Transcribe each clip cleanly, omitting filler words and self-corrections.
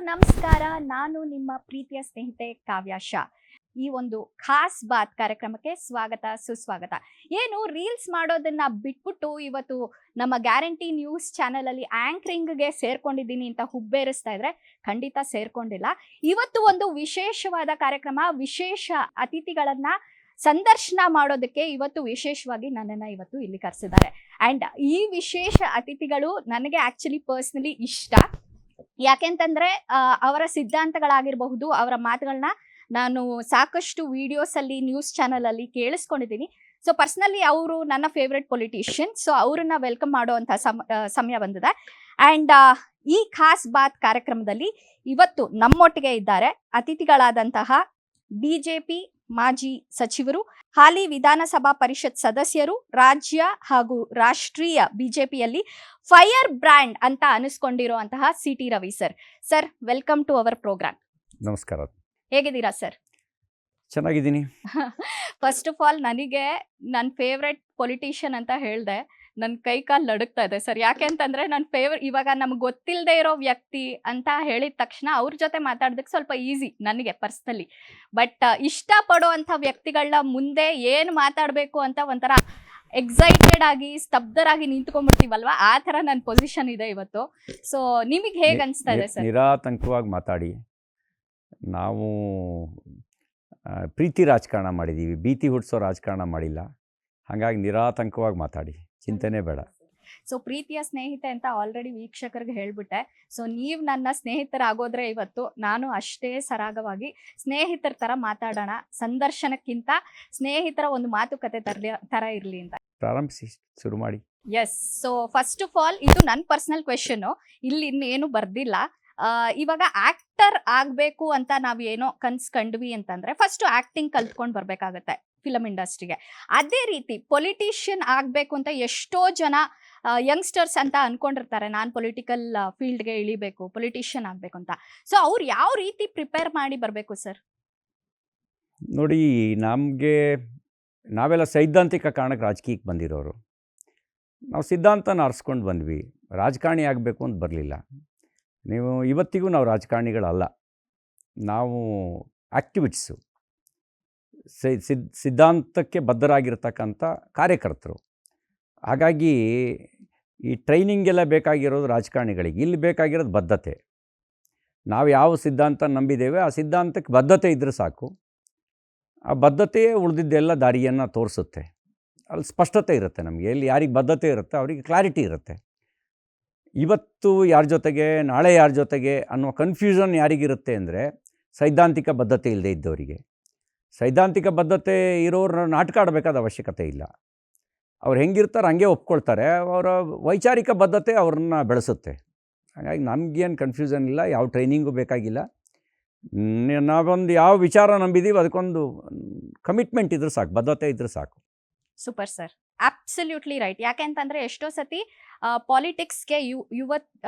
ನಮಸ್ಕಾರ. ನಾನು ನಿಮ್ಮ ಪ್ರೀತಿಯ ಸ್ನೇಹಿತೆ ಕಾವ್ಯ ಶಾ. ಈ ಒಂದು ಖಾಸ್ ಬಾತ್ ಕಾರ್ಯಕ್ರಮಕ್ಕೆ ಸ್ವಾಗತ ಸುಸ್ವಾಗತ. ಏನು ರೀಲ್ಸ್ ಮಾಡೋದನ್ನ ಬಿಟ್ಬಿಟ್ಟು ಇವತ್ತು ನಮ್ಮ ಗ್ಯಾರಂಟಿ ನ್ಯೂಸ್ ಚಾನೆಲ್ ಅಲ್ಲಿ ಆಂಕರಿಂಗ್ಗೆ ಸೇರ್ಕೊಂಡಿದ್ದೀನಿ ಅಂತ ಹುಬ್ಬೇರಿಸ್ತಾ ಇದ್ರೆ ಖಂಡಿತ ಸೇರ್ಕೊಂಡಿಲ್ಲ. ಇವತ್ತು ಒಂದು ವಿಶೇಷವಾದ ಕಾರ್ಯಕ್ರಮ, ವಿಶೇಷ ಅತಿಥಿಗಳನ್ನ ಸಂದರ್ಶನ ಮಾಡೋದಕ್ಕೆ ಇವತ್ತು ವಿಶೇಷವಾಗಿ ನನ್ನನ್ನ ಇವತ್ತು ಇಲ್ಲಿ ಕರೆಸಿದ್ದಾರೆ. ಅಂಡ್ ಈ ವಿಶೇಷ ಅತಿಥಿಗಳು ನನಗೆ ಆಕ್ಚುಲಿ ಪರ್ಸನಲಿ ಇಷ್ಟ. ಯಾಕೆಂತಂದ್ರೆ ಅವರ ಸಿದ್ಧಾಂತಗಳಾಗಿರಬಹುದು, ಅವರ ಮಾತುಗಳನ್ನ ನಾನು ಸಾಕಷ್ಟು ವಿಡಿಯೋಸ್ ಅಲ್ಲಿ, ನ್ಯೂಸ್ ಚಾನೆಲ್ ಅಲ್ಲಿ ಕೇಳಿಸ್ಕೊಂಡಿದ್ದೀನಿ. ಸೊ ಪರ್ಸನಲಿ ಅವರು ನನ್ನ ಫೇವ್ರೆಟ್ ಪೊಲಿಟಿಷಿಯನ್. ಸೊ ಅವ್ರನ್ನ ವೆಲ್ಕಮ್ ಮಾಡುವಂತ ಸಮಯ ಬಂದಿದೆ. ಅಂಡ್ ಈ ಖಾಸ್ ಬಾತ್ ಕಾರ್ಯಕ್ರಮದಲ್ಲಿ ಇವತ್ತು ನಮ್ಮೊಟ್ಟಿಗೆ ಇದ್ದಾರೆ ಅತಿಥಿಗಳಾದಂತಹ ಬಿಜೆಪಿ ಮಾಜಿ ಸಚಿವರು, ಹಾಲಿ ವಿಧಾನಸಭಾ ಪರಿಷತ್ ಸದಸ್ಯರು, ರಾಜ್ಯ ಹಾಗೂ ರಾಷ್ಟ್ರೀಯ ಬಿಜೆಪಿಯಲ್ಲಿ ಫೈರ್ ಬ್ರ್ಯಾಂಡ್ ಅಂತ ಅನಿಸ್ಕೊಂಡಿರುವಂತಹ C T. Ravi sir. Sir, welcome to our program. ನಮಸ್ಕಾರ. ಹೇಗಿದ್ದೀರಾ ಸರ್? ಚೆನ್ನಾಗಿದ್ದೀನಿ. ಫಸ್ಟ್ ಆಫ್ ಆಲ್, ನನಗೆ ನನ್ನ ಫೇವ್ರೆಟ್ ಪೊಲಿಟಿಷಿಯನ್ ಅಂತ ಹೇಳಿದೆ, ನನ್ನ ಕೈ ಕಾಲು ನಡುಕ್ತಾ ಇದೆ ಸರ್. ಯಾಕೆ ಅಂತಂದ್ರೆ ನನ್ನ ಇವಾಗ ನಮ್ಗೆ ಗೊತ್ತಿಲ್ಲದೆ ಇರೋ ವ್ಯಕ್ತಿ ಅಂತ ಹೇಳಿದ ತಕ್ಷಣ ಅವ್ರ ಜೊತೆ ಮಾತಾಡೋದಕ್ಕೆ ಸ್ವಲ್ಪ ಈಸಿ ನನಗೆ ಪರ್ಸ್ನಲಿ. ಬಟ್ ಇಷ್ಟಪಡುವಂಥ ವ್ಯಕ್ತಿಗಳನ್ನ ಮುಂದೆ ಏನು ಮಾತಾಡಬೇಕು ಅಂತ ಒಂಥರ ಎಕ್ಸೈಟೆಡ್ ಆಗಿ ಸ್ತಬ್ಧರಾಗಿ ನಿಂತ್ಕೊಂಡ್ಬಿಡ್ತೀವಲ್ವಾ, ಆ ಥರ ನನ್ನ ಪೊಸಿಷನ್ ಇದೆ ಇವತ್ತು. ಸೊ ನಿಮಗೆ ಹೇಗೆ ಅನಿಸ್ತಾ ಇದೆ ಸರ್? ನಿರಾತಂಕವಾಗಿ ಮಾತಾಡಿ. ನಾವು ಪ್ರೀತಿ ರಾಜಕಾರಣ ಮಾಡಿದ್ದೀವಿ, ಭೀತಿ ಹುಟ್ಟಿಸೋ ರಾಜಕಾರಣ ಮಾಡಿಲ್ಲ. ಹಾಗಾಗಿ ನಿರಾತಂಕವಾಗಿ ಮಾತಾಡಿ, ಚಿಂತನೆ ಬೇಡ. ಸೊ ಪ್ರೀತಿಯ ಸ್ನೇಹಿತೆ ಅಂತ ಆಲ್ರೆಡಿ ವೀಕ್ಷಕರಿಗೆ ಹೇಳ್ಬಿಟ್ಟೆ. ಸೊ ನೀವು ನನ್ನ ಸ್ನೇಹಿತರಾಗೋದ್ರೆ ಇವತ್ತು ನಾನು ಅಷ್ಟೇ ಸರಾಗವಾಗಿ ಸ್ನೇಹಿತರ ತರ ಮಾತಾಡೋಣ, ಸಂದರ್ಶನಕ್ಕಿಂತ ಸ್ನೇಹಿತರ ಒಂದು ಮಾತುಕತೆ ತರ ಇರ್ಲಿ ಅಂತ. ಪ್ರಾರಂಭಿಸಿ, ಶುರು ಮಾಡಿ. Yes. So first of all, ಇದು ನನ್ನ ಪರ್ಸನಲ್ ಕ್ವೆಶನ್, ಇಲ್ಲಿ ಇನ್ನೇನು ಬರ್ದಿಲ್ಲ. ಇವಾಗ ಆಕ್ಟರ್ ಆಗ್ಬೇಕು ಅಂತ ನಾವ್ ಏನೋ ಕನ್ಸ್ಕೊಂಡ್ವಿ ಅಂತಂದ್ರೆ ಫಸ್ಟ್ ಆಕ್ಟಿಂಗ್ ಕಲ್ತ್ಕೊಂಡ್ ಬರ್ಬೇಕಾಗತ್ತೆ ಫಿಲಮ್ ಇಂಡಸ್ಟ್ರಿಗೆ. ಅದೇ ರೀತಿ ಪೊಲಿಟಿಷಿಯನ್ ಆಗ್ಬೇಕು ಅಂತ ಎಷ್ಟೋ ಜನ ಯಂಗ್ಸ್ಟರ್ಸ್ ಅಂತ ಅನ್ಕೊಂಡಿರ್ತಾರೆ, ನಾನು ಪೊಲಿಟಿಕಲ್ ಫೀಲ್ಡ್ಗೆ ಇಳಿಬೇಕು, ಪೊಲಿಟಿಷಿಯನ್ ಆಗ್ಬೇಕು ಅಂತ. ಸೊ ಅವ್ರು ಯಾವ ರೀತಿ ಪ್ರಿಪೇರ್ ಮಾಡಿ ಬರಬೇಕು ಸರ್? ನೋಡಿ, ನಾವೆಲ್ಲ ಸೈದ್ಧಾಂತಿಕ ಕಾರಣಕ್ಕೆ ರಾಜಕೀಯಕ್ಕೆ ಬಂದಿರೋರು. ನಾವು ಸಿದ್ಧಾಂತನ ಅರ್ಸ್ಕೊಂಡು ಬಂದ್ವಿ, ರಾಜಕಾರಣಿ ಆಗಬೇಕು ಅಂತ ಬರಲಿಲ್ಲ. ಇವತ್ತಿಗೂ ನಾವು ರಾಜಕಾರಣಿಗಳಲ್ಲ, ನಾವು ಆ್ಯಕ್ಟಿವಿಟ್ಸು, ಸಿದ್ಧಾಂತಕ್ಕೆ ಬದ್ಧರಾಗಿರ್ತಕ್ಕಂಥ ಕಾರ್ಯಕರ್ತರು. ಹಾಗಾಗಿ ಈ ಟ್ರೈನಿಂಗೆಲ್ಲ ಬೇಕಾಗಿರೋದು ರಾಜಕಾರಣಿಗಳಿಗೆ. ಇಲ್ಲಿ ಬೇಕಾಗಿರೋದು ಬದ್ಧತೆ. ನಾವು ಯಾವ ಸಿದ್ಧಾಂತ ನಂಬಿದ್ದೇವೆ ಆ ಸಿದ್ಧಾಂತಕ್ಕೆ ಬದ್ಧತೆ ಇದ್ದರೆ ಸಾಕು. ಆ ಬದ್ಧತೆಯೇ ಉಳಿದಿದ್ದೆಲ್ಲ ದಾರಿಯನ್ನು ತೋರಿಸುತ್ತೆ. ಅಲ್ಲಿ ಸ್ಪಷ್ಟತೆ ಇರುತ್ತೆ. ನಮಗೆ ಎಲ್ಲಿ ಯಾರಿಗೆ ಬದ್ಧತೆ ಇರುತ್ತೆ ಅವರಿಗೆ ಕ್ಲಾರಿಟಿ ಇರುತ್ತೆ. ಇವತ್ತು ಯಾರ ಜೊತೆಗೆ, ನಾಳೆ ಯಾರ ಜೊತೆಗೆ ಅನ್ನೋ ಕನ್ಫ್ಯೂಷನ್ ಯಾರಿಗಿರುತ್ತೆ ಅಂದರೆ ಸೈದ್ಧಾಂತಿಕ ಬದ್ಧತೆ ಇಲ್ಲದೆ ಇದ್ದವರಿಗೆ. ಸೈದ್ಧಾಂತಿಕ ಬದ್ಧತೆ ಇರೋರು ನಾಟಕ ಆಡಬೇಕಾದ ಅವಶ್ಯಕತೆ ಇಲ್ಲ. ಅವ್ರು ಹೆಂಗಿರ್ತಾರೆ ಹಂಗೆ ಒಪ್ಕೊಳ್ತಾರೆ. ಅವರ ವೈಚಾರಿಕ ಬದ್ಧತೆ ಅವ್ರನ್ನ ಬೆಳೆಸುತ್ತೆ. ಹಾಗಾಗಿ ನಮಗೇನು ಕನ್ಫ್ಯೂಷನ್ ಇಲ್ಲ, ಯಾವ ಟ್ರೈನಿಂಗು ಬೇಕಾಗಿಲ್ಲ. ನಾವೊಂದು ಯಾವ ವಿಚಾರ ನಂಬಿದ್ದೀವಿ ಅದಕ್ಕೊಂದು ಕಮಿಟ್ಮೆಂಟ್ ಇದ್ರೆ ಸಾಕು, ಬದ್ಧತೆ ಇದ್ರೆ ಸಾಕು. Super sir, absolutely right. ಯಾಕೆಂತಂದ್ರೆ ಎಷ್ಟೋ ಸತಿ ಪಾಲಿಟಿಕ್ಸ್ಗೆ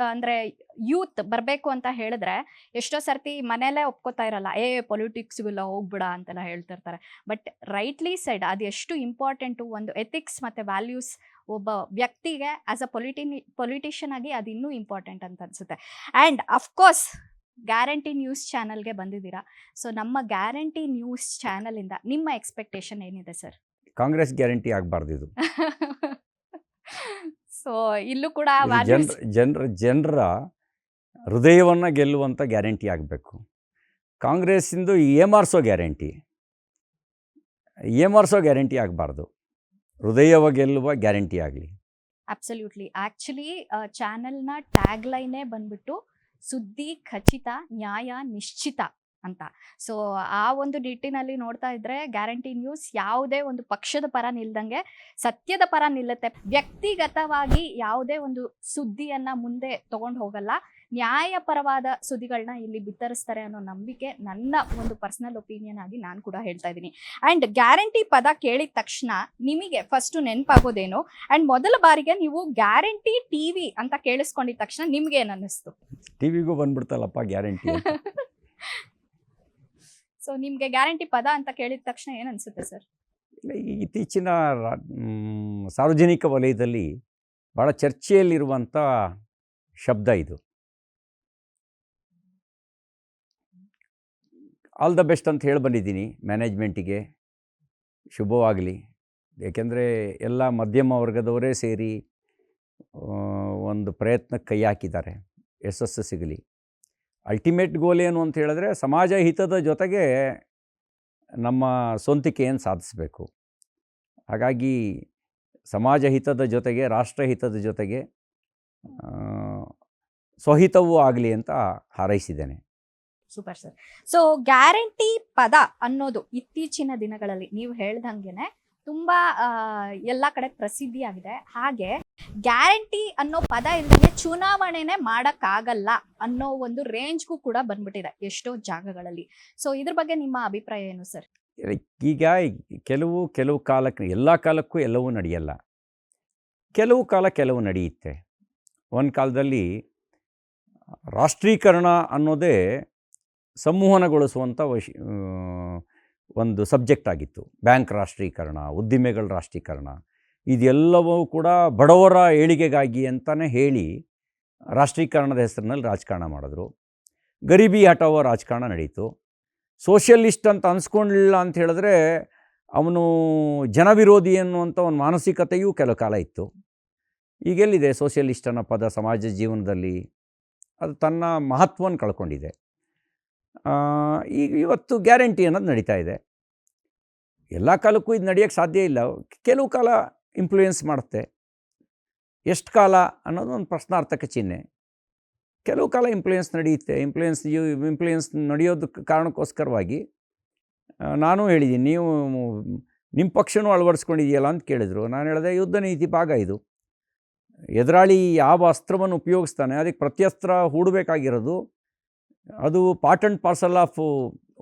ಯೂತ್ ಬರಬೇಕು ಅಂತ ಹೇಳಿದ್ರೆ ಎಷ್ಟೋ ಸರ್ತಿ ಮನೆಯಲ್ಲೇ ಒಪ್ಕೋತಾ ಇರಲ್ಲ, ಪೊಲಿಟಿಕ್ಸ್ಗೆಲ್ಲ ಹೋಗ್ಬಿಡ ಅಂತೆಲ್ಲ ಹೇಳ್ತಿರ್ತಾರೆ. ಬಟ್ ರೈಟ್ಲಿ ಸೈಡ್ ಅದು ಎಷ್ಟು ಇಂಪಾರ್ಟೆಂಟು, ಒಂದು ಎಥಿಕ್ಸ್ ಮತ್ತು ವ್ಯಾಲ್ಯೂಸ್ ಒಬ್ಬ ವ್ಯಕ್ತಿಗೆ ಆಸ್ ಅ ಪೊಲಿಟಿಷಿಯನ್ ಆಗಿ ಅದು ಇನ್ನೂ ಇಂಪಾರ್ಟೆಂಟ್ ಅಂತ ಅನಿಸುತ್ತೆ. ಆ್ಯಂಡ್ ಅಫ್ಕೋರ್ಸ್ ಗ್ಯಾರಂಟಿ ನ್ಯೂಸ್ ಚಾನಲ್ಗೆ ಬಂದಿದ್ದೀರಾ. ಸೊ ನಮ್ಮ ಗ್ಯಾರಂಟಿ ನ್ಯೂಸ್ ಚಾನಲಿಂದ ನಿಮ್ಮ ಎಕ್ಸ್ಪೆಕ್ಟೇಷನ್ ಏನಿದೆ ಸರ್? ಕಾಂಗ್ರೆಸ್ ಗ್ಯಾರಂಟಿ ಆಗಬಾರ್ದು ಇದು. ಸೊ ಇಲ್ಲೂ ಕೂಡ ಜನರ ಹೃದಯವನ್ನು ಗೆಲ್ಲುವಂಥ ಗ್ಯಾರಂಟಿ ಆಗಬೇಕು. ಕಾಂಗ್ರೆಸ್ಸಿಂದು ಏಮಾರಿಸೋ ಗ್ಯಾರಂಟಿ ಆಗಬಾರ್ದು, ಹೃದಯವ ಗೆಲ್ಲುವ ಗ್ಯಾರಂಟಿ ಆಗಲಿ. ಅಬ್ಸಲ್ಯೂಟ್ಲಿ. ಆ್ಯಕ್ಚುಲಿ ಚಾನಲ್ನ ಟ್ಯಾಗ್ಲೈನೇ ಬಂದ್ಬಿಟ್ಟು ಸುದ್ದಿ ಖಚಿತ, ನ್ಯಾಯ ನಿಶ್ಚಿತ ಅಂತ. ಸೊ ಆ ಒಂದು ನಿಟ್ಟಿನಲ್ಲಿ ನೋಡ್ತಾ ಇದ್ರೆ ಗ್ಯಾರಂಟಿ ನ್ಯೂಸ್ ಯಾವುದೇ ಒಂದು ಪಕ್ಷದ ಪರ ನಿಲ್ದಂಗೆ ಸತ್ಯದ ಪರ ನಿಲ್ಲುತ್ತೆ. ವ್ಯಕ್ತಿಗತವಾಗಿ ಯಾವುದೇ ಒಂದು ಸುದ್ದಿಯನ್ನ ಮುಂದೆ ತಗೊಂಡು ಹೋಗಲ್ಲ, ನ್ಯಾಯಪರವಾದ ಸುದ್ದಿಗಳನ್ನ ಇಲ್ಲಿ ಬಿತ್ತರಿಸ್ತಾರೆ ಅನ್ನೋ ನಂಬಿಕೆ ನನ್ನ ಒಂದು ಪರ್ಸನಲ್ ಒಪಿನಿಯನ್ ಆಗಿ ನಾನು ಕೂಡ ಹೇಳ್ತಾ ಇದ್ದೀನಿ. ಆ್ಯಂಡ್ ಗ್ಯಾರಂಟಿ ಪದ ಕೇಳಿದ ತಕ್ಷಣ ನಿಮಗೆ ಫಸ್ಟು ನೆನಪಾಗೋದೇನು? ಆ್ಯಂಡ್ ಮೊದಲ ಬಾರಿಗೆ ನೀವು ಗ್ಯಾರಂಟಿ ಟಿವಿ ಅಂತ ಕೇಳಿಸ್ಕೊಂಡಿದ ತಕ್ಷಣ ನಿಮ್ಗೆ ಏನು ಅನ್ನಿಸ್ತು? ಟಿವಿಗೂ ಬಂದ್ಬಿಡ್ತಲ್ಲಪ್ಪ ಗ್ಯಾರಂಟಿ. ಸೊ ನಿಮಗೆ ಗ್ಯಾರಂಟಿ ಪದ ಅಂತ ಕೇಳಿದ ತಕ್ಷಣ ಏನು ಅನಿಸುತ್ತೆ ಸರ್? ಇತ್ತೀಚಿನ ಸಾರ್ವಜನಿಕ ವಲಯದಲ್ಲಿ ಭಾಳ ಚರ್ಚೆಯಲ್ಲಿರುವಂಥ ಶಬ್ದ ಇದು. ಆಲ್ ದ ಬೆಸ್ಟ್ ಅಂತ ಹೇಳಿ ಬಂದಿದ್ದೀನಿ ಮ್ಯಾನೇಜ್ಮೆಂಟಿಗೆ, ಶುಭವಾಗಲಿ. ಏಕೆಂದರೆ ಎಲ್ಲ ಮಧ್ಯಮ ವರ್ಗದವರೇ ಸೇರಿ ಒಂದು ಪ್ರಯತ್ನಕ್ಕೆ ಕೈ ಹಾಕಿದ್ದಾರೆ, ಯಶಸ್ಸು ಸಿಗಲಿ. ಅಲ್ಟಿಮೇಟ್ ಗೋಲ್ ಏನು ಅಂತ ಹೇಳಿದ್ರೆ ಸಮಾಜ ಹಿತದ ಜೊತೆಗೆ ನಮ್ಮ ಸ್ವಂತಿಕೆಯನ್ನು ಸಾಧಿಸಬೇಕು. ಹಾಗಾಗಿ ಸಮಾಜ ಹಿತದ ಜೊತೆಗೆ ರಾಷ್ಟ್ರ ಹಿತದ ಜೊತೆಗೆ ಸ್ವಹಿತವೂ ಆಗಲಿ ಅಂತ ಹಾರೈಸಿದ್ದೇನೆ. Super sir. ಸೊ ಗ್ಯಾರಂಟಿ ಪದ ಅನ್ನೋದು ಇತ್ತೀಚಿನ ದಿನಗಳಲ್ಲಿ ನೀವು ಹೇಳ್ದಂಗೆನೆ ತುಂಬಾ ಎಲ್ಲ ಕಡೆ ಪ್ರಸಿದ್ಧಿಯಾಗಿದೆ. ಹಾಗೆ ಗ್ಯಾರಂಟಿ ಅನ್ನೋ ಪದ ಇಲ್ಲದೆ ಚುನಾವಣೆನೆ ಮಾಡಕ್ಕಾಗಲ್ಲ ಅನ್ನೋ ಒಂದು ರೇಂಜ್ಗೂ ಕೂಡ ಬಂದ್ಬಿಟ್ಟಿದೆ ಎಷ್ಟೋ ಜಾಗಗಳಲ್ಲಿ. ಸೊ ಇದ್ರ ಬಗ್ಗೆ ನಿಮ್ಮ ಅಭಿಪ್ರಾಯ ಏನು ಸರ್? ಈಗ ಕೆಲವು ಕಾಲಕ್ಕೆ, ಎಲ್ಲ ಕಾಲಕ್ಕೂ ಎಲ್ಲವೂ ನಡೆಯಲ್ಲ. ಕೆಲವು ಕಾಲ ಕೆಲವು ನಡೆಯುತ್ತೆ. ಒಂದು ಕಾಲದಲ್ಲಿ ರಾಷ್ಟ್ರೀಕರಣ ಅನ್ನೋದೇ ಸಂವಹನಗೊಳಿಸುವಂಥ ಒಂದು ಸಬ್ಜೆಕ್ಟ್ ಆಗಿತ್ತು. ಬ್ಯಾಂಕ್ ರಾಷ್ಟ್ರೀಕರಣ, ಉದ್ದಿಮೆಗಳ ರಾಷ್ಟ್ರೀಕರಣ, ಇದೆಲ್ಲವೂ ಕೂಡ ಬಡವರ ಏಳಿಗೆಗಾಗಿ ಅಂತಲೇ ಹೇಳಿ ರಾಷ್ಟ್ರೀಕರಣದ ಹೆಸರಿನಲ್ಲಿ ರಾಜಕಾರಣ ಮಾಡಿದ್ರು. ಗರೀಬಿ ಹಟಾವೋ ರಾಜಕಾರಣ ನಡೀತು. ಸೋಷಿಯಲಿಸ್ಟ್ ಅಂತ ಅನ್ಸ್ಕೊಳ್ಳಿಲ್ಲ ಅಂತ ಹೇಳಿದ್ರೆ ಅವನು ಜನವಿರೋಧಿ ಅನ್ನುವಂಥ ಒಂದು ಮಾನಸಿಕತೆಯೂ ಕೆಲವು ಕಾಲ ಇತ್ತು. ಈಗೆಲ್ಲಿದೆ ಸೋಷಿಯಲಿಸ್ಟ್ ಅನ್ನೋ ಪದ ಸಮಾಜ ಜೀವನದಲ್ಲಿ? ಅದು ತನ್ನ ಮಹತ್ವವನ್ನು ಕಳ್ಕೊಂಡಿದೆ. ಈಗ ಇವತ್ತು ಗ್ಯಾರಂಟಿ ಅನ್ನೋದು ನಡೀತಾ ಇದೆ. ಎಲ್ಲ ಕಾಲಕ್ಕೂ ಇದು ನಡೆಯೋಕ್ಕೆ ಸಾಧ್ಯ ಇಲ್ಲ. ಕೆಲವು ಕಾಲ ಇನ್ಫ್ಲೂಯೆನ್ಸ್ ಮಾಡುತ್ತೆ. ಎಷ್ಟು ಕಾಲ ಅನ್ನೋದು ಒಂದು ಪ್ರಶ್ನಾರ್ಥಕ ಚಿಹ್ನೆ. ಕೆಲವು ಕಾಲ ಇನ್ಫ್ಲೂಯೆನ್ಸ್ ನಡೆಯುತ್ತೆ. ಇನ್ಫ್ಲೂಯೆನ್ಸ್ ನಡೆಯೋದಕ್ಕೆ ಕಾರಣಕ್ಕೋಸ್ಕರವಾಗಿ ನಾನು ಹೇಳಿದ್ದೀನಿ, ನೀವು ನಿಮ್ಮ ಪಕ್ಷನೂ ಅಳವಡಿಸ್ಕೊಂಡಿದೆಯಲ್ಲ ಅಂತ ಕೇಳಿದರು. ನಾನು ಹೇಳಿದೆ, ಯುದ್ಧ ನೀತಿ ಭಾಗ ಇದು. ಎದುರಾಳಿ ಯಾವ ಅಸ್ತ್ರವನ್ನು ಉಪಯೋಗಿಸ್ತಾನೆ ಅದಕ್ಕೆ ಪ್ರತ್ಯಸ್ತ್ರ ಹೂಡಬೇಕಾಗಿರೋದು ಅದು ಪಾರ್ಟ್ ಆ್ಯಂಡ್ ಪಾರ್ಸಲ್ ಆಫ್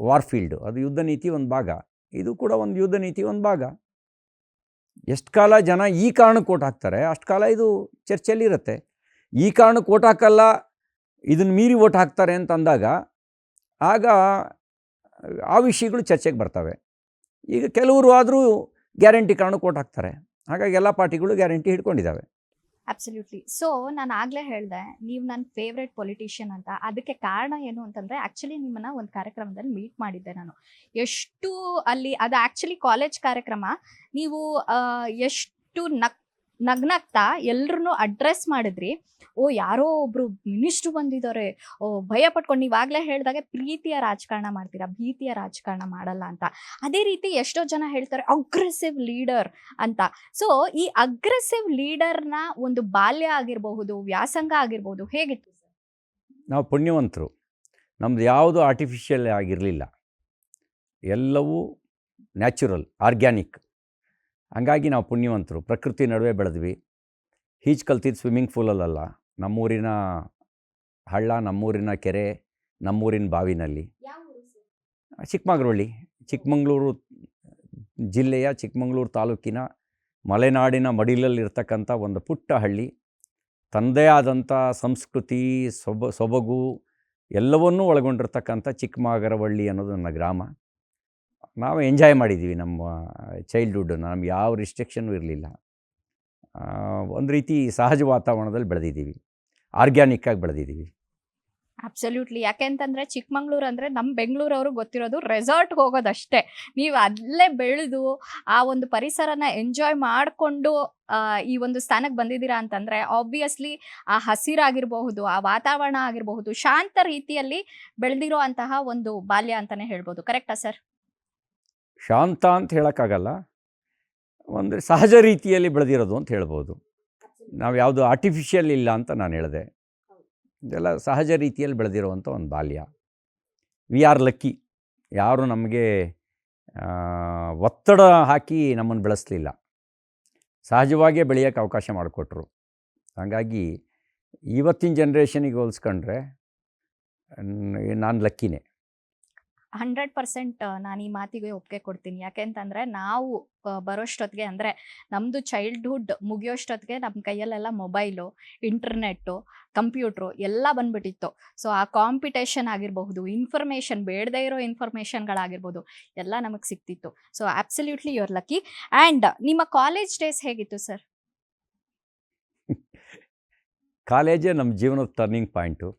ವಾರ್ಫೀಲ್ಡು. ಅದು ಯುದ್ಧ ನೀತಿ ಒಂದು ಭಾಗ. ಇದು ಕೂಡ ಒಂದು ಯುದ್ಧ ನೀತಿ ಒಂದು ಭಾಗ. ಎಷ್ಟು ಕಾಲ ಜನ ಈ ಕಾರಣಕ್ಕೆ ಓಟ್ ಹಾಕ್ತಾರೆ ಅಷ್ಟು ಕಾಲ ಇದು ಚರ್ಚೆಯಲ್ಲಿರುತ್ತೆ. ಈ ಕಾರಣಕ್ಕೆ ಓಟ್ ಹಾಕಲ್ಲ, ಇದನ್ನು ಮೀರಿ ಓಟ್ ಹಾಕ್ತಾರೆ ಅಂತ ಅಂದಾಗ ಆಗ ಆ ವಿಷಯಗಳು ಚರ್ಚೆಗೆ ಬರ್ತವೆ. ಈಗ ಕೆಲವರು ಆದರೂ ಗ್ಯಾರಂಟಿ ಕಾರಣಕ್ಕೆ ಓಟ್ ಹಾಕ್ತಾರೆ. ಹಾಗಾಗಿ ಎಲ್ಲ ಪಾರ್ಟಿಗಳು ಗ್ಯಾರಂಟಿ ಹಿಡ್ಕೊಂಡಿದ್ದಾವೆ. ಅಬ್ಸಲ್ಯೂಟ್ಲಿ. ಸೊ ನಾನು ಆಗಲೇ ಹೇಳಿದೆ, ನೀವು ನನ್ನ ಫೇವ್ರೆಟ್ ಪೊಲಿಟಿಷಿಯನ್ ಅಂತ. ಅದಕ್ಕೆ ಕಾರಣ ಏನು ಅಂತಂದರೆ, ಆ್ಯಕ್ಚುಲಿ ನಿಮ್ಮನ್ನು ಒಂದು ಕಾರ್ಯಕ್ರಮದಲ್ಲಿ ಮೀಟ್ ಮಾಡಿದ್ದೆ ನಾನು. ಎಷ್ಟು ಅಲ್ಲಿ ಅದು ಆ್ಯಕ್ಚುಲಿ ಕಾಲೇಜ್ ಕಾರ್ಯಕ್ರಮ. ನೀವು ಎಷ್ಟು ನಗ್ನಗ್ತಾ ಎಲ್ಲರೂ ಅಡ್ರೆಸ್ ಮಾಡಿದ್ರಿ. ಓ ಯಾರೋ ಒಬ್ರು ಮಿನಿಸ್ಟ್ರು ಬಂದಿದ್ದಾರೆ, ಓ ಭಯ ಪಟ್ಕೊಂಡು. ನೀವಾಗಲೇ ಹೇಳಿದಾಗೆ ಪ್ರೀತಿಯ ರಾಜಕಾರಣ ಮಾಡ್ತೀರಾ, ಭೀತಿಯ ರಾಜಕಾರಣ ಮಾಡಲ್ಲ ಅಂತ. ಅದೇ ರೀತಿ ಎಷ್ಟೋ ಜನ ಹೇಳ್ತಾರೆ ಅಗ್ರೆಸಿವ್ ಲೀಡರ್ ಅಂತ. ಸೊ ಈ ಅಗ್ರೆಸಿವ್ ಲೀಡರ್ನ ಒಂದು ಬಾಲ್ಯ ಆಗಿರಬಹುದು, ವ್ಯಾಸಂಗ ಆಗಿರ್ಬೋದು, ಹೇಗಿತ್ತು ಸರ್? ನಾವು ಪುಣ್ಯವಂತರು. ನಮ್ಮದು ಯಾವುದು ಆರ್ಟಿಫಿಷಿಯಲ್ ಆಗಿರಲಿಲ್ಲ, ಎಲ್ಲವೂ ನ್ಯಾಚುರಲ್, ಆರ್ಗ್ಯಾನಿಕ್. ಹಂಗಾಗಿ ನಾವು ಪುಣ್ಯವಂತರು. ಪ್ರಕೃತಿ ನಡುವೆ ಬೆಳೆದ್ವಿ. ಈಜು ಕಲ್ತಿದ್ದು ಸ್ವಿಮ್ಮಿಂಗ್ ಪೂಲಲ್ಲ, ನಮ್ಮೂರಿನ ಹಳ್ಳ, ನಮ್ಮೂರಿನ ಕೆರೆ, ನಮ್ಮೂರಿನ ಬಾವಿನಲ್ಲಿ. ಚಿಕ್ಕಮಗಳೂರು ಜಿಲ್ಲೆಯ ಚಿಕ್ಕಮಗಳೂರು ತಾಲೂಕಿನ ಮಲೆನಾಡಿನ ಮಡಿಲಲ್ಲಿರ್ತಕ್ಕಂಥ ಒಂದು ಪುಟ್ಟ ಹಳ್ಳಿ. ತನ್ನದೇ ಆದಂಥ ಸಂಸ್ಕೃತಿ, ಸೊಬಗು ಎಲ್ಲವನ್ನೂ ಒಳಗೊಂಡಿರ್ತಕ್ಕಂಥ ಚಿಕ್ಕಮಗಳೂರು ಅನ್ನೋದು ನನ್ನ ಗ್ರಾಮ. ನಾವು ಎಂಜಾಯ್ ಮಾಡಿದ್ದೀವಿ ನಮ್ಮ ಚೈಲ್ಡ್ಹುಡ್ಡನ್ನು. ನಮ್ಗೆ ಯಾವ ರಿಸ್ಟ್ರಿಕ್ಷನ್ನೂ ಇರಲಿಲ್ಲ. ಒಂದು ರೀತಿ ಸಹಜ ವಾತಾವರಣದಲ್ಲಿ ಬೆಳೆದಿದ್ದೀವಿ, ಆರ್ಗ್ಯಾನಿಕ್ಕಾಗಿ ಬೆಳೆದಿದ್ದೀವಿ. ಅಬ್ಸಲ್ಯೂಟ್ಲಿ. ಯಾಕೆಂತಂದರೆ ಚಿಕ್ಕಮಂಗ್ಳೂರು ಅಂದರೆ ನಮ್ಮ ಬೆಂಗಳೂರವರು ಗೊತ್ತಿರೋದು ರೆಸಾರ್ಟ್ಗೆ ಹೋಗೋದಷ್ಟೇ. ನೀವು ಅಲ್ಲೇ ಬೆಳೆದು ಆ ಒಂದು ಪರಿಸರನ ಎಂಜಾಯ್ ಮಾಡಿಕೊಂಡು ಈ ಒಂದು ಸ್ಥಾನಕ್ಕೆ ಬಂದಿದ್ದೀರಾ ಅಂತಂದರೆ ಆಬ್ವಿಯಸ್ಲಿ ಆ ಹಸಿರಾಗಿರಬಹುದು, ಆ ವಾತಾವರಣ ಆಗಿರಬಹುದು, ಶಾಂತ ರೀತಿಯಲ್ಲಿ ಬೆಳೆದಿರೋ ಅಂತಹ ಒಂದು ಬಾಲ್ಯ ಅಂತಲೇ ಹೇಳ್ಬೋದು. ಕರೆಕ್ಟಾ ಸರ್? ಶಾಂತ ಅಂತ ಹೇಳೋಕ್ಕಾಗಲ್ಲ, ಒಂದು ಸಹಜ ರೀತಿಯಲ್ಲಿ ಬೆಳೆದಿರೋದು ಅಂತ ಹೇಳ್ಬೋದು. ನಾವು ಯಾವುದು ಆರ್ಟಿಫಿಷಿಯಲ್ ಇಲ್ಲ ಅಂತ ನಾನು ಹೇಳಿದೆ. ಇದೆಲ್ಲ ಸಹಜ ರೀತಿಯಲ್ಲಿ ಬೆಳೆದಿರುವಂಥ ಒಂದು ಬಾಲ್ಯ. We are lucky. ಯಾರು ನಮಗೆ ಒತ್ತಡ ಹಾಕಿ ನಮ್ಮನ್ನು ಬೆಳೆಸಲಿಲ್ಲ, ಸಹಜವಾಗಿಯೇ ಬೆಳೆಯೋಕ್ಕೆ ಅವಕಾಶ ಮಾಡಿಕೊಟ್ರು. ಹಾಗಾಗಿ ಇವತ್ತಿನ ಜನ್ರೇಷನಿಗೆ ಹೋಲಿಸ್ಕೊಂಡ್ರೆ ನಾನು ಲಕ್ಕಿನೇ. 100% ನಾನು ಈ ಮಾತಿಗೆ ಒಪ್ಪಿಗೆ ಕೊಡ್ತೀನಿ. ಯಾಕೆಂತಂದರೆ ನಾವು ಬರೋಷ್ಟೊತ್ತಿಗೆ, ಅಂದರೆ ನಮ್ಮದು ಚೈಲ್ಡ್ಹುಡ್ ಮುಗಿಯೋಷ್ಟೊತ್ತಿಗೆ ನಮ್ಮ ಕೈಯಲ್ಲೆಲ್ಲ ಮೊಬೈಲು, ಇಂಟರ್ನೆಟ್ಟು, ಕಂಪ್ಯೂಟ್ರು ಎಲ್ಲ ಬಂದ್ಬಿಟ್ಟಿತ್ತು. ಸೊ ಆ ಕಾಂಪಿಟೇಷನ್ ಆಗಿರಬಹುದು, ಇನ್ಫಾರ್ಮೇಷನ್, ಬೇಡದೇ ಇರೋ ಇನ್ಫಾರ್ಮೇಷನ್ಗಳಾಗಿರ್ಬೋದು, ಎಲ್ಲ ನಮಗೆ ಸಿಗ್ತಿತ್ತು. So absolutely you are lucky. And ನಿಮ್ಮ ಕಾಲೇಜ್ ಡೇಸ್ ಹೇಗಿತ್ತು ಸರ್? ಕಾಲೇಜೇ ನಮ್ಮ ಜೀವನದ ಟರ್ನಿಂಗ್ ಪಾಯಿಂಟು.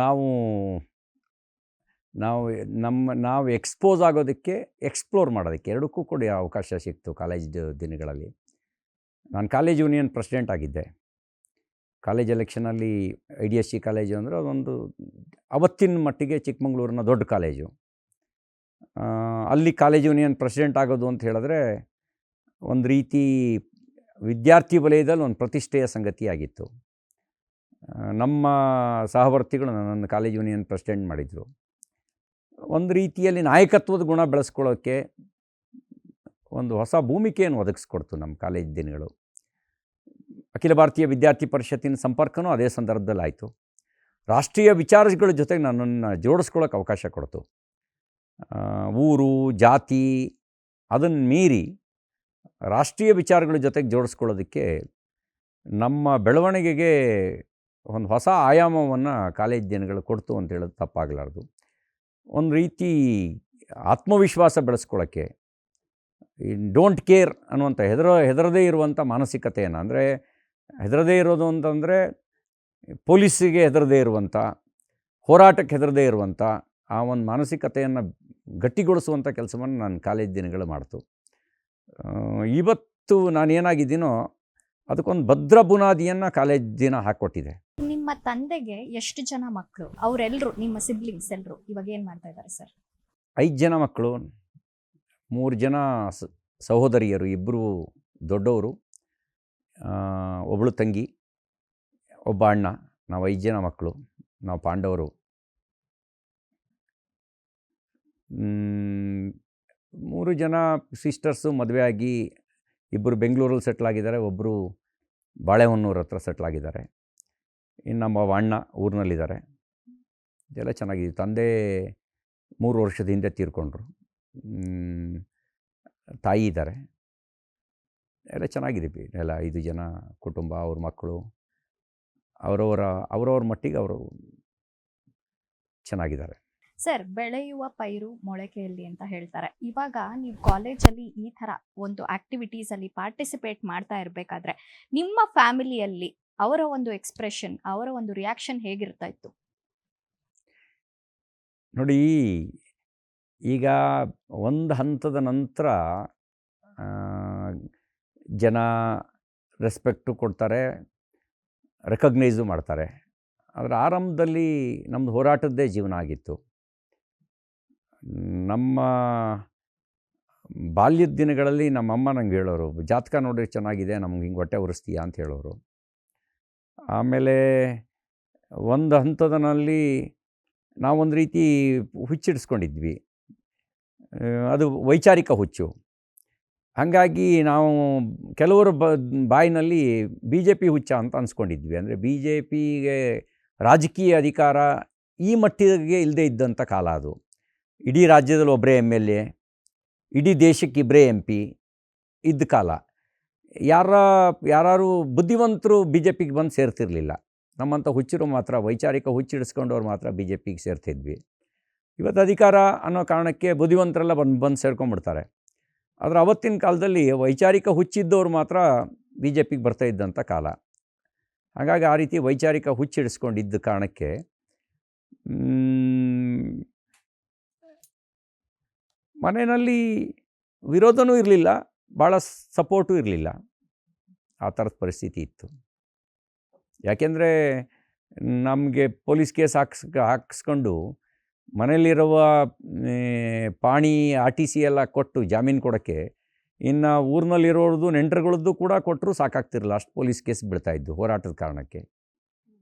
ನಾವು ನಾವು ನಾವು ಎಕ್ಸ್ಪೋಸ್ ಆಗೋದಕ್ಕೆ, ಎಕ್ಸ್ಪ್ಲೋರ್ ಮಾಡೋದಕ್ಕೆ ಎರಡಕ್ಕೂ ಕೂಡ ಅವಕಾಶ ಸಿಕ್ತು ಕಾಲೇಜ್ ದಿನಗಳಲ್ಲಿ. ನಾನು ಕಾಲೇಜ್ ಯೂನಿಯನ್ ಪ್ರೆಸಿಡೆಂಟ್ ಆಗಿದ್ದೆ. ಕಾಲೇಜ್ ಎಲೆಕ್ಷನಲ್ಲಿ IDSC ಕಾಲೇಜು ಅಂದರೆ ಅದೊಂದು ಅವತ್ತಿನ ಮಟ್ಟಿಗೆ ಚಿಕ್ಕಮಗಳೂರಿನ ದೊಡ್ಡ ಕಾಲೇಜು. ಅಲ್ಲಿ ಕಾಲೇಜ್ ಯೂನಿಯನ್ ಪ್ರೆಸಿಡೆಂಟ್ ಆಗೋದು ಅಂತ ಹೇಳಿದ್ರೆ ಒಂದು ರೀತಿ ವಿದ್ಯಾರ್ಥಿ ವಲಯದಲ್ಲಿ ಒಂದು ಪ್ರತಿಷ್ಠೆಯ ಸಂಗತಿಯಾಗಿತ್ತು. ನಮ್ಮ ಸಹವರ್ತಿಗಳು ನನ್ನನ್ನು ಕಾಲೇಜ್ ಯೂನಿಯನ್ ಪ್ರೆಸಿಡೆಂಟ್ ಮಾಡಿದರು. ಒಂದು ರೀತಿಯಲ್ಲಿ ನಾಯಕತ್ವದ ಗುಣ ಬೆಳೆಸ್ಕೊಳ್ಳೋಕ್ಕೆ ಒಂದು ಹೊಸ ಭೂಮಿಕೆಯನ್ನು ಒದಗಿಸ್ಕೊಡ್ತು ನಮ್ಮ ಕಾಲೇಜ್ ದಿನಗಳು. ಅಖಿಲ ಭಾರತೀಯ ವಿದ್ಯಾರ್ಥಿ ಪರಿಷತ್ತಿನ ಸಂಪರ್ಕವೂ ಅದೇ ಸಂದರ್ಭದಲ್ಲಿ ಆಯಿತು. ರಾಷ್ಟ್ರೀಯ ವಿಚಾರಗಳ ಜೊತೆಗೆ ನನ್ನನ್ನು ಜೋಡಿಸ್ಕೊಳ್ಳೋಕೆ ಅವಕಾಶ ಕೊಡ್ತು. ಊರು, ಜಾತಿ ಅದನ್ನು ಮೀರಿ ರಾಷ್ಟ್ರೀಯ ವಿಚಾರಗಳ ಜೊತೆಗೆ ಜೋಡಿಸ್ಕೊಳ್ಳೋದಕ್ಕೆ ನಮ್ಮ ಬೆಳವಣಿಗೆಗೆ ಒಂದು ಹೊಸ ಆಯಾಮವನ್ನು ಕಾಲೇಜ್ ದಿನಗಳು ಕೊಡ್ತು ಅಂತ ಹೇಳೋದು ತಪ್ಪಾಗಲಾರ್ದು. ಒಂದು ರೀತಿ ಆತ್ಮವಿಶ್ವಾಸ ಬೆಳೆಸ್ಕೊಳ್ಳೋಕ್ಕೆ, ಈ ಡೋಂಟ್ ಕೇರ್ ಅನ್ನುವಂಥ ಹೆದರದೇ ಇರುವಂಥ ಮಾನಸಿಕತೆಯನ್ನು, ಅಂದರೆ ಹೆದರದೇ ಇರೋದು ಅಂತಂದರೆ ಪೊಲೀಸಿಗೆ ಹೆದರದೇ ಇರುವಂಥ, ಹೋರಾಟಕ್ಕೆ ಹೆದರದೇ ಇರುವಂಥ ಆ ಒಂದು ಮಾನಸಿಕತೆಯನ್ನು ಗಟ್ಟಿಗೊಳಿಸುವಂಥ ಕೆಲಸವನ್ನು ನಾನು ಕಾಲೇಜ್ ದಿನಗಳು ಮಾಡ್ತು. ಇವತ್ತು ನಾನೇನಾಗಿದ್ದೀನೋ ಅದಕ್ಕೊಂದು ಭದ್ರ ಬುನಾದಿಯನ್ನು ಕಾಲೇಜ್ ದಿನ ಹಾಕ್ಕೊಟ್ಟಿದೆ. ನಿಮ್ಮ ತಂದೆಗೆ ಎಷ್ಟು ಜನ ಮಕ್ಕಳು? ಅವರೆಲ್ಲರೂ ನಿಮ್ಮ ಸಿಬ್ಲಿಂಗ್ಸ್ ಎಲ್ಲರೂ ಇವಾಗ ಏನು ಮಾಡ್ತಾ ಇದ್ದಾರೆ ಸರ್? 5 ಜನ ಮಕ್ಕಳು, 3 ಜನ ಸಹೋದರಿಯರು, 2 ದೊಡ್ಡವರು, ಒಬ್ಬಳು ತಂಗಿ, ಒಬ್ಬ ಅಣ್ಣ. ನಾವು 5 ಜನ ಮಕ್ಕಳು, ನಾವು ಪಾಂಡವರು. 3 ಜನ ಸಿಸ್ಟರ್ಸು ಮದುವೆ ಆಗಿ 2 ಬೆಂಗಳೂರಲ್ಲಿ ಸೆಟ್ಲಾಗಿದ್ದಾರೆ, ಒಬ್ಬರು ಬಾಳೆಹೊನ್ನೂರು ಹತ್ರ ಸೆಟ್ಲಾಗಿದ್ದಾರೆ. ಇನ್ನು ನಮ್ಮ ಅಣ್ಣ ಊರಿನಲ್ಲಿದ್ದಾರೆ. ಇದೆಲ್ಲ ಚೆನ್ನಾಗಿದೆ. ತಂದೆ 3 ವರ್ಷದ ಹಿಂದೆ ತೀರ್ಕೊಂಡ್ರು. ತಾಯಿ ಇದ್ದಾರೆ. ಎಲ್ಲ ಚೆನ್ನಾಗಿದ್ದೀವಿ. ಎಲ್ಲ 5 ಜನ ಕುಟುಂಬ, ಅವ್ರ ಮಕ್ಕಳು, ಅವರವ್ರ ಮಟ್ಟಿಗೆ ಅವರು ಚೆನ್ನಾಗಿದ್ದಾರೆ. ಸರ್, ಬೆಳೆಯುವ ಪೈರು ಮೊಳಕೆಯಲ್ಲಿ ಅಂತ ಹೇಳ್ತಾರೆ. ಇವಾಗ ನೀವು ಕಾಲೇಜಲ್ಲಿ ಈ ಥರ ಒಂದು ಆಕ್ಟಿವಿಟೀಸಲ್ಲಿ ಪಾರ್ಟಿಸಿಪೇಟ್ ಮಾಡ್ತಾ ಇರಬೇಕಾದ್ರೆ ನಿಮ್ಮ ಫ್ಯಾಮಿಲಿಯಲ್ಲಿ ಅವರ ಒಂದು ಎಕ್ಸ್ಪ್ರೆಷನ್, ಅವರ ಒಂದು ರಿಯಾಕ್ಷನ್ ಹೇಗಿರ್ತಾ ಇತ್ತು? ನೋಡಿ, ಈಗ ಒಂದು ಹಂತದ ನಂತರ ಜನ ರೆಸ್ಪೆಕ್ಟು ಕೊಡ್ತಾರೆ, ರೆಕಗ್ನೈಸು ಮಾಡ್ತಾರೆ. ಅದರ ಆರಂಭದಲ್ಲಿ ನಮ್ಮದು ಹೋರಾಟದ್ದೇ ಜೀವನ ಆಗಿತ್ತು. ನಮ್ಮ ಬಾಲ್ಯದ ದಿನಗಳಲ್ಲಿ ನಮ್ಮಮ್ಮ ನಂಗೆ ಹೇಳೋರು, ಜಾತಕ ನೋಡ್ರಿ ಚೆನ್ನಾಗಿದೆ, ನಮ್ಗೆ ಹಿಂಗೆ ಹೊಟ್ಟೆ ಉರಿಸ್ತೀಯಾ ಅಂತ ಹೇಳೋರು. ಆಮೇಲೆ ಒಂದು ಹಂತದಲ್ಲಿ ನಾವೊಂದು ರೀತಿ ಹುಚ್ಚಿಡಿಸ್ಕೊಂಡಿದ್ವಿ. ಅದು ವೈಚಾರಿಕ ಹುಚ್ಚು. ಹಾಗಾಗಿ ನಾವು ಕೆಲವರು ಬಾಯಿನಲ್ಲಿ BJP ಹುಚ್ಚ ಅಂತ ಅನ್ಸ್ಕೊಂಡಿದ್ವಿ. ಅಂದರೆ BJPಗೆ ರಾಜಕೀಯ ಅಧಿಕಾರ ಈ ಮಟ್ಟಿಗೆ ಇಲ್ಲದೆ ಇದ್ದಂಥ ಕಾಲ ಅದು. ಇಡೀ ರಾಜ್ಯದಲ್ಲಿ ಒಬ್ಬರೇ MLA, ಇಡೀ ದೇಶಕ್ಕೆ 2 MP ಇದ್ದ ಕಾಲ. ಯಾರು ಬುದ್ಧಿವಂತರು BJPಗೆ ಬಂದು ಸೇರ್ತಿರ್ಲಿಲ್ಲ. ನಮ್ಮಂಥ ಹುಚ್ಚರು ಮಾತ್ರ, ವೈಚಾರಿಕ ಹುಚ್ಚಿಡಿಸ್ಕೊಂಡವ್ರು ಮಾತ್ರ BJPಗೆ ಸೇರ್ತಿದ್ವಿ. ಇವತ್ತು ಅಧಿಕಾರ ಅನ್ನೋ ಕಾರಣಕ್ಕೆ ಬುದ್ಧಿವಂತರೆಲ್ಲ ಬಂದು ಸೇರ್ಕೊಂಡ್ಬಿಡ್ತಾರೆ. ಆದರೆ ಅವತ್ತಿನ ಕಾಲದಲ್ಲಿ ವೈಚಾರಿಕ ಹುಚ್ಚಿದ್ದವ್ರು ಮಾತ್ರ BJPಗೆ ಬರ್ತಾ ಇದ್ದಂಥ ಕಾಲ. ಹಾಗಾಗಿ ಆ ರೀತಿ ವೈಚಾರಿಕ ಹುಚ್ಚಿಡಿಸ್ಕೊಂಡಿದ್ದ ಕಾರಣಕ್ಕೆ ಮನೆಯಲ್ಲಿ ವಿರೋಧನೂ ಇರಲಿಲ್ಲ, ಭಾಳ ಸಪೋರ್ಟು ಇರಲಿಲ್ಲ. ಆ ಥರದ ಪರಿಸ್ಥಿತಿ ಇತ್ತು. ಯಾಕೆಂದರೆ ನಮಗೆ ಪೊಲೀಸ್ ಕೇಸ್ ಹಾಕಿಸ್ಕೊಂಡು ಮನೆಯಲ್ಲಿರುವ ಪಾಣಿ RTC ಎಲ್ಲ ಕೊಟ್ಟು ಜಾಮೀನು ಕೊಡೋಕ್ಕೆ, ಇನ್ನು ಊರಿನಲ್ಲಿರೋದು ನೆಂಟರುಗಳದ್ದು ಕೂಡ ಕೊಟ್ಟರು ಸಾಕಾಗ್ತಿರಲಿಲ್ಲ, ಅಷ್ಟು ಪೊಲೀಸ್ ಕೇಸ್ ಬೀಳ್ತಾಯಿದ್ದು ಹೋರಾಟದ ಕಾರಣಕ್ಕೆ.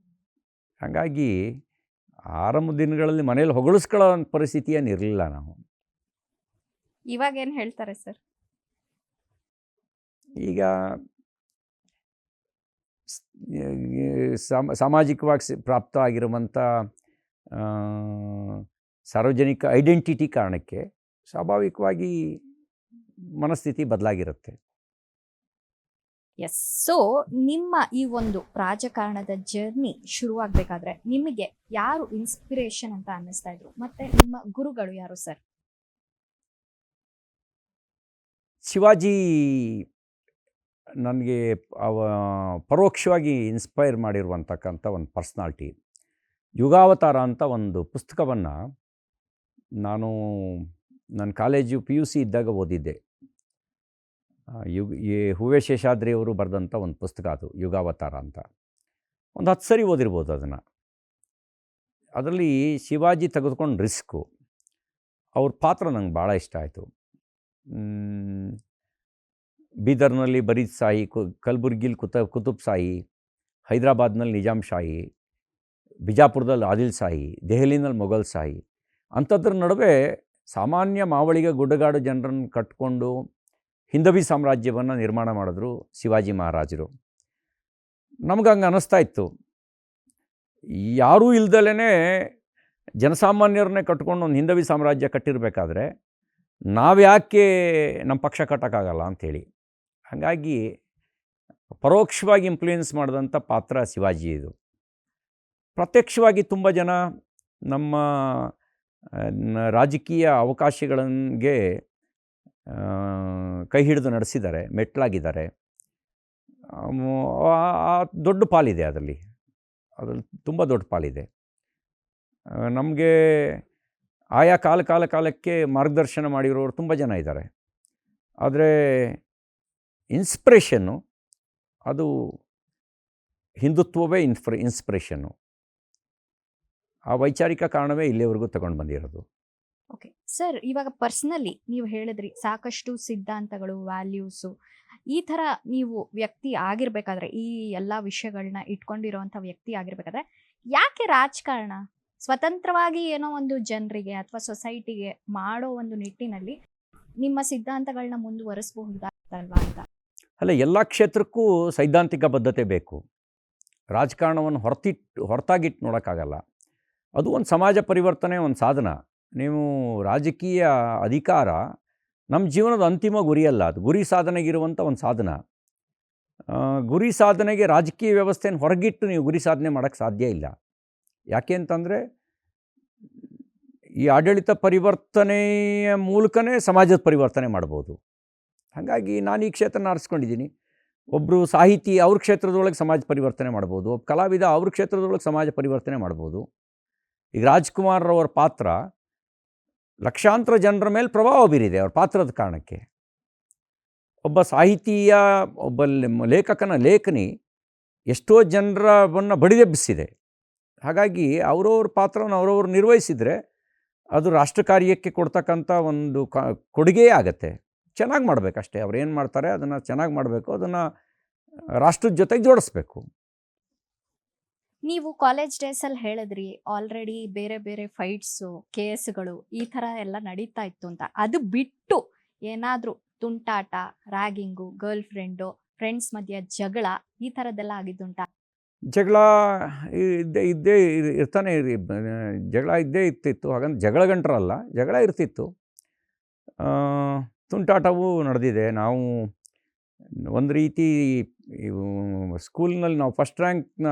ಹಾಗಾಗಿ ಆರಂಭ ದಿನಗಳಲ್ಲಿ ಮನೇಲಿ ಹೊಗಳಿಸ್ಕೊಳ್ಳೋ ಪರಿಸ್ಥಿತಿ ಏನಿರಲಿಲ್ಲ ನಾವು. ಇವಾಗ ಏನು ಹೇಳ್ತಾರೆ ಸರ್? ಈಗ ಸಾಮಾಜಿಕವಾಗಿ ಪ್ರಾಪ್ತ ಆಗಿರುವಂಥ ಸಾರ್ವಜನಿಕ ಐಡೆಂಟಿಟಿ ಕಾರಣಕ್ಕೆ ಸ್ವಾಭಾವಿಕವಾಗಿ ಮನಸ್ಥಿತಿ ಬದಲಾಗಿರುತ್ತೆ. ಎಸ್. ಸೊ ನಿಮ್ಮ ಈ ಒಂದು ರಾಜಕಾರಣದ ಜರ್ನಿ ಶುರುವಾಗಬೇಕಾದ್ರೆ ನಿಮಗೆ ಯಾರು ಇನ್ಸ್ಪಿರೇಷನ್ ಅಂತ ಅನ್ನಿಸ್ತಾ ಇದ್ರು, ಮತ್ತೆ ನಿಮ್ಮ ಗುರುಗಳು ಯಾರು ಸರ್? ಶಿವಾಜಿ ನನಗೆ ಪರೋಕ್ಷವಾಗಿ ಇನ್ಸ್ಪೈರ್ ಮಾಡಿರುವಂತಕ್ಕಂಥ ಒಂದು ಪರ್ಸ್ನಾಲಿಟಿ. ಯುಗಾವತಾರ ಅಂತ ಒಂದು ಪುಸ್ತಕವನ್ನು ನಾನು ನನ್ನ ಕಾಲೇಜು PUC ಇದ್ದಾಗ ಓದಿದ್ದೆ. ಈ ಹೂವೆ ಶೇಷಾದ್ರಿಯವರು ಬರೆದಂಥ ಒಂದು ಪುಸ್ತಕ ಅದು ಯುಗಾವತಾರ ಅಂತ. ಒಂದು 10 ಸರಿ ಓದಿರ್ಬೋದು ಅದನ್ನು. ಅದರಲ್ಲಿ ಶಿವಾಜಿ ತೆಗೆದುಕೊಂಡು ರಿಸ್ಕು, ಅವ್ರ ಪಾತ್ರ ನಂಗೆ ಭಾಳ ಇಷ್ಟ ಆಯಿತು. ಬೀದರ್ನಲ್ಲಿ ಬರೀದ್ ಶಾಹಿ, ಕಲಬುರ್ಗಿಲಿ ಕುತುಬ್ ಶಾಹಿ, ಹೈದರಾಬಾದ್ನಲ್ಲಿ ನಿಜಾಮ್ ಶಾಹಿ, ಬಿಜಾಪುರದಲ್ಲಿ ಆದಿಲ್ ಶಾಹಿ, ದೆಹಲಿನಲ್ಲಿ ಮೊಘಲ್ ಶಾಹಿ. ಅಂಥದ್ರ ನಡುವೆ ಸಾಮಾನ್ಯ ಮಾವಳಿಗ ಗುಡ್ಡಗಾಡು ಜನರನ್ನು ಕಟ್ಕೊಂಡು ಹಿಂದವಿ ಸಾಮ್ರಾಜ್ಯವನ್ನು ನಿರ್ಮಾಣ ಮಾಡಿದ್ರು ಶಿವಾಜಿ ಮಹಾರಾಜರು. ನಮ್ಗೆ ಹಂಗೆ ಅನ್ನಿಸ್ತಾ ಇತ್ತು, ಯಾರೂ ಇಲ್ದಲೇ ಜನಸಾಮಾನ್ಯರನ್ನೇ ಕಟ್ಕೊಂಡು ಒಂದು ಹಿಂದವಿ ಸಾಮ್ರಾಜ್ಯ ಕಟ್ಟಿರಬೇಕಾದ್ರೆ ನಾವ್ಯಾಕೆ ನಮ್ಮ ಪಕ್ಷ ಕಟ್ಟೋಕ್ಕಾಗಲ್ಲ ಅಂಥೇಳಿ. ಹಾಗಾಗಿ ಪರೋಕ್ಷವಾಗಿ ಇನ್ಫ್ಲೂಯೆನ್ಸ್ ಮಾಡಿದಂಥ ಪಾತ್ರ ಶಿವಾಜಿ ಇದು. ಪ್ರತ್ಯಕ್ಷವಾಗಿ ತುಂಬ ಜನ ನಮ್ಮ ರಾಜಕೀಯ ಅವಕಾಶಗಳಿಗೆ ಕೈ ಹಿಡಿದು ನಡೆಸಿದ್ದಾರೆ, ಮೆಟ್ಟಲಾಗಿದ್ದಾರೆ. ದೊಡ್ಡ ಪಾಲಿದೆ ಅದರಲ್ಲಿ ತುಂಬ ದೊಡ್ಡ ಪಾಲಿದೆ. ನಮಗೆ ಆಯಾ ಕಾಲಕ್ಕೆ ಮಾರ್ಗದರ್ಶನ ಮಾಡಿರೋರು ತುಂಬ ಜನ ಇದ್ದಾರೆ. ಆದರೆ ಇನ್ಸ್ಪಿರೇಷನ್ನು ಅದು ಹಿಂದುತ್ವವೇ ಇನ್ಸ್ಪಿರೇಷನ್ನು. ಆ ವೈಚಾರಿಕ ಕಾರಣವೇ ಇಲ್ಲಿವರೆಗೂ ತಗೊಂಡು ಬಂದಿರೋದು. ಓಕೆ ಸರ್, ಇವಾಗ ಪರ್ಸ್ನಲಿ ನೀವು ಹೇಳಿದ್ರಿ ಸಾಕಷ್ಟು ಸಿದ್ಧಾಂತಗಳು, ವ್ಯಾಲ್ಯೂಸು, ಈ ಥರ ನೀವು ವ್ಯಕ್ತಿ ಆಗಿರ್ಬೇಕಾದ್ರೆ, ಈ ಎಲ್ಲ ವಿಷಯಗಳನ್ನ ಇಟ್ಕೊಂಡಿರೋವಂಥ ವ್ಯಕ್ತಿ ಆಗಿರ್ಬೇಕಾದ್ರೆ ಯಾಕೆ ರಾಜಕಾರಣ ಸ್ವತಂತ್ರವಾಗಿ ಏನೋ ಒಂದು ಜನರಿಗೆ ಅಥವಾ ಸೊಸೈಟಿಗೆ ಮಾಡೋ ಒಂದು ನಿಟ್ಟಿನಲ್ಲಿ ನಿಮ್ಮ ಸಿದ್ಧಾಂತಗಳನ್ನ ಮುಂದುವರಿಸಬಹುದಲ್ವಾ ಅಂತ? ಅಲ್ಲ, ಎಲ್ಲ ಕ್ಷೇತ್ರಕ್ಕೂ ಸೈದ್ಧಾಂತಿಕ ಬದ್ಧತೆ ಬೇಕು. ರಾಜಕಾರಣವನ್ನು ಹೊರತಾಗಿಟ್ಟು ನೋಡೋಕ್ಕಾಗಲ್ಲ. ಅದು ಒಂದು ಸಮಾಜ ಪರಿವರ್ತನೆ, ಒಂದು ಸಾಧನ. ನೀವು ರಾಜಕೀಯ ಅಧಿಕಾರ ನಮ್ಮ ಜೀವನದ ಅಂತಿಮ ಗುರಿಯಲ್ಲ, ಅದು ಗುರಿ ಸಾಧನೆಗಿರುವಂಥ ಒಂದು ಸಾಧನ. ಗುರಿ ಸಾಧನೆಗೆ ರಾಜಕೀಯ ವ್ಯವಸ್ಥೆಯನ್ನು ಹೊರಗಿಟ್ಟು ನೀವು ಗುರಿ ಸಾಧನೆ ಮಾಡೋಕ್ಕೆ ಸಾಧ್ಯ ಇಲ್ಲ. ಯಾಕೆ ಅಂತಂದರೆ ಈ ಆಡಳಿತ ಪರಿವರ್ತನೆಯ ಮೂಲಕನೇ ಸಮಾಜದ ಪರಿವರ್ತನೆ ಮಾಡ್ಬೋದು. ಹಾಗಾಗಿ ನಾನು ಈ ಕ್ಷೇತ್ರನ ಆರಿಸ್ಕೊಂಡಿದ್ದೀನಿ. ಒಬ್ಬರು ಸಾಹಿತಿ ಅವ್ರ ಕ್ಷೇತ್ರದೊಳಗೆ ಸಮಾಜ ಪರಿವರ್ತನೆ ಮಾಡ್ಬೋದು, ಒಬ್ಬ ಕಲಾವಿದ ಅವ್ರ ಕ್ಷೇತ್ರದೊಳಗೆ ಸಮಾಜ ಪರಿವರ್ತನೆ ಮಾಡ್ಬೋದು. ಈಗ ರಾಜ್ಕುಮಾರ್ರವ್ರ ಪಾತ್ರ ಲಕ್ಷಾಂತರ ಜನರ ಮೇಲೆ ಪ್ರಭಾವ ಬೀರಿದೆ ಅವ್ರ ಪಾತ್ರದ ಕಾರಣಕ್ಕೆ. ಒಬ್ಬ ಸಾಹಿತಿಯ, ಒಬ್ಬ ಲೇಖಕನ ಲೇಖನಿ ಎಷ್ಟೋ ಜನರನ್ನು ಬಡಿದೆಬ್ಬಿಸಿದೆ. ಹಾಗಾಗಿ ಅವರವ್ರ ಪಾತ್ರವನ್ನು ಅವರವರು ನಿರ್ವಹಿಸಿದರೆ ಅದು ರಾಷ್ಟ್ರ ಕಾರ್ಯಕ್ಕೆ ಕೊಡ್ತಕ್ಕಂಥ ಒಂದು ಕೊಡುಗೆಯೇ ಆಗತ್ತೆ. ಚೆನ್ನಾಗಿ ಮಾಡಬೇಕಷ್ಟೇ. ಅವ್ರು ಏನು ಮಾಡ್ತಾರೆ ಅದನ್ನು ಚೆನ್ನಾಗಿ ಮಾಡಬೇಕು, ಅದನ್ನು ರಾಷ್ಟ್ರದ ಜೊತೆಗೆ ಜೋಡಿಸ್ಬೇಕು. ನೀವು ಕಾಲೇಜ್ ಡೇಸಲ್ಲಿ ಹೇಳಿದ್ರಿ ಆಲ್ರೆಡಿ ಬೇರೆ ಬೇರೆ ಫೈಟ್ಸು, ಕೇಸ್ಗಳು ಈ ಥರ ಎಲ್ಲ ನಡೀತಾ ಇತ್ತು ಅಂತ. ಅದು ಬಿಟ್ಟು ಏನಾದರೂ ತುಂಟಾಟ, ರ್ಯಾಗಿಂಗು, ಗರ್ಲ್ ಫ್ರೆಂಡ್ಸ್ ಮಧ್ಯೆ ಜಗಳ ಈ ಥರದ್ದೆಲ್ಲ ಆಗಿದ್ದುಂಟಾ? ಜಗಳ ಇದ್ದೇ ಇರ್ತಾನೆ ಜಗಳ ಇದ್ದೇ ಇರ್ತಿತ್ತು. ಹಾಗಂತ ಜಗಳ ಗಂಟರಲ್ಲ, ಜಗಳ ಇರ್ತಿತ್ತು. ತುಂಟಾಟವೂ ನಡೆದಿದೆ. ನಾವು ಒಂದು ರೀತಿ ಸ್ಕೂಲ್ನಲ್ಲಿ ನಾವು ಫಸ್ಟ್ ರ್ಯಾಂಕ್ನ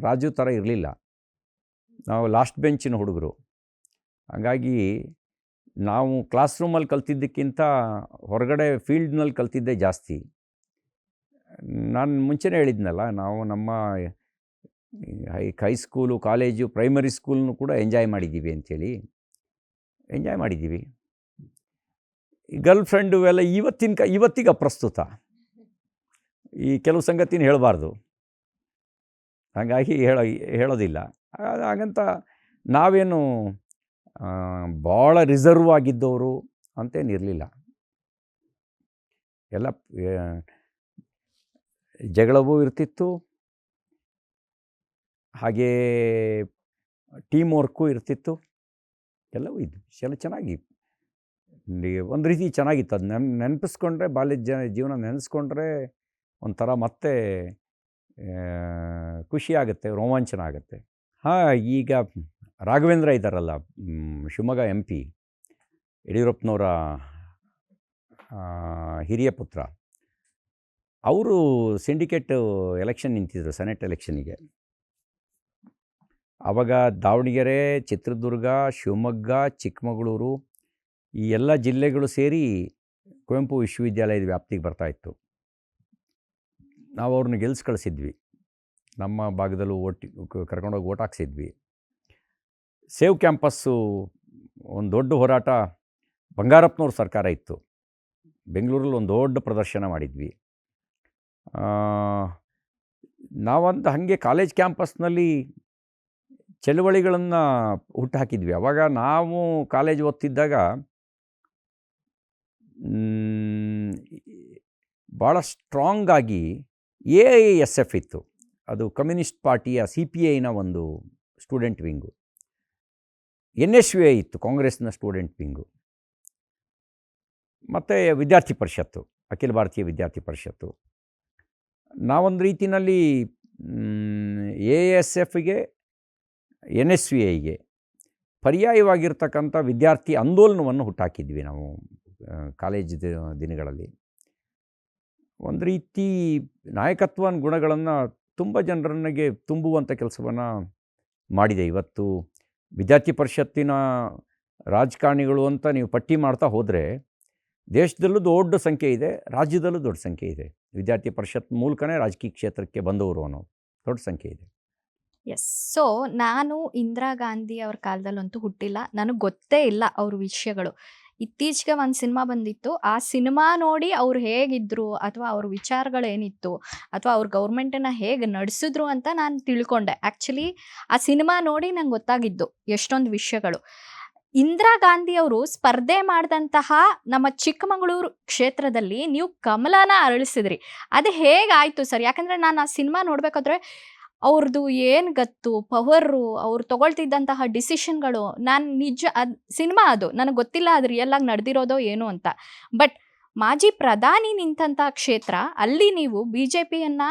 ರಾಜು ಥರ ಇರಲಿಲ್ಲ. ನಾವು ಲಾಸ್ಟ್ ಬೆಂಚಿನ ಹುಡುಗರು. ಹಾಗಾಗಿ ನಾವು ಕ್ಲಾಸ್ ರೂಮಲ್ಲಿ ಕಲ್ತಿದ್ದಕ್ಕಿಂತ ಹೊರಗಡೆ ಫೀಲ್ಡ್ನಲ್ಲಿ ಕಲ್ತಿದ್ದೇ ಜಾಸ್ತಿ. ನಾನು ಮುಂಚೆನೇ ಹೇಳಿದ್ನಲ್ಲ, ನಾವು ನಮ್ಮ ಹೈಸ್ಕೂಲು, ಕಾಲೇಜು, ಪ್ರೈಮರಿ ಸ್ಕೂಲ್ನು ಕೂಡ ಎಂಜಾಯ್ ಮಾಡಿದ್ದೀವಿ ಅಂಥೇಳಿ. ಎಂಜಾಯ್ ಮಾಡಿದ್ದೀವಿ. ಈ ಗರ್ಲ್ ಫ್ರೆಂಡು ಎಲ್ಲ ಇವತ್ತಿಗೆ ಅಪ್ರಸ್ತುತ. ಈ ಕೆಲವು ಸಂಗತಿನ ಹೇಳಬಾರ್ದು, ಹಾಗಾಗಿ ಹೇಳೋದಿಲ್ಲ. ಹಾಗಂತ ನಾವೇನು ಭಾಳ ರಿಸರ್ವ್ ಆಗಿದ್ದವರು ಅಂತೇನಿರಲಿಲ್ಲ. ಎಲ್ಲ ಜಗಳವೂ ಇರ್ತಿತ್ತು, ಹಾಗೇ ಟೀಮ್ ವರ್ಕು ಇರ್ತಿತ್ತು, ಎಲ್ಲವೂ ಇದ್ದು ಎಲ್ಲ ಚೆನ್ನಾಗಿ ಒಂದು ರೀತಿ ಚೆನ್ನಾಗಿತ್ತು. ಅದು ನೆನಪಿಸ್ಕೊಂಡ್ರೆ, ಬಾಲ್ಯದ ಜೀವನ ನೆನೆಸ್ಕೊಂಡ್ರೆ ಒಂಥರ ಮತ್ತೆ ಖುಷಿಯಾಗುತ್ತೆ, ರೋಮಾಂಚನ ಆಗುತ್ತೆ. ಈಗ ರಾಘವೇಂದ್ರ ಇದ್ದಾರಲ್ಲ, ಶಿವಮೊಗ್ಗ MP, ಯಡಿಯೂರಪ್ಪನವರ ಹಿರಿಯ ಪುತ್ರ, ಅವರು ಸಿಂಡಿಕೇಟ್ ಎಲೆಕ್ಷನ್ ನಿಂತಿದ್ರು, ಸೆನೆಟ್ ಎಲೆಕ್ಷನಿಗೆ. ಆವಾಗ ದಾವಣಗೆರೆ, ಚಿತ್ರದುರ್ಗ, ಶಿವಮೊಗ್ಗ, ಚಿಕ್ಕಮಗಳೂರು ಈ ಎಲ್ಲ ಜಿಲ್ಲೆಗಳು ಸೇರಿ ಕುವೆಂಪು ವಿಶ್ವವಿದ್ಯಾಲಯದ ವ್ಯಾಪ್ತಿಗೆ ಬರ್ತಾಯಿತ್ತು. ನಾವು ಅವ್ರನ್ನ ಗೆಲ್ಸಿ ಕಳಿಸಿದ್ವಿ. ನಮ್ಮ ಭಾಗದಲ್ಲೂ ಕರ್ಕೊಂಡೋಗಿ ಓಟ್ ಹಾಕ್ಸಿದ್ವಿ. ಸೇವ್ ಕ್ಯಾಂಪಸ್ಸು ಒಂದು ದೊಡ್ಡ ಹೋರಾಟ, ಬಂಗಾರಪ್ಪನವ್ರ ಸರ್ಕಾರ ಇತ್ತು. ಬೆಂಗಳೂರಲ್ಲಿ ಒಂದು ದೊಡ್ಡ ಪ್ರದರ್ಶನ ಮಾಡಿದ್ವಿ. ನಾವಂತ ಹಾಗೆ ಕಾಲೇಜ್ ಕ್ಯಾಂಪಸ್ನಲ್ಲಿ ಚಳುವಳಿಗಳನ್ನು ಹುಟ್ಟುಹಾಕಿದ್ವಿ. ಆವಾಗ ನಾವು ಕಾಲೇಜ್ ಓದ್ತಿದ್ದಾಗ ಭಾಳ ಸ್ಟ್ರಾಂಗಾಗಿ AISF ಇತ್ತು. ಅದು ಕಮ್ಯುನಿಸ್ಟ್ ಪಾರ್ಟಿಯ CPIನ ಒಂದು ಸ್ಟೂಡೆಂಟ್ ವಿಂಗು. NSUI ಇತ್ತು, ಕಾಂಗ್ರೆಸ್ನ ಸ್ಟೂಡೆಂಟ್ ವಿಂಗು. ಮತ್ತು ವಿದ್ಯಾರ್ಥಿ ಪರಿಷತ್ತು, ಅಖಿಲ ಭಾರತೀಯ ವಿದ್ಯಾರ್ಥಿ ಪರಿಷತ್ತು. ನಾವೊಂದು ರೀತಿಯಲ್ಲಿ AISFಗೆ NSUIಗೆ ಪರ್ಯಾಯವಾಗಿರ್ತಕ್ಕಂಥ ವಿದ್ಯಾರ್ಥಿ ಆಂದೋಲನವನ್ನು ಹುಟ್ಟಾಕಿದ್ವಿ ನಾವು ಕಾಲೇಜ್ ದಿನಗಳಲ್ಲಿ. ಒಂದು ರೀತಿ ನಾಯಕತ್ವ ಗುಣಗಳನ್ನು ತುಂಬ ಜನರನ್ನಿಗೆ ತುಂಬುವಂಥ ಕೆಲಸವನ್ನು ಮಾಡಿದೆ. ಇವತ್ತು ವಿದ್ಯಾರ್ಥಿ ಪರಿಷತ್ತಿನ ರಾಜಕಾರಣಿಗಳು ಅಂತ ನೀವು ಪಟ್ಟಿ ಮಾಡ್ತಾ ಹೋದರೆ ದೇಶದಲ್ಲೂ ದೊಡ್ಡ ಸಂಖ್ಯೆ ಇದೆ, ರಾಜ್ಯದಲ್ಲೂ ದೊಡ್ಡ ಸಂಖ್ಯೆ ಇದೆ. ವಿದ್ಯಾರ್ಥಿ ಪರಿಷತ್ ಮೂಲಕನೇ ರಾಜಕೀಯ ಕ್ಷೇತ್ರಕ್ಕೆ ಬಂದವರು ಅನ್ನೋ ದೊಡ್ಡ ಸಂಖ್ಯೆ ಇದೆ. ಎಸ್. ಸೊ ನಾನು ಇಂದಿರಾ ಗಾಂಧಿ ಅವ್ರ ಕಾಲದಲ್ಲಂತೂ ಹುಟ್ಟಿಲ್ಲ, ನನಗೆ ಗೊತ್ತೇ ಇಲ್ಲ ಅವ್ರ ವಿಷಯಗಳು. ಇತ್ತೀಚೆಗೆ ಒಂದು ಸಿನಿಮಾ ಬಂದಿತ್ತು, ಆ ಸಿನಿಮಾ ನೋಡಿ ಅವ್ರು ಹೇಗಿದ್ರು ಅಥವಾ ಅವ್ರ ವಿಚಾರಗಳೇನಿತ್ತು ಅಥವಾ ಅವ್ರ ಗೌರ್ಮೆಂಟನ್ನು ಹೇಗೆ ನಡೆಸಿದ್ರು ಅಂತ ನಾನು ತಿಳ್ಕೊಂಡೆ. ಆ್ಯಕ್ಚುಲಿ ಆ ಸಿನಿಮಾ ನೋಡಿ ನಂಗೆ ಗೊತ್ತಾಗಿದ್ದು ಎಷ್ಟೊಂದು ವಿಷಯಗಳು. ಇಂದಿರಾ ಗಾಂಧಿ ಅವರು ಸ್ಪರ್ಧೆ ಮಾಡಿದಂತಹ ನಮ್ಮ ಚಿಕ್ಕಮಗಳೂರು ಕ್ಷೇತ್ರದಲ್ಲಿ ನೀವು ಕಮಲನ ಅರಳಿಸಿದ್ರಿ. ಅದು ಹೇಗಾಯಿತು ಸರ್? ಯಾಕಂದರೆ ನಾನು ಆ ಸಿನಿಮಾ ನೋಡಬೇಕಾದ್ರೆ ಅವ್ರದ್ದು ಏನು ಗತ್ತು, ಪವರು, ಅವ್ರು ತಗೊಳ್ತಿದ್ದಂತಹ ಡಿಸಿಷನ್ಗಳು, ನಾನು ನಿಜ ಅದು ಸಿನಿಮಾ, ಅದು ನನಗೆ ಗೊತ್ತಿಲ್ಲ ಅದು ರಿಯಲ್ಲಾಗಿ ನಡೆದಿರೋದೋ ಏನು ಅಂತ. ಬಟ್ ಮಾಜಿ ಪ್ರಧಾನಿ ನಿಂತಹ ಕ್ಷೇತ್ರ, ಅಲ್ಲಿ ನೀವು BJPಯನ್ನು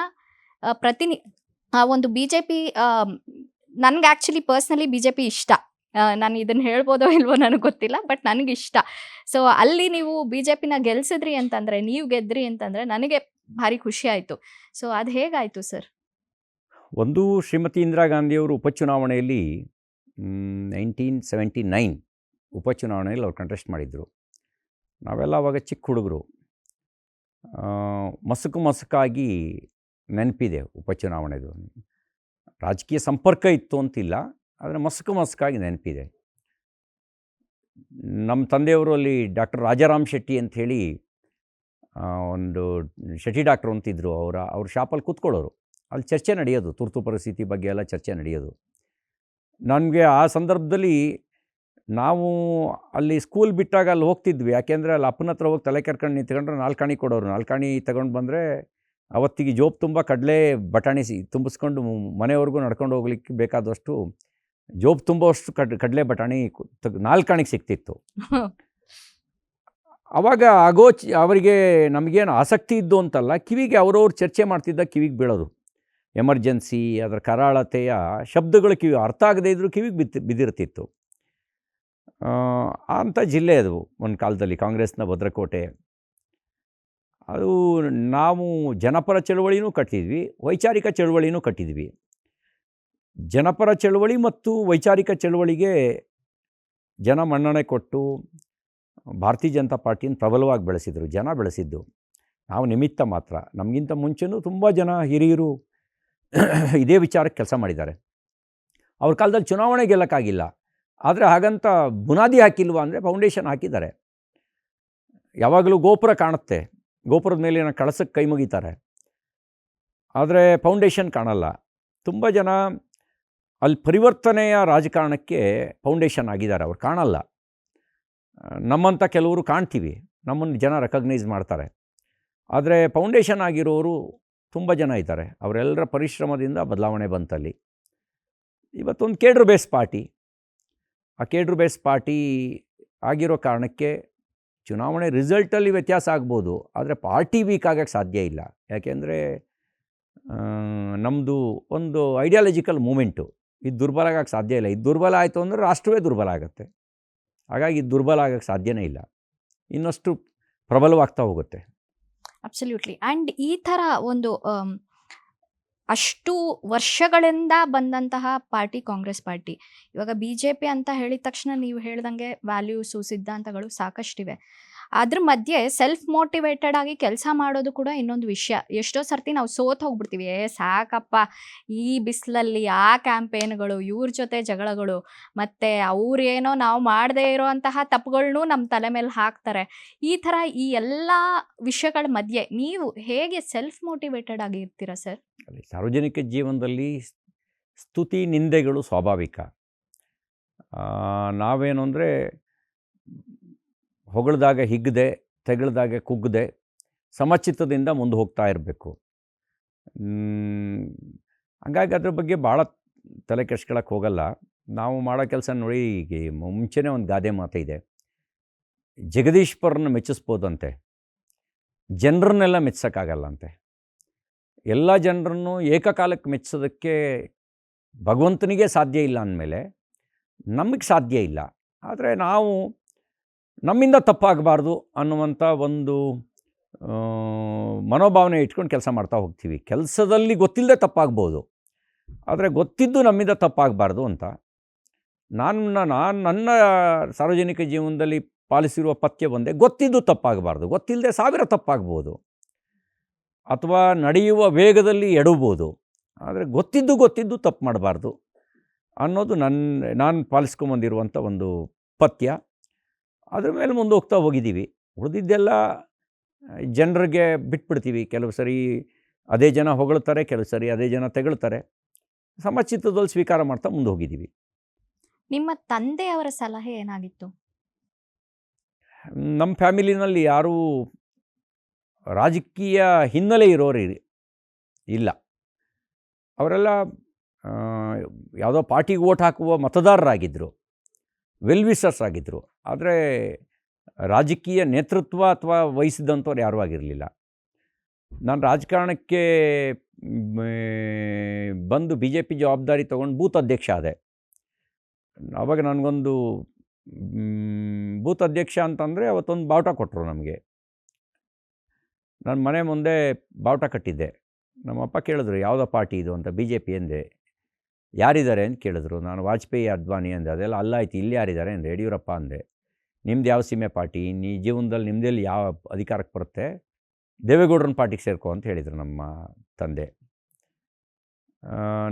ಒಂದು BJP, ನನಗೆ ಆ್ಯಕ್ಚುಲಿ ಪರ್ಸ್ನಲಿ BJP ಇಷ್ಟ. ನಾನು ಇದನ್ನು ಹೇಳ್ಬೋದೋ ಇಲ್ವೋ ನನಗೆ ಗೊತ್ತಿಲ್ಲ, ಬಟ್ ನನಗಿಷ್ಟ. ಸೊ ಅಲ್ಲಿ ನೀವು BJPನ ಗೆಲ್ಸಿದ್ರಿ ಅಂತಂದರೆ, ನೀವು ಗೆದ್ರಿ ಅಂತಂದರೆ ನನಗೆ ಭಾರಿ ಖುಷಿ ಆಯಿತು. ಸೊ ಅದು ಹೇಗಾಯಿತು ಸರ್? ಒಂದು, ಶ್ರೀಮತಿ ಇಂದಿರಾ ಗಾಂಧಿಯವರು ಉಪಚುನಾವಣೆಯಲ್ಲಿ 1979 ಉಪಚುನಾವಣೆಯಲ್ಲಿ ಅವ್ರು ಕಂಟೆಸ್ಟ್ ಮಾಡಿದರು. ನಾವೆಲ್ಲ ಆವಾಗ ಚಿಕ್ಕ ಹುಡುಗರು. ಮಸುಕಾಗಿ ನೆನಪಿದೆ ಉಪಚುನಾವಣೆದು. ರಾಜಕೀಯ ಸಂಪರ್ಕ ಇತ್ತು ಅಂತಿಲ್ಲ, ಆದರೆ ಮಸುಕಾಗಿ ನೆನಪಿದೆ. ನಮ್ಮ ತಂದೆಯವರು ಅಲ್ಲಿ ಡಾಕ್ಟರ್ ರಾಜಾರಾಮ್ ಶೆಟ್ಟಿ ಅಂಥೇಳಿ ಒಂದು ಶೆಟ್ಟಿ ಡಾಕ್ಟ್ರು ಅಂತಿದ್ದರು. ಅವ್ರ ಶಾಪಲ್ಲಿ ಕೂತ್ಕೊಳ್ಳೋರು, ಅಲ್ಲಿ ಚರ್ಚೆ ನಡೆಯೋದು, ತುರ್ತು ಪರಿಸ್ಥಿತಿ ಬಗ್ಗೆ ಎಲ್ಲ ಚರ್ಚೆ ನಡೆಯೋದು. ನನಗೆ ಆ ಸಂದರ್ಭದಲ್ಲಿ ನಾವು ಅಲ್ಲಿ ಸ್ಕೂಲ್ ಬಿಟ್ಟಾಗ ಅಲ್ಲಿ ಹೋಗ್ತಿದ್ವಿ. ಯಾಕೆಂದರೆ ಅಲ್ಲಿ ಅಪ್ಪನ ಹತ್ರ ಹೋಗಿ ತಲೆ ಕೆರ್ಕೊಂಡು ನಿಂತ್ಕೊಂಡ್ರೆ 4 ಆಣೆ ಕೊಡೋರು. 4 ಆಣೆ ತಗೊಂಡು ಬಂದರೆ ಅವತ್ತಿಗೆ ಜೋಬ್ ತುಂಬ ಕಡಲೆ ಬಟಾಣಿ ತುಂಬಿಸ್ಕೊಂಡು ಮನೆವರೆಗೂ ನಡ್ಕೊಂಡು ಹೋಗ್ಲಿಕ್ಕೆ ಬೇಕಾದಷ್ಟು ಜೋಬ್ ತುಂಬುವಷ್ಟು ಕಡಲೆ ಬಟಾಣಿ 4 ಆಣೆಗೆ ಸಿಗ್ತಿತ್ತು. ಆವಾಗ ಅವರಿಗೆ ನಮಗೇನು ಆಸಕ್ತಿ ಇದ್ದು ಅಂತಲ್ಲ, ಕಿವಿಗೆ ಅವ್ರವ್ರು ಚರ್ಚೆ ಮಾಡ್ತಿದ್ದ ಕಿವಿಗೆ ಬೀಳೋದು. ಎಮರ್ಜೆನ್ಸಿ, ಅದರ ಕರಾಳತೆಯ ಶಬ್ದಗಳು ಕಿವಿ ಅರ್ಥ ಆಗದೇ ಇದ್ದರೂ ಕಿವಿಗೆ ಬಿದ್ದಿರ್ತಿತ್ತು. ಅಂಥ ಜಿಲ್ಲೆ ಅದು ಒಂದು ಕಾಲದಲ್ಲಿ, ಕಾಂಗ್ರೆಸ್ನ ಭದ್ರಕೋಟೆ. ಅದು ನಾವು ಜನಪರ ಚಳವಳಿನೂ ಕಟ್ಟಿದ್ವಿ, ವೈಚಾರಿಕ ಚಳವಳಿನೂ ಕಟ್ಟಿದ್ವಿ. ಜನಪರ ಚಳವಳಿ ಮತ್ತು ವೈಚಾರಿಕ ಚಳವಳಿಗೆ ಜನ ಮನ್ನಣೆ ಕೊಟ್ಟು ಭಾರತೀಯ ಜನತಾ ಪಾರ್ಟಿಯನ್ನು ಪ್ರಬಲವಾಗಿ ಬೆಳೆಸಿದರು. ಜನ ಬೆಳೆಸಿದ್ದು, ನಾವು ನಿಮಿತ್ತ ಮಾತ್ರ. ನಮಗಿಂತ ಮುಂಚೆನೂ ತುಂಬ ಜನ ಹಿರಿಯರು ಇದೇ ವಿಚಾರಕ್ಕೆ ಕೆಲಸ ಮಾಡಿದ್ದಾರೆ. ಅವ್ರ ಕಾಲದಲ್ಲಿ ಚುನಾವಣೆ ಗೆಲ್ಲಕ್ಕಾಗಿಲ್ಲ, ಆದರೆ ಹಾಗಂತ ಬುನಾದಿ ಹಾಕಿಲ್ವಾ ಅಂದರೆ ಫೌಂಡೇಶನ್ ಹಾಕಿದ್ದಾರೆ. ಯಾವಾಗಲೂ ಗೋಪುರ ಕಾಣುತ್ತೆ, ಗೋಪುರದ ಮೇಲಿನ ಕಳಸಕ್ಕೆ ಕೈ ಮುಗಿತಾರೆ, ಆದರೆ ಫೌಂಡೇಶನ್ ಕಾಣಲ್ಲ. ತುಂಬ ಜನ ಅಲ್ಲಿ ಪರಿವರ್ತನೆಯ ರಾಜಕಾರಣಕ್ಕೆ ಫೌಂಡೇಶನ್ ಆಗಿದ್ದಾರೆ, ಅವ್ರು ಕಾಣಲ್ಲ. ನಮ್ಮಂಥ ಕೆಲವರು ಕಾಣ್ತೀವಿ, ನಮ್ಮನ್ನು ಜನ ರೆಕಗ್ನೈಸ್ ಮಾಡ್ತಾರೆ. ಆದರೆ ಫೌಂಡೇಶನ್ ಆಗಿರೋರು ತುಂಬ ಜನ ಇದ್ದಾರೆ. ಅವರೆಲ್ಲರ ಪರಿಶ್ರಮದಿಂದ ಬದಲಾವಣೆ ಬಂತಲ್ಲಿ. ಇವತ್ತೊಂದು ಕೇಡ್ರ್ ಬೇಸ್ ಪಾರ್ಟಿ, ಆ ಕೇಡ್ರ್ ಬೇಸ್ ಪಾರ್ಟಿ ಆಗಿರೋ ಕಾರಣಕ್ಕೆ ಚುನಾವಣೆ ರಿಸಲ್ಟಲ್ಲಿ ವ್ಯತ್ಯಾಸ ಆಗ್ಬೋದು, ಆದರೆ ಪಾರ್ಟಿ ವೀಕ್ ಆಗೋಕ್ಕೆ ಸಾಧ್ಯ ಇಲ್ಲ. ಯಾಕೆಂದರೆ ನಮ್ಮದು ಒಂದು ಐಡಿಯಾಲಜಿಕಲ್ ಮೂಮೆಂಟು, ಇದು ದುರ್ಬಲ ಆಗೋಕ್ಕೆ ಸಾಧ್ಯ ಇಲ್ಲ. ಇದು ದುರ್ಬಲ ಆಯಿತು ಅಂದರೆ ರಾಷ್ಟ್ರವೇ ದುರ್ಬಲ ಆಗುತ್ತೆ. ಹಾಗಾಗಿ ಇದು ದುರ್ಬಲ ಆಗೋಕ್ಕೆ ಸಾಧ್ಯನೇ ಇಲ್ಲ, ಇನ್ನಷ್ಟು ಪ್ರಬಲವಾಗ್ತಾ ಹೋಗುತ್ತೆ. ಅಬ್ಸಲ್ಯೂಟ್ಲಿ. ಆ್ಯಂಡ್ ಈ ಥರ ಒಂದು ಅಷ್ಟು ವರ್ಷಗಳಿಂದ ಬಂದಂತಹ ಪಾರ್ಟಿ ಕಾಂಗ್ರೆಸ್ ಪಾರ್ಟಿ. ಇವಾಗ BJP ಅಂತ ಹೇಳಿದ ತಕ್ಷಣ ನೀವು ಹೇಳ್ದಂಗೆ ವ್ಯಾಲ್ಯೂಸು, ಸಿದ್ಧಾಂತಗಳು ಸಾಕಷ್ಟಿವೆ. ಅದ್ರ ಮಧ್ಯೆ ಸೆಲ್ಫ್ ಮೋಟಿವೇಟೆಡ್ ಆಗಿ ಕೆಲಸ ಮಾಡೋದು ಕೂಡ ಇನ್ನೊಂದು ವಿಷಯ. ಎಷ್ಟೋ ಸರ್ತಿ ನಾವು ಸೋತ್ ಹೋಗ್ಬಿಡ್ತೀವಿ. ಸಾಕಪ್ಪ ಈ ಬಿಸಿಲಲ್ಲಿ ಆ ಕ್ಯಾಂಪೇನ್ಗಳು, ಇವ್ರ ಜೊತೆ ಜಗಳಗಳು, ಮತ್ತೆ ಅವ್ರೇನೋ ನಾವು ಮಾಡದೇ ಇರೋಂತಹ ತಪ್ಪುಗಳನ್ನೂ ನಮ್ಮ ತಲೆ ಮೇಲೆ ಹಾಕ್ತಾರೆ. ಈ ಥರ ಈ ಎಲ್ಲ ವಿಷಯಗಳ ಮಧ್ಯೆ ನೀವು ಹೇಗೆ ಸೆಲ್ಫ್ ಮೋಟಿವೇಟೆಡ್ ಆಗಿ ಇರ್ತೀರಾ ಸರ್? ಸಾರ್ವಜನಿಕ ಜೀವನದಲ್ಲಿ ಸ್ತುತಿ ನಿಂದೆಗಳು ಸ್ವಾಭಾವಿಕ. ನಾವೇನು ಅಂದರೆ ಹೊಗಳಿದಾಗ ಹಿಗ್ಗದೆ, ತೆಗಳಿದಾಗ ಕುಗ್ಗದೆ, ಸಮಚಿತ್ತದಿಂದ ಮುಂದೆ ಹೋಗ್ತಾ ಇರಬೇಕು. ಹಂಗಾಗಿ ಅದ್ರ ಬಗ್ಗೆ ಭಾಳ ತಲೆ ಕೆಡ್ಸ್ಕೊಳಕ್ಕೆ ಹೋಗಲ್ಲ. ನಾವು ಮಾಡೋ ಕೆಲಸ ನೋಡಿ, ಈಗ ಮುಂಚೆನೇ ಒಂದು ಗಾದೆ ಮಾತು ಇದೆ, ಜಗದೀಶ್ವರನ್ನ ಮೆಚ್ಚಿಸ್ಬೋದಂತೆ, ಜನರನ್ನೆಲ್ಲ ಮೆಚ್ಚೋಕ್ಕಾಗಲ್ಲಂತೆ. ಎಲ್ಲ ಜನರನ್ನು ಏಕಕಾಲಕ್ಕೆ ಮೆಚ್ಚೋದಕ್ಕೆ ಭಗವಂತನಿಗೆ ಸಾಧ್ಯ ಇಲ್ಲ ಅಂದಮೇಲೆ ನಮಗೆ ಸಾಧ್ಯ ಇಲ್ಲ. ಆದರೆ ನಾವು ನಮ್ಮಿಂದ ತಪ್ಪಾಗಬಾರ್ದು ಅನ್ನುವಂಥ ಒಂದು ಮನೋಭಾವನೆ ಇಟ್ಕೊಂಡು ಕೆಲಸ ಮಾಡ್ತಾ ಹೋಗ್ತೀವಿ. ಕೆಲಸದಲ್ಲಿ ಗೊತ್ತಿಲ್ಲದೆ ತಪ್ಪಾಗ್ಬೋದು, ಆದರೆ ಗೊತ್ತಿದ್ದು ನಮ್ಮಿಂದ ತಪ್ಪಾಗಬಾರ್ದು ಅಂತ ನನ್ನ ಸಾರ್ವಜನಿಕ ಜೀವನದಲ್ಲಿ ಪಾಲಿಸಿರುವ ಪಥ್ಯ ಒಂದೇ, ಗೊತ್ತಿದ್ದು ತಪ್ಪಾಗಬಾರ್ದು. ಗೊತ್ತಿಲ್ಲದೆ 1000 ತಪ್ಪಾಗ್ಬೋದು, ಅಥವಾ ನಡೆಯುವ ವೇಗದಲ್ಲಿ ಎಡಬೋದು, ಆದರೆ ಗೊತ್ತಿದ್ದು ತಪ್ಪು ಮಾಡಬಾರ್ದು ಅನ್ನೋದು ನಾನು ಪಾಲಿಸ್ಕೊಂಬಂದಿರುವಂಥ ಒಂದು ಪಥ್ಯ. ಅದ್ರ ಮೇಲೆ ಮುಂದೆ ಹೋಗ್ತಾ ಹೋಗಿದ್ದೀವಿ. ಉಳಿದಿದ್ದೆಲ್ಲ ಜನರಿಗೆ ಬಿಟ್ಬಿಡ್ತೀವಿ. ಕೆಲವು ಸರಿ ಅದೇ ಜನ ಹೊಗಳ್ತಾರೆ, ಕೆಲವು ಸರಿ ಅದೇ ಜನ ತೆಗಳ್ತಾರೆ. ಸಮಚಿತ್ತದಲ್ಲಿ ಸ್ವೀಕಾರ ಮಾಡ್ತಾ ಮುಂದೆ ಹೋಗಿದ್ದೀವಿ. ನಿಮ್ಮ ತಂದೆಯವರ ಸಲಹೆ ಏನಾಗಿತ್ತು? ನಮ್ಮ ಫ್ಯಾಮಿಲಿನಲ್ಲಿ ಯಾರೂ ರಾಜಕೀಯ ಹಿನ್ನೆಲೆ ಇರೋರು ಇಲ್ಲ. ಅವರೆಲ್ಲ ಯಾವುದೋ ಪಾರ್ಟಿಗೆ ವೋಟ್ ಹಾಕುವ ಮತದಾರರಾಗಿದ್ದರು, ವೆಲ್ ವಿಷರ್ಸ್ ಆಗಿದ್ದರು. ಆದರೆ ರಾಜಕೀಯ ನೇತೃತ್ವ ಅಥವಾ ವಹಿಸಿದಂಥವ್ರು ಯಾರೂ ಆಗಿರಲಿಲ್ಲ. ನಾನು ರಾಜಕಾರಣಕ್ಕೆ ಬಂದು BJP ಜವಾಬ್ದಾರಿ ತೊಗೊಂಡು ಬೂತ್ ಅಧ್ಯಕ್ಷ ಆದೆ. ಆವಾಗ ನನಗೊಂದು ಬೂತ್ ಅಧ್ಯಕ್ಷ ಅಂತಂದರೆ ಅವತ್ತೊಂದು ಬಾವುಟ ಕೊಟ್ಟರು ನಮಗೆ. ನಾನು ಮನೆ ಮುಂದೆ ಬಾವುಟ ಕಟ್ಟಿದ್ದೆ. ನಮ್ಮಪ್ಪ ಕೇಳಿದ್ರು, ಯಾವುದೋ ಪಾರ್ಟಿ ಇದು ಅಂತ. BJP ಎಂದೆ. ಯಾರಿದ್ದಾರೆ ಅಂತ ಕೇಳಿದ್ರು. ನಾನು ವಾಜಪೇಯಿ, ಅದ್ವಾನಿ ಅಂದೆ. ಅದೆಲ್ಲ ಅಲ್ಲಾಯ್ತು, ಇಲ್ಲಿ ಯಾರಿದ್ದಾರೆ ಅಂದೆ. ಯಡಿಯೂರಪ್ಪ ಅಂದೆ. ನಿಮ್ದು ಯಾವ ಸೀಮೆ ಪಾರ್ಟಿ, ನೀ ಜೀವನದಲ್ಲಿ ನಿಮ್ಮದಲ್ಲಿ ಯಾವ ಅಧಿಕಾರಕ್ಕೆ ಬರುತ್ತೆ, ದೇವೇಗೌಡರನ್ನ ಪಾರ್ಟಿಗೆ ಸೇರ್ಕೋ ಅಂತ ಹೇಳಿದರು ನಮ್ಮ ತಂದೆ.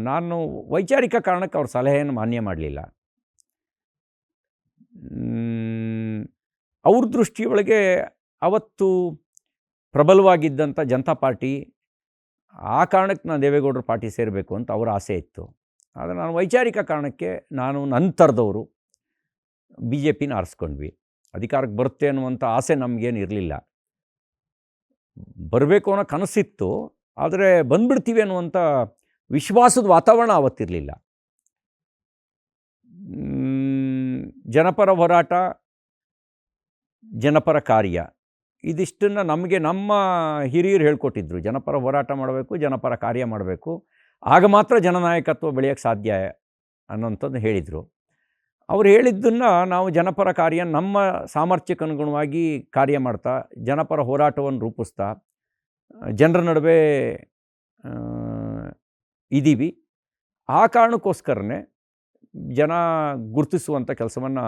ನಾನು ವೈಚಾರಿಕ ಕಾರಣಕ್ಕೆ ಅವ್ರ ಸಲಹೆಯನ್ನು ಮಾನ್ಯ ಮಾಡಲಿಲ್ಲ. ಅವ್ರ ದೃಷ್ಟಿಯೊಳಗೆ ಅವತ್ತು ಪ್ರಬಲವಾಗಿದ್ದಂಥ ಜನತಾ ಪಾರ್ಟಿ, ಆ ಕಾರಣಕ್ಕೆ ನಾನು ದೇವೇಗೌಡರ ಪಾರ್ಟಿ ಸೇರಬೇಕು ಅಂತ ಅವರ ಆಸೆ ಇತ್ತು. ಆದರೆ ನಾನು ವೈಚಾರಿಕ ಕಾರಣಕ್ಕೆ ನನ್ನ ಥರದವರು BJPನ ಆರಿಸ್ಕೊಂಡ್ವಿ. ಅಧಿಕಾರಕ್ಕೆ ಬರುತ್ತೆ ಅನ್ನುವಂಥ ಆಸೆ ನಮಗೇನು ಇರಲಿಲ್ಲ. ಬರಬೇಕು ಅನ್ನೋ ಕನಸಿತ್ತು, ಆದರೆ ಬಂದ್ಬಿಡ್ತೀವಿ ಅನ್ನುವಂಥ ವಿಶ್ವಾಸದ ವಾತಾವರಣ ಆವತ್ತಿರಲಿಲ್ಲ. ಜನಪರ ಹೋರಾಟ, ಜನಪರ ಕಾರ್ಯ, ಇದಿಷ್ಟನ್ನು ನಮಗೆ ನಮ್ಮ ಹಿರಿಯರು ಹೇಳ್ಕೊಟ್ಟಿದ್ರು. ಜನಪರ ಹೋರಾಟ ಮಾಡಬೇಕು, ಜನಪರ ಕಾರ್ಯ ಮಾಡಬೇಕು, ಆಗ ಮಾತ್ರ ಜನನಾಯಕತ್ವ ಬೆಳೆಯೋಕ್ಕೆ ಸಾಧ್ಯ ಅನ್ನೋಂಥದ್ದು ಹೇಳಿದರು. ಅವ್ರು ಹೇಳಿದ್ದನ್ನು ನಾವು ಜನಪರ ಕಾರ್ಯ ನಮ್ಮ ಸಾಮರ್ಥ್ಯಕ್ಕೆ ಅನುಗುಣವಾಗಿ ಕಾರ್ಯ ಮಾಡ್ತಾ, ಜನಪರ ಹೋರಾಟವನ್ನು ರೂಪಿಸ್ತಾ ಜನರ ನಡುವೆ ಇದ್ದೀವಿ. ಆ ಕಾರಣಕ್ಕೋಸ್ಕರನೇ ಜನ ಗುರುತಿಸುವಂಥ ಕೆಲಸವನ್ನು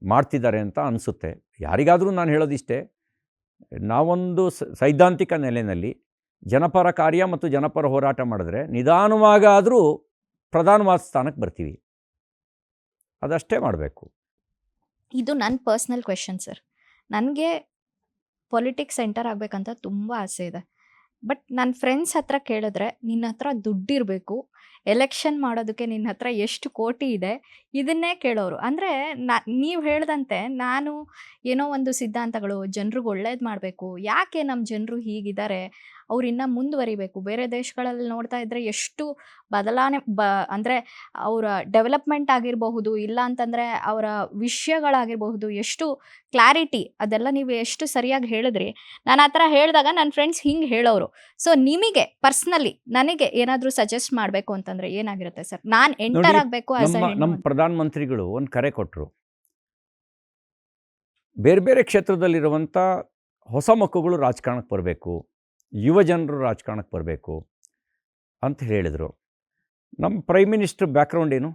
ಮಾಡ್ತಿದ್ದಾರೆ ಅಂತ ಅನಿಸುತ್ತೆ. ಯಾರಿಗಾದರೂ ನಾನು ಹೇಳೋದಿಷ್ಟೇ, ನಾವೊಂದು ಸೈದ್ಧಾಂತಿಕ ನೆಲೆಯಲ್ಲಿ ಜನಪರ ಕಾರ್ಯ ಮತ್ತು ಜನಪರ ಹೋರಾಟ ಮಾಡಿದ್ರೆ ನಿಧಾನವಾಗಾದರೂ ಪ್ರಧಾನವಾದ ಸ್ಥಾನಕ್ಕೆ ಬರ್ತೀವಿ. ಅದಷ್ಟೇ ಮಾಡಬೇಕು. ಇದು ನನ್ನ ಪರ್ಸ್ನಲ್ ಕ್ವೆಶನ್ ಸರ್. ನನಗೆ ಪೊಲಿಟಿಕ್ಸ್ ಎಂಟರ್ ಆಗಬೇಕಂತ ತುಂಬ ಆಸೆ ಇದೆ. ಬಟ್ ನನ್ನ ಫ್ರೆಂಡ್ಸ್ ಹತ್ರ ಕೇಳಿದ್ರೆ, ನಿನ್ನ ಹತ್ರ ದುಡ್ಡಿರಬೇಕು, ಎಲೆಕ್ಷನ್ ಮಾಡೋದಕ್ಕೆ ನಿನ್ನ ಹತ್ರ ಎಷ್ಟು ಕೋಟಿ ಇದೆ, ಇದನ್ನೇ ಕೇಳೋರು. ಅಂದರೆ ನೀವು ಹೇಳ್ದಂತೆ ನಾನು ಏನೋ ಒಂದು ಸಿದ್ಧಾಂತಗಳು, ಜನರಿಗೆ ಒಳ್ಳೇದು ಮಾಡಬೇಕು, ಯಾಕೆ ನಮ್ಮ ಜನರು ಹೀಗಿದ್ದಾರೆ, ಅವ್ರು ಇನ್ನೂ ಮುಂದುವರಿಬೇಕು. ಬೇರೆ ದೇಶಗಳಲ್ಲಿ ನೋಡ್ತಾ ಇದ್ದರೆ ಎಷ್ಟು ಬದಲಾವಣೆ ಅಂದರೆ ಅವರ ಡೆವಲಪ್ಮೆಂಟ್ ಆಗಿರಬಹುದು, ಇಲ್ಲ ಅಂತಂದರೆ ಅವರ ವಿಷಯಗಳಾಗಿರಬಹುದು, ಎಷ್ಟು ಕ್ಲಾರಿಟಿ, ಅದೆಲ್ಲ ನೀವು ಎಷ್ಟು ಸರಿಯಾಗಿ ಹೇಳಿದ್ರಿ. ನಾನು ಆ ಥರ ಹೇಳಿದಾಗ ನನ್ನ ಫ್ರೆಂಡ್ಸ್ ಹಿಂಗೆ ಹೇಳೋರು. ಸೊ ನಿಮಗೆ ಪರ್ಸ್ನಲಿ ನನಗೆ ಏನಾದರೂ ಸಜೆಸ್ಟ್ ಮಾಡಬೇಕು ಅಂತಂದರೆ ಏನಾಗಿರುತ್ತೆ ಸರ್? ನಾನು ಎಂಟರ್ ಆಗಬೇಕು ನಮ್ಮ ಪ್ರಧಾನಮಂತ್ರಿಗಳು ಒಂದು ಕರೆ ಕೊಟ್ಟರು. ಬೇರೆ ಬೇರೆ ಕ್ಷೇತ್ರದಲ್ಲಿರುವಂಥ ಹೊಸ ಮಕ್ಕಳು ರಾಜಕಾರಣಕ್ಕೆ ಬರಬೇಕು, ಯುವ ಜನರು ರಾಜಕಾರಣಕ್ಕೆ ಬರಬೇಕು ಅಂತ ಹೇಳಿದರು. ನಮ್ಮ ಪ್ರೈಮ್ ಮಿನಿಸ್ಟರ್ ಬ್ಯಾಕ್ಗ್ರೌಂಡ್ ಏನು?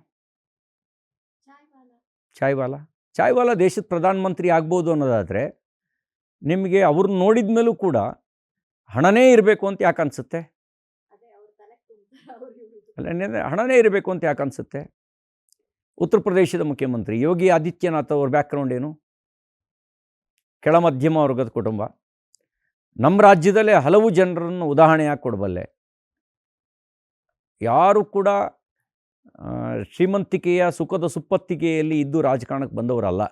ಚಾಯ್ವಾಲ ದೇಶದ ಪ್ರಧಾನಮಂತ್ರಿ ಆಗ್ಬೋದು ಅನ್ನೋದಾದರೆ ನಿಮಗೆ ಅವ್ರನ್ನ ನೋಡಿದ ಮೇಲೂ ಕೂಡ ಹಣನೇ ಇರಬೇಕು ಅಂತ ಯಾಕೆ ಅನಿಸುತ್ತೆ? ಅಲ್ಲ, ಹಣನೇ ಇರಬೇಕು ಅಂತ ಯಾಕೆ ಅನಿಸುತ್ತೆ? ಉತ್ತರ ಪ್ರದೇಶದ ಮುಖ್ಯಮಂತ್ರಿ ಯೋಗಿ ಆದಿತ್ಯನಾಥ್ ಅವ್ರ ಬ್ಯಾಕ್ಗ್ರೌಂಡ್ ಏನು? ಕೆಳ ಮಧ್ಯಮ ವರ್ಗದ ಕುಟುಂಬ. ನಮ್ಮ ರಾಜ್ಯದಲ್ಲೇ ಹಲವು ಜನರನ್ನು ಉದಾಹರಣೆಯಾಗಿ ಕೊಡಬಲ್ಲೆ. ಯಾರು ಕೂಡ ಶ್ರೀಮಂತಿಕೆಯ ಸುಖದ ಸುಪ್ಪತ್ತಿಗೆಯಲ್ಲಿ ಇದ್ದು ರಾಜಕಾರಣಕ್ಕೆ ಬಂದವರಲ್ಲ.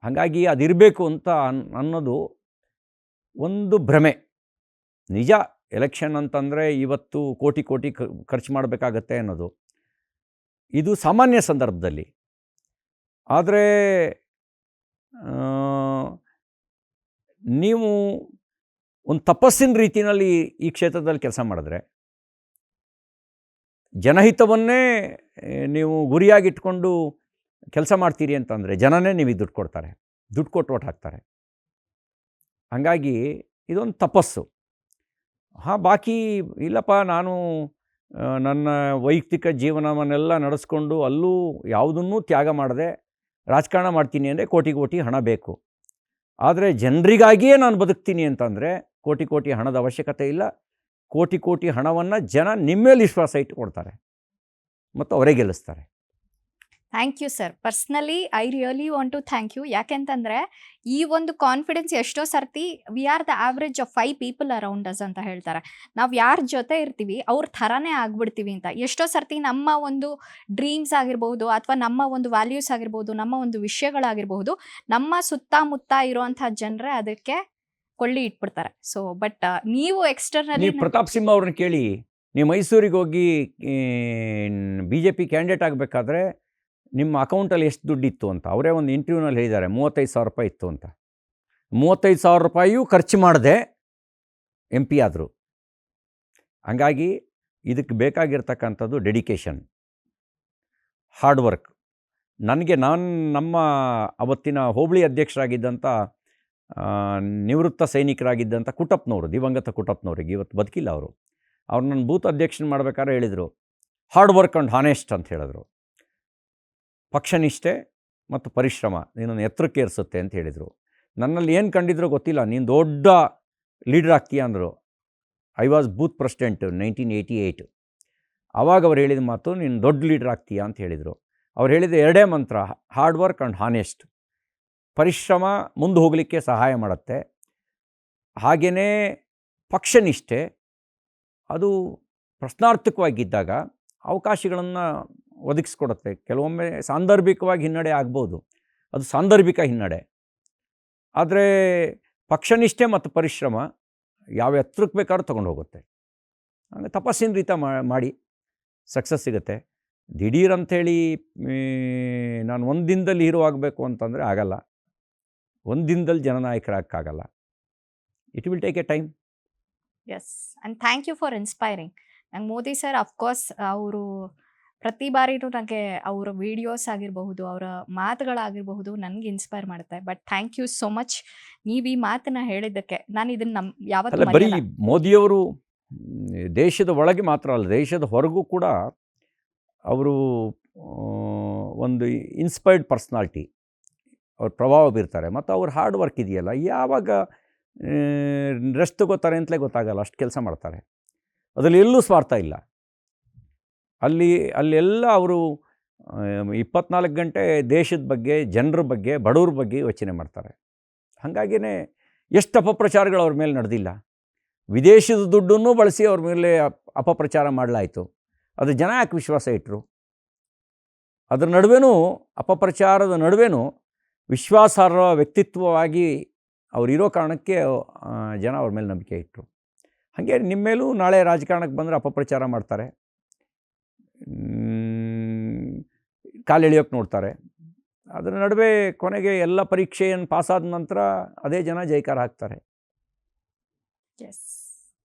ಹಾಗಾಗಿ ಅದಿರಬೇಕು ಅಂತ ಅನ್ನೋದು ಒಂದು ಭ್ರಮೆ. ನಿಜ, ಎಲೆಕ್ಷನ್ ಅಂತಂದರೆ ಇವತ್ತು ಕೋಟಿ ಕೋಟಿ ಖರ್ಚು ಮಾಡಬೇಕಾಗತ್ತೆ ಅನ್ನೋದು ಇದು ಸಾಮಾನ್ಯ ಸಂದರ್ಭದಲ್ಲಿ. ಆದರೆ ನೀವು ಒಂದು ತಪಸ್ಸಿನ ರೀತಿಯಲ್ಲಿ ಈ ಕ್ಷೇತ್ರದಲ್ಲಿ ಕೆಲಸ ಮಾಡಿದ್ರೆ, ಜನಹಿತವನ್ನೇ ನೀವು ಗುರಿಯಾಗಿಟ್ಕೊಂಡು ಕೆಲಸ ಮಾಡ್ತೀರಿ ಅಂತಂದರೆ ಜನನೇ ನಿಮಗೆ ದುಡ್ಡು ಕೊಡ್ತಾರೆ, ದುಡ್ಡು ಕೊಟ್ಟು ಓಟ್ ಹಾಕ್ತಾರೆ. ಹಾಗಾಗಿ ಇದೊಂದು ತಪಸ್ಸು. ಬಾಕಿ ಇಲ್ಲಪ್ಪ, ನಾನು ನನ್ನ ವೈಯಕ್ತಿಕ ಜೀವನವನ್ನೆಲ್ಲ ನಡೆಸ್ಕೊಂಡು ಅಲ್ಲೂ ಯಾವುದನ್ನೂ ತ್ಯಾಗ ಮಾಡದೆ ರಾಜಕಾರಣ ಮಾಡ್ತೀನಿ ಅಂದರೆ ಕೋಟಿ ಕೋಟಿ ಹಣ ಬೇಕು. ಆದರೆ ಜನರಿಗಾಗಿಯೇ ನಾನು ಬದುಕ್ತೀನಿ ಅಂತಂದರೆ ಕೋಟಿ ಕೋಟಿ ಹಣದ ಅವಶ್ಯಕತೆ ಇಲ್ಲ. ಕೋಟಿ ಕೋಟಿ ಹಣವನ್ನು ಜನ ನಿಮ್ಮ ಮೇಲೆ ವಿಶ್ವಾಸ ಇಟ್ಟುಕೊಡ್ತಾರೆ ಮತ್ತು ಅವರೇ ಗೆಲ್ಲಿಸ್ತಾರೆ. Thank you sir. Personally I really want to thank you. ಯಾಕೆಂತಂದರೆ ಈ ಒಂದು ಕಾನ್ಫಿಡೆನ್ಸ್ ಎಷ್ಟೋ ಸರ್ತಿ we are the average of 5 people around us ಅಂತ ಹೇಳ್ತಾರೆ. ನಾವು ಯಾರ ಜೊತೆ ಇರ್ತೀವಿ ಅವ್ರ ಥರನೇ ಆಗ್ಬಿಡ್ತೀವಿ ಅಂತ. ಎಷ್ಟೋ ಸರ್ತಿ ನಮ್ಮ ಒಂದು ಡ್ರೀಮ್ಸ್ ಆಗಿರ್ಬೋದು ಅಥವಾ ನಮ್ಮ ಒಂದು ವ್ಯಾಲ್ಯೂಸ್ ಆಗಿರ್ಬೋದು, ನಮ್ಮ ಒಂದು ವಿಷಯಗಳಾಗಿರ್ಬೋದು, ನಮ್ಮ ಸುತ್ತಮುತ್ತ ಇರುವಂಥ ಜನರೇ ಅದಕ್ಕೆ ಕೊಳ್ಳಿ ಇಟ್ಬಿಡ್ತಾರೆ. ಸೊ ಬಟ್ ನೀವು ಎಕ್ಸ್ಟರ್ನಲಿ ನೀವು ಪ್ರತಾಪ್ ಸಿಂಹ ಅವ್ರನ್ನ ಕೇಳಿ, ನೀವು ಮೈಸೂರಿಗೆ ಹೋಗಿ BJP ಕ್ಯಾಂಡಿಡೇಟ್ ಆಗಬೇಕಾದ್ರೆ ನಿಮ್ಮ ಅಕೌಂಟಲ್ಲಿ ಎಷ್ಟು ದುಡ್ಡಿತ್ತು ಅಂತ ಅವರೇ ಒಂದು ಇಂಟರ್ವ್ಯೂನಲ್ಲಿ ಹೇಳಿದ್ದಾರೆ. 35,000 ರೂಪಾಯಿ ಇತ್ತು ಅಂತ. 35,000 ರೂಪಾಯಿಯೂ ಖರ್ಚು ಮಾಡದೆ MP ಆದರು. ಹಾಗಾಗಿ ಇದಕ್ಕೆ ಬೇಕಾಗಿರ್ತಕ್ಕಂಥದ್ದು ಡೆಡಿಕೇಶನ್, ಹಾರ್ಡ್ ವರ್ಕ್. ನಮ್ಮ ಅವತ್ತಿನ ಹೋಬಳಿ ಅಧ್ಯಕ್ಷರಾಗಿದ್ದಂಥ ನಿವೃತ್ತ ಸೈನಿಕರಾಗಿದ್ದಂಥ ಕುಟಪ್ನವರು, ದಿವಂಗತ ಕುಟಪ್ನವ್ರಿಗೆ ಇವತ್ತು ಬದುಕಿಲ್ಲ ಅವರು. ನನ್ನ ಬೂತ್ ಅಧ್ಯಕ್ಷನ ಮಾಡಬೇಕಾದ್ರೆ ಹೇಳಿದರು, ಹಾರ್ಡ್ ವರ್ಕ್ ಆ್ಯಂಡ್ ಹಾನೆಸ್ಟ್ ಅಂತ ಹೇಳಿದ್ರು. ಪಕ್ಷನಿಷ್ಠೆ ಮತ್ತು ಪರಿಶ್ರಮ ನೀನನ್ನು ಎತ್ತರಕ್ಕೆ ಏರಿಸುತ್ತೆ ಅಂತ ಹೇಳಿದರು. ನನ್ನಲ್ಲಿ ಏನು ಕಂಡಿದ್ರೋ ಗೊತ್ತಿಲ್ಲ, ನೀನು ದೊಡ್ಡ ಲೀಡರ್ ಆಗ್ತೀಯ ಅಂದರು. I was booth president 1988. ಆವಾಗ ಅವ್ರು ಹೇಳಿದ ಮಾತು, ನೀನು ದೊಡ್ಡ ಲೀಡರ್ ಆಗ್ತೀಯಾ ಅಂತ ಹೇಳಿದರು. ಅವ್ರು ಹೇಳಿದ ಎರಡೇ ಮಂತ್ರ, ಹಾರ್ಡ್ ವರ್ಕ್ ಆ್ಯಂಡ್ ಹಾನೆಸ್ಟ್. ಪರಿಶ್ರಮ ಮುಂದೆ ಹೋಗಲಿಕ್ಕೆ ಸಹಾಯ ಮಾಡುತ್ತೆ. ಹಾಗೆಯೇ ಪಕ್ಷನಿಷ್ಠೆ, ಅದು ಪ್ರಶ್ನಾರ್ಥಕವಾಗಿದ್ದಾಗ ಅವಕಾಶಗಳನ್ನು ಒದಗಿಸ್ಕೊಡುತ್ತೆ. ಕೆಲವೊಮ್ಮೆ ಸಾಂದರ್ಭಿಕವಾಗಿ ಹಿನ್ನಡೆ ಆಗ್ಬೋದು, ಅದು ಸಾಂದರ್ಭಿಕ ಹಿನ್ನಡೆ. ಆದರೆ ಪಕ್ಷನಿಷ್ಠೆ ಮತ್ತು ಪರಿಶ್ರಮ ಯಾವ ಎತ್ತರಕ್ಕೆ ಬೇಕಾದ್ರೂ ತೊಗೊಂಡು ಹೋಗುತ್ತೆ. ಹಂಗೆ ತಪಸ್ಸಿನ ರೀತಿ ಮಾಡಿ ಸಕ್ಸಸ್ ಸಿಗುತ್ತೆ. ದಿಢೀರಂಥೇಳಿ ನಾನು ಒಂದು ದಿನದಲ್ಲಿ ಹೀರೋ ಆಗಬೇಕು ಅಂತಂದರೆ ಆಗಲ್ಲ. ಒಂದು ದಿನದಲ್ಲಿ ಜನನಾಯಕರಾಗಕ್ಕಾಗಲ್ಲ. It will take a time. Yes, and thank you for inspiring. ನಂಗೆ ಮೋದಿ ಸರ್ ಅಫ್ಕೋರ್ಸ್ ಅವರು ಪ್ರತಿ ಬಾರಿನೂ ನನಗೆ ಅವರ ವಿಡಿಯೋಸ್ ಆಗಿರಬಹುದು, ಅವರ ಮಾತುಗಳಾಗಿರಬಹುದು ನನಗೆ ಇನ್ಸ್ಪೈರ್ ಮಾಡುತ್ತೆ. But thank you so much ನೀವು ಈ ಮಾತನ್ನ ಹೇಳಿದ್ದಕ್ಕೆ. ನಾನು ಇದನ್ನು ಯಾವತ್ತೂ ಬರೀ ಮರೆಯಲ್ಲ. ಮೋದಿಯವರು ದೇಶದ ಒಳಗೆ ಮಾತ್ರ ಅಲ್ಲ, ದೇಶದ ಹೊರಗೂ ಕೂಡ ಅವರು ಒಂದು ಇನ್ಸ್ಪೈರ್ಡ್ ಪರ್ಸ್ನಾಲಿಟಿ. ಅವ್ರ ಪ್ರಭಾವ ಬೀರ್ತಾರೆ. ಮತ್ತು ಅವ್ರ ಹಾರ್ಡ್ ವರ್ಕ್ ಇದೆಯಲ್ಲ, ಯಾವಾಗ ರೆಸ್ಟ್ ತಗೋತಾರೆ ಅಂತಲೇ ಗೊತ್ತಾಗಲ್ಲ, ಅಷ್ಟು ಕೆಲಸ ಮಾಡ್ತಾರೆ. ಅದರಲ್ಲಿ ಎಲ್ಲೂ ಸ್ವಾರ್ಥ ಇಲ್ಲ. ಅಲ್ಲೆಲ್ಲ ಅವರು 24 ಗಂಟೆ ದೇಶದ ಬಗ್ಗೆ, ಜನರ ಬಗ್ಗೆ, ಬಡವ್ರ ಬಗ್ಗೆ ಯೋಚನೆ ಮಾಡ್ತಾರೆ. ಹಾಗಾಗಿಯೇ ಎಷ್ಟು ಅಪಪ್ರಚಾರಗಳು ಅವ್ರ ಮೇಲೆ ನಡೆದಿಲ್ಲ. ವಿದೇಶದ ದುಡ್ಡನ್ನು ಬಳಸಿ ಅವ್ರ ಮೇಲೆ ಅಪಪ್ರಚಾರ ಮಾಡಲಾಯಿತು. ಅದು ಜನ ಯಾಕೆ ವಿಶ್ವಾಸ ಇಟ್ಟರು? ಅದರ ನಡುವೆನೂ, ಅಪಪ್ರಚಾರದ ನಡುವೆನೂ ವಿಶ್ವಾಸಾರ್ಹ ವ್ಯಕ್ತಿತ್ವವಾಗಿ ಅವರಿರೋ ಕಾರಣಕ್ಕೆ ಜನ ಅವ್ರ ಮೇಲೆ ನಂಬಿಕೆ ಇಟ್ಟರು. ಹಾಗೆ ನಿಮ್ಮ ಮೇಲೂ ನಾಳೆ ರಾಜಕಾರಣಕ್ಕೆ ಬಂದರೆ ಅಪಪ್ರಚಾರ ಮಾಡ್ತಾರೆ, ಕಾಲೆಳೆಯೋಕ್ಕೆ ನೋಡ್ತಾರೆ. ಅದರ ನಡುವೆ ಕೊನೆಗೆ ಎಲ್ಲ ಪರೀಕ್ಷೆಯನ್ನು ಪಾಸಾದ ನಂತರ ಅದೇ ಜನ ಜೈಕಾರ ಹಾಕ್ತಾರೆ. ಎಸ್,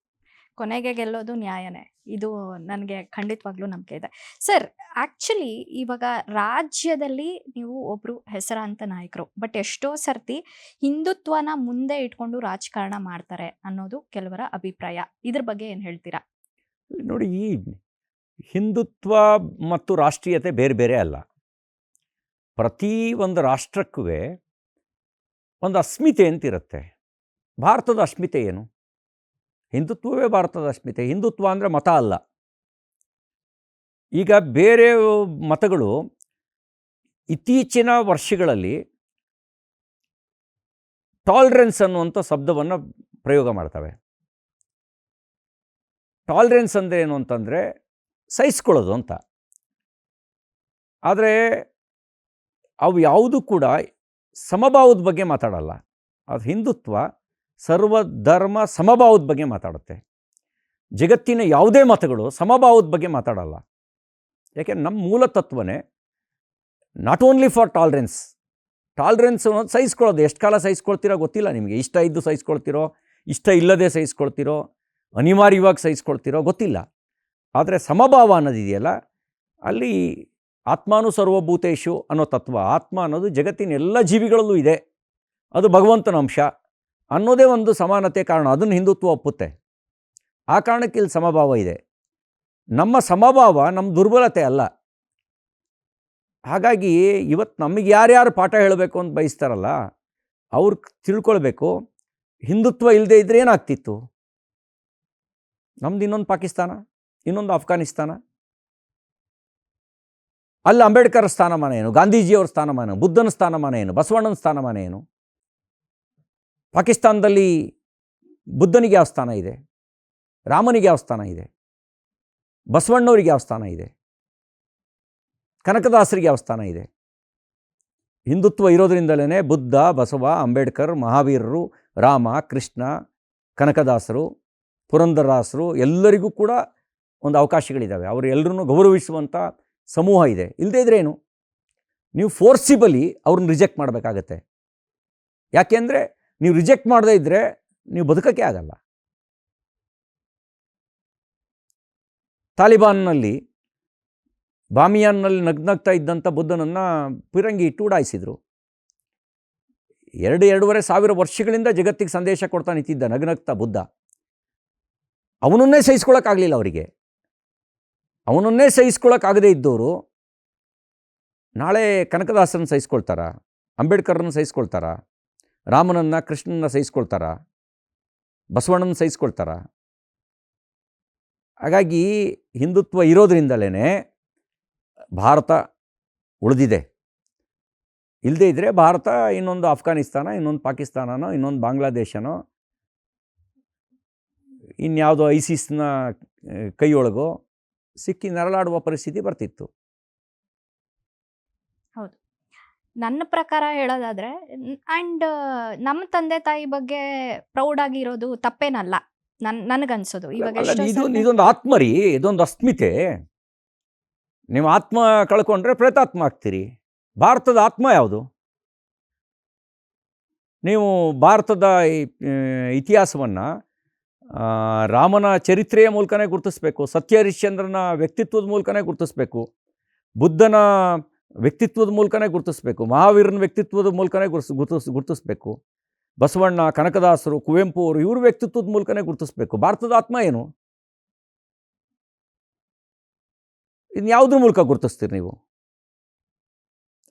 ಕೊನೆಗೆ ಗೆಲ್ಲೋದು ನ್ಯಾಯನೇ. ಇದು ನನಗೆ ಖಂಡಿತವಾಗ್ಲೂ ನಂಬಿಕೆ ಇದೆ. ಸರ್, ಆ್ಯಕ್ಚುಲಿ ಇವಾಗ ರಾಜ್ಯದಲ್ಲಿ ನೀವು ಒಬ್ಬರು ಹೆಸರಾಂತ ನಾಯಕರು, ಬಟ್ ಎಷ್ಟೋ ಸರ್ತಿ ಹಿಂದುತ್ವನ ಮುಂದೆ ಇಟ್ಕೊಂಡು ರಾಜಕಾರಣ ಮಾಡ್ತಾರೆ ಅನ್ನೋದು ಕೆಲವರ ಅಭಿಪ್ರಾಯ. ಇದ್ರ ಬಗ್ಗೆ ಏನು ಹೇಳ್ತೀರಾ? ನೋಡಿ, ಈ ಹಿಂದುತ್ವ ಮತ್ತು ರಾಷ್ಟ್ರೀಯತೆ ಬೇರೆ ಬೇರೆ ಅಲ್ಲ. ಪ್ರತಿ ಒಂದು ರಾಷ್ಟ್ರಕ್ಕೂ ಒಂದು ಅಸ್ಮಿತೆ ಅಂತಿರುತ್ತೆ. ಭಾರತದ ಅಸ್ಮಿತೆ ಏನು? ಹಿಂದುತ್ವವೇ ಭಾರತದ ಅಸ್ಮಿತೆ. ಹಿಂದುತ್ವ ಅಂದರೆ ಮತ ಅಲ್ಲ. ಈಗ ಬೇರೆ ಮತಗಳು ಇತ್ತೀಚಿನ ವರ್ಷಗಳಲ್ಲಿ ಟಾಲರೆನ್ಸ್ ಅನ್ನುವಂಥ ಶಬ್ದವನ್ನು ಪ್ರಯೋಗ ಮಾಡ್ತವೆ. ಟಾಲರೆನ್ಸ್ ಅಂದರೆ ಏನು ಅಂತಂದರೆ ಸಹಿಸ್ಕೊಳ್ಳೋದು ಅಂತ. ಆದರೆ ಅವು ಯಾವುದೂ ಕೂಡ ಸಮಭಾವದ ಬಗ್ಗೆ ಮಾತಾಡಲ್ಲ. ಅದು ಹಿಂದುತ್ವ ಸರ್ವಧರ್ಮ ಸಮಭಾವದ ಬಗ್ಗೆ ಮಾತಾಡುತ್ತೆ. ಜಗತ್ತಿನ ಯಾವುದೇ ಮತಗಳು ಸಮಭಾವದ ಬಗ್ಗೆ ಮಾತಾಡಲ್ಲ. ಯಾಕೆ ನಮ್ಮ ಮೂಲ ತತ್ವನೇ not only for tolerance. Tolerance ಅನ್ನೋದು ಸಹಿಸ್ಕೊಳ್ಳೋದು. ಎಷ್ಟು ಕಾಲ ಸಹಿಸ್ಕೊಳ್ತೀರೋ ಗೊತ್ತಿಲ್ಲ ನಿಮಗೆ. ಇಷ್ಟ ಇದ್ದು ಸಹಿಸ್ಕೊಳ್ತಿರೋ, ಇಷ್ಟ ಇಲ್ಲದೆ ಸಹಿಸ್ಕೊಳ್ತಿರೋ, ಅನಿವಾರ್ಯವಾಗಿ ಸಹಿಸ್ಕೊಳ್ತಿರೋ ಗೊತ್ತಿಲ್ಲ. ಆದರೆ ಸಮಭಾವ ಅನ್ನೋದಿದೆಯಲ್ಲ, ಅಲ್ಲಿ ಆತ್ಮಾನು ಸರ್ವಭೂತೇಶು ಅನ್ನೋ ತತ್ವ, ಆತ್ಮ ಅನ್ನೋದು ಜಗತ್ತಿನ ಎಲ್ಲ ಜೀವಿಗಳಲ್ಲೂ ಇದೆ, ಅದು ಭಗವಂತನ ಅಂಶ ಅನ್ನೋದೇ ಒಂದು ಸಮಾನತೆ ಕಾರಣ. ಅದನ್ನು ಹಿಂದುತ್ವ ಒಪ್ಪುತ್ತೆ. ಆ ಕಾರಣಕ್ಕೆ ಇಲ್ಲಿ ಸಮಭಾವ ಇದೆ. ನಮ್ಮ ಸಮಭಾವ ನಮ್ಮ ದುರ್ಬಲತೆ ಅಲ್ಲ. ಹಾಗಾಗಿ ಇವತ್ತು ನಮಗೆ ಯಾರ್ಯಾರು ಪಾಠ ಹೇಳಬೇಕು ಅಂತ ಬಯಸ್ತಾರಲ್ಲ, ಅವ್ರು ತಿಳ್ಕೊಳ್ಬೇಕು, ಹಿಂದುತ್ವ ಇಲ್ಲದೆ ಇದ್ದರೆ ಏನಾಗ್ತಿತ್ತು? ನಮ್ದು ಇನ್ನೊಂದು ಪಾಕಿಸ್ತಾನ, ಇನ್ನೊಂದು ಅಫ್ಘಾನಿಸ್ತಾನ. ಅಲ್ಲಿ ಅಂಬೇಡ್ಕರ್ ಸ್ಥಾನಮಾನ ಏನು? ಗಾಂಧೀಜಿಯವ್ರ ಸ್ಥಾನಮಾನ ಏನು? ಬುದ್ಧನ ಸ್ಥಾನಮಾನ ಏನು? ಬಸವಣ್ಣನ ಸ್ಥಾನಮಾನ ಏನು? ಪಾಕಿಸ್ತಾನದಲ್ಲಿ ಬುದ್ಧನಿಗೆ ಯಾವ ಸ್ಥಾನ ಇದೆ? ರಾಮನಿಗೆ ಯಾವ ಸ್ಥಾನ ಇದೆ? ಬಸವಣ್ಣವರಿಗೆ ಯಾವ ಸ್ಥಾನ ಇದೆ? ಕನಕದಾಸರಿಗೆ ಯಾವ ಸ್ಥಾನ ಇದೆ? ಹಿಂದುತ್ವ ಇರೋದ್ರಿಂದಲೇ ಬುದ್ಧ, ಬಸವ, ಅಂಬೇಡ್ಕರ್, ಮಹಾವೀರರು, ರಾಮ, ಕೃಷ್ಣ, ಕನಕದಾಸರು, ಪುರಂದರದಾಸರು ಎಲ್ಲರಿಗೂ ಕೂಡ ಒಂದು ಅವಕಾಶಗಳಿದ್ದಾವೆ. ಅವರು ಎಲ್ಲರನ್ನೂ ಗೌರವಿಸುವಂಥ ಸಮೂಹ ಇದೆ. ಇಲ್ಲದೇ ಇದ್ರೆ ಏನು? ನೀವು ಫೋರ್ಸಿಬಲಿ ಅವ್ರನ್ನ ರಿಜೆಕ್ಟ್ ಮಾಡಬೇಕಾಗತ್ತೆ. ಯಾಕೆಂದರೆ ನೀವು ರಿಜೆಕ್ಟ್ ಮಾಡದೇ ಇದ್ದರೆ ನೀವು ಬದುಕೋಕ್ಕೆ ಆಗಲ್ಲ. ತಾಲಿಬಾನ್ನಲ್ಲಿ ಬಾಮಿಯಾನ್ನಲ್ಲಿ ನಗ್ನಗ್ತಾ ಇದ್ದಂಥ ಬುದ್ಧನನ್ನು ಪಿರಂಗಿ ಇಟ್ಟು ಉಡಾಯಿಸಿದರು. 2-2.5 ಸಾವಿರ ವರ್ಷಗಳಿಂದ ಜಗತ್ತಿಗೆ ಸಂದೇಶ ಕೊಡ್ತಾ ನಿಂತಿದ್ದ ನಗ್ನಗ್ತಾ ಬುದ್ಧ. ಅವನನ್ನೇ ಸಹಿಸ್ಕೊಳ್ಳೋಕ್ಕಾಗಲಿಲ್ಲ ಅವರಿಗೆ. ಅವನನ್ನೇ ಸಹಿಸ್ಕೊಳ್ಳೋಕ್ಕಾಗದೇ ಇದ್ದವರು ನಾಳೆ ಕನಕದಾಸರನ್ನ ಸಹಿಸ್ಕೊಳ್ತಾರಾ? ಅಂಬೇಡ್ಕರ್ನ ಸಹಿಸ್ಕೊಳ್ತಾರಾ? ರಾಮನನ್ನ, ಕೃಷ್ಣನ ಸಹಿಸ್ಕೊಳ್ತಾರಾ? ಬಸವಣ್ಣನ ಸಹಿಸ್ಕೊಳ್ತಾರಾ? ಹಾಗಾಗಿ ಹಿಂದುತ್ವ ಇರೋದ್ರಿಂದಲೇ ಭಾರತ ಉಳಿದಿದೆ. ಇಲ್ಲದೇ ಇದ್ದರೆ ಭಾರತ ಇನ್ನೊಂದು ಅಫ್ಘಾನಿಸ್ತಾನ, ಇನ್ನೊಂದು ಪಾಕಿಸ್ತಾನನೋ, ಇನ್ನೊಂದು ಬಾಂಗ್ಲಾದೇಶನೋ, ಇನ್ಯಾವುದೋ ಐಸಿಸ್ನ ಕೈಯೊಳಗೋ ಸಿಕ್ಕಿ ನರಳಾಡುವ ಪರಿಸ್ಥಿತಿ ಬರ್ತಿತ್ತು. ಹೌದು. ನನ್ನ ಪ್ರಕಾರ ಹೇಳೋದಾದ್ರೆ, ಆ್ಯಂಡ್ ನಮ್ಮ ತಂದೆ ತಾಯಿ ಬಗ್ಗೆ ಪ್ರೌಡ್ ಆಗಿರೋದು ತಪ್ಪೇನಲ್ಲ ನನಗನ್ಸೋದು. ಇವಾಗ ಇದೊಂದು ಆತ್ಮರಿ, ಇದೊಂದು ಅಸ್ಮಿತೆ. ನೀವು ಆತ್ಮ ಕಳ್ಕೊಂಡ್ರೆ ಪ್ರೇತಾತ್ಮ ಆಗ್ತೀರಿ. ಭಾರತದ ಆತ್ಮ ಯಾವುದು? ನೀವು ಭಾರತದ ಇತಿಹಾಸವನ್ನು ರಾಮನ ಚರಿತ್ರೆಯ ಮೂಲಕನೇ ಗುರುತಿಸ್ಬೇಕು, ಸತ್ಯ ಹರಿಶ್ಚಂದ್ರನ ವ್ಯಕ್ತಿತ್ವದ ಮೂಲಕನೇ ಗುರುತಿಸ್ಬೇಕು, ಬುದ್ಧನ ವ್ಯಕ್ತಿತ್ವದ ಮೂಲಕನೇ ಗುರುತಿಸ್ಬೇಕು, ಮಹಾವೀರನ ವ್ಯಕ್ತಿತ್ವದ ಮೂಲಕನೇ ಗುರುತಿಸ್ಬೇಕು, ಬಸವಣ್ಣ, ಕನಕದಾಸರು, ಕುವೆಂಪು ಅವರು ಇವ್ರ ವ್ಯಕ್ತಿತ್ವದ ಮೂಲಕನೇ ಗುರುತಿಸ್ಬೇಕು. ಭಾರತದ ಆತ್ಮ ಏನು? ಇನ್ಯಾವುದ್ರ ಮೂಲಕ ಗುರುತಿಸ್ತೀರಿ ನೀವು?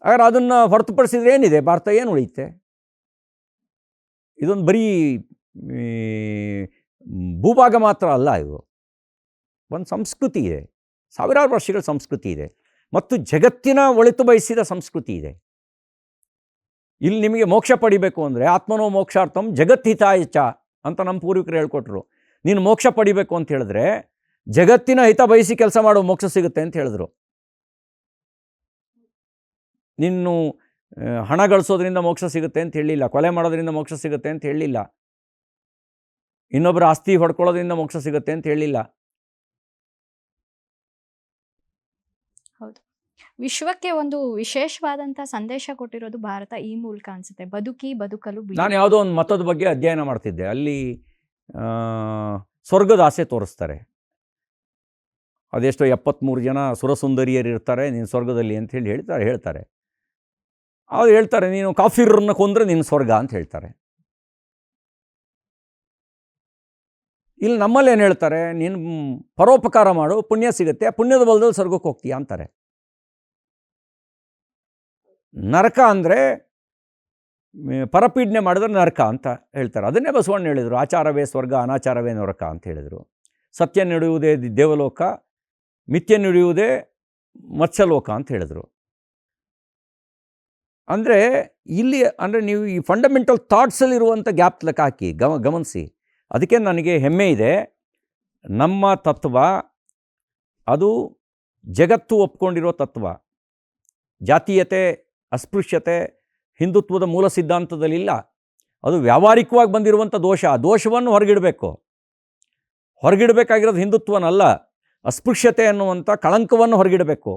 ಹಾಗಾದ್ರೆ ಅದನ್ನು ಹೊರತುಪಡಿಸಿದ್ರೆ ಏನಿದೆ? ಭಾರತ ಏನು ಉಳಿಯುತ್ತೆ? ಇದೊಂದು ಬರೀ ಭೂಭಾಗ ಮಾತ್ರ ಅಲ್ಲ, ಇದು ಒಂದು ಸಂಸ್ಕೃತಿ ಇದೆ. ಸಾವಿರಾರು ವರ್ಷಗಳ ಸಂಸ್ಕೃತಿ ಇದೆ ಮತ್ತು ಜಗತ್ತಿನ ಒಳಿತು ಬಯಸಿದ ಸಂಸ್ಕೃತಿ ಇದೆ. ಇಲ್ಲಿ ನಿಮಗೆ ಮೋಕ್ಷ ಪಡಿಬೇಕು ಅಂದರೆ ಆತ್ಮನೋ ಮೋಕ್ಷಾರ್ಥಂ ಜಗದ್ಹಿತಾಯ ಚ ಅಂತ ನಮ್ಮ ಪೂರ್ವಿಕರು ಹೇಳ್ಕೊಟ್ರು. ನೀನು ಮೋಕ್ಷ ಪಡಿಬೇಕು ಅಂತ ಹೇಳಿದ್ರೆ ಜಗತ್ತಿನ ಹಿತ ಬಯಸಿ ಕೆಲಸ ಮಾಡೋ ಮೋಕ್ಷ ಸಿಗುತ್ತೆ ಅಂತ ಹೇಳಿದ್ರು. ನೀನು ಹಣ ಗಳಿಸೋದ್ರಿಂದ ಮೋಕ್ಷ ಸಿಗುತ್ತೆ ಅಂತ ಹೇಳಲಿಲ್ಲ, ಕೊಲೆ ಮಾಡೋದ್ರಿಂದ ಮೋಕ್ಷ ಸಿಗುತ್ತೆ ಅಂತ ಹೇಳಲಿಲ್ಲ, ಇನ್ನೊಬ್ಬರ ಆಸ್ತಿ ಹೊಡ್ಕೊಳ್ಳೋದ್ರಿಂದ ಮೋಕ್ಷ ಸಿಗುತ್ತೆ ಅಂತ ಹೇಳಲಿಲ್ಲ. ಹೌದು. ವಿಶ್ವಕ್ಕೆ ಒಂದು ವಿಶೇಷವಾದಂಥ ಸಂದೇಶ ಕೊಟ್ಟಿರೋದು ಭಾರತ ಈ ಮೂಲಕ ಅನ್ಸುತ್ತೆ. ಬದುಕಲು ನಾನು ಯಾವುದೋ ಒಂದು ಮತದ ಬಗ್ಗೆ ಅಧ್ಯಯನ ಮಾಡ್ತಿದ್ದೆ. ಅಲ್ಲಿ ಸ್ವರ್ಗದ ಆಸೆ ತೋರಿಸ್ತಾರೆ. ಅದೆಷ್ಟೋ 73 ಜನ ಸುರಸುಂದರಿಯರು ಇರ್ತಾರೆ ನೀನು ಸ್ವರ್ಗದಲ್ಲಿ ಅಂತ ಹೇಳ್ತಾರೆ. ಅವ್ರು ಹೇಳ್ತಾರೆ, ನೀನು ಕಾಫಿರನ್ನ ಕೊಂದರೆ ನೀನು ಸ್ವರ್ಗ ಅಂತ ಹೇಳ್ತಾರೆ. ಇಲ್ಲಿ ನಮ್ಮಲ್ಲಿ ಏನು ಹೇಳ್ತಾರೆ? ನೀನು ಪರೋಪಕಾರ ಮಾಡು, ಪುಣ್ಯ ಸಿಗುತ್ತೆ, ಆ ಪುಣ್ಯದ ಬಲದಲ್ಲಿ ಸ್ವರ್ಗಕ್ಕೆ ಹೋಗ್ತೀಯ ಅಂತಾರೆ. ನರಕ ಅಂದರೆ ಪರಪೀಡನೆ ಮಾಡಿದ್ರೆ ನರಕ ಅಂತ ಹೇಳ್ತಾರೆ. ಅದನ್ನೇ ಬಸವಣ್ಣ ಹೇಳಿದರು, ಆಚಾರವೇ ಸ್ವರ್ಗ ಅನಾಚಾರವೇ ನರಕ ಅಂತ ಹೇಳಿದರು. ಸತ್ಯ ನುಡಿಯುವುದೇ ದೇವಲೋಕ, ಮಿಥ್ಯ ನುಡಿಯುವುದೇ ಮತ್ಸ್ಯಲೋಕ ಅಂತ ಹೇಳಿದರು. ಅಂದರೆ ಇಲ್ಲಿ ಅಂದರೆ ನೀವು ಈ ಫಂಡಮೆಂಟಲ್ ಥಾಟ್ಸಲ್ಲಿರುವಂಥ ಗ್ಯಾಪ್ ಲೆಕ್ಕ ಹಾಕಿ ಗಮನಿಸಿ. ಅದಕ್ಕೆ ನನಗೆ ಹೆಮ್ಮೆ ಇದೆ, ನಮ್ಮ ತತ್ವ ಅದು ಜಗತ್ತು ಒಪ್ಕೊಂಡಿರೋ ತತ್ವ. ಜಾತೀಯತೆ, ಅಸ್ಪೃಶ್ಯತೆ ಹಿಂದುತ್ವದ ಮೂಲ ಸಿದ್ಧಾಂತದಲ್ಲಿಲ್ಲ. ಅದು ವ್ಯಾವಹಾರಿಕವಾಗಿ ಬಂದಿರುವಂಥ ದೋಷ. ಆ ದೋಷವನ್ನು ಹೊರಗಿಡಬೇಕಾಗಿರೋದು ಹಿಂದುತ್ವನಲ್ಲ. ಅಸ್ಪೃಶ್ಯತೆ ಅನ್ನುವಂಥ ಕಳಂಕವನ್ನು ಹೊರಗಿಡಬೇಕು.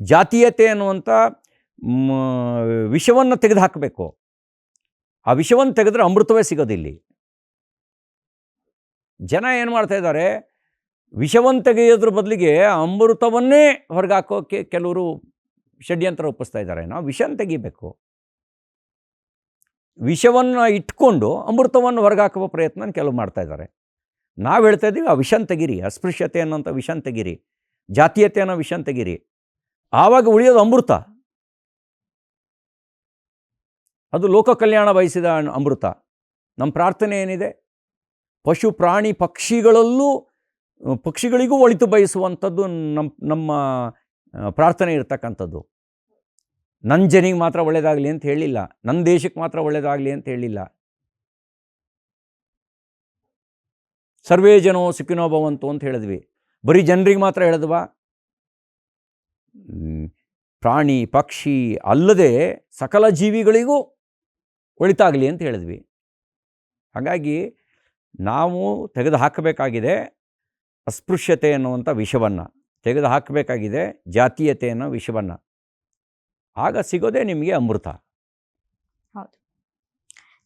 ಜಾತೀಯತೆ ಅನ್ನುವಂಥ ವಿಷವನ್ನು ತೆಗೆದುಹಾಕಬೇಕು. ಆ ವಿಷವನ್ನು ತೆಗೆದ್ರೆ ಅಮೃತವೇ ಸಿಗೋದಿಲ್ಲಿ. ಜನ ಏನು ಮಾಡ್ತಾ ಇದ್ದಾರೆ, ವಿಷವನ್ನು ತೆಗೆಯೋದ್ರ ಬದಲಿಗೆ ಅಮೃತವನ್ನೇ ಹೊರಗೆ ಹಾಕೋಕ್ಕೆ ಕೆಲವರು ಷಡ್ಯಂತ್ರ ರೂಪಿಸ್ತಾ ಇದ್ದಾರೆ. ನಾವು ವಿಷನ ತೆಗಿಬೇಕು. ವಿಷವನ್ನು ಇಟ್ಕೊಂಡು ಅಮೃತವನ್ನು ಹೊರಗೆ ಹಾಕುವ ಪ್ರಯತ್ನ ಕೆಲವು ಮಾಡ್ತಾ ಇದ್ದಾರೆ. ನಾವು ಹೇಳ್ತಾ ಇದ್ದೀವಿ, ಆ ವಿಷನ್ ತೆಗೀರಿ, ಅಸ್ಪೃಶ್ಯತೆ ಅನ್ನೋಂಥ ವಿಷನ್ ತೆಗೀರಿ, ಜಾತೀಯತೆ ಅನ್ನೋ ವಿಷನ್ ತೆಗೀರಿ, ಆವಾಗ ಉಳಿಯೋದು ಅಮೃತ. ಅದು ಲೋಕ ಕಲ್ಯಾಣ ಬಯಸಿದ ಅಮೃತ. ನಮ್ಮ ಪ್ರಾರ್ಥನೆ ಏನಿದೆ, ಪಶು ಪ್ರಾಣಿ ಪಕ್ಷಿಗಳಿಗೂ ಒಳಿತು ಬಯಸುವಂಥದ್ದು ನಮ್ಮ ಪ್ರಾರ್ಥನೆ ಇರ್ತಕ್ಕಂಥದ್ದು. ನನ್ನ ಜನಿಗೆ ಮಾತ್ರ ಒಳ್ಳೆಯದಾಗಲಿ ಅಂತ ಹೇಳಿಲ್ಲ, ನನ್ನ ದೇಶಕ್ಕೆ ಮಾತ್ರ ಒಳ್ಳೆಯದಾಗಲಿ ಅಂತ ಹೇಳಿಲ್ಲ. ಸರ್ವೇ ಜನೋ ಸುಖಿನೋ ಭವಂತು ಅಂತ ಹೇಳಿದ್ವಿ. ಬರೀ ಜನರಿಗೆ ಮಾತ್ರ ಹೇಳಿದ್ವಾ? ಪ್ರಾಣಿ ಪಕ್ಷಿ ಅಲ್ಲದೆ ಸಕಲ ಜೀವಿಗಳಿಗೂ ಒಳಿತಾಗಲಿ ಅಂತ ಹೇಳಿದ್ವಿ. ಹಾಗಾಗಿ ನಾವು ತೆಗೆದು ಹಾಕಬೇಕಾಗಿದೆ ಅಸ್ಪೃಶ್ಯತೆ ಅನ್ನುವಂಥ ವಿಷವನ್ನು, ತೆಗೆದು ಹಾಕಬೇಕಾಗಿದೆ ಜಾತೀಯತೆ ಅನ್ನೋ ವಿಷವನ್ನು. ಆಗ ಸಿಗೋದೇ ನಿಮಗೆ ಅಮೃತ. ಹೌದು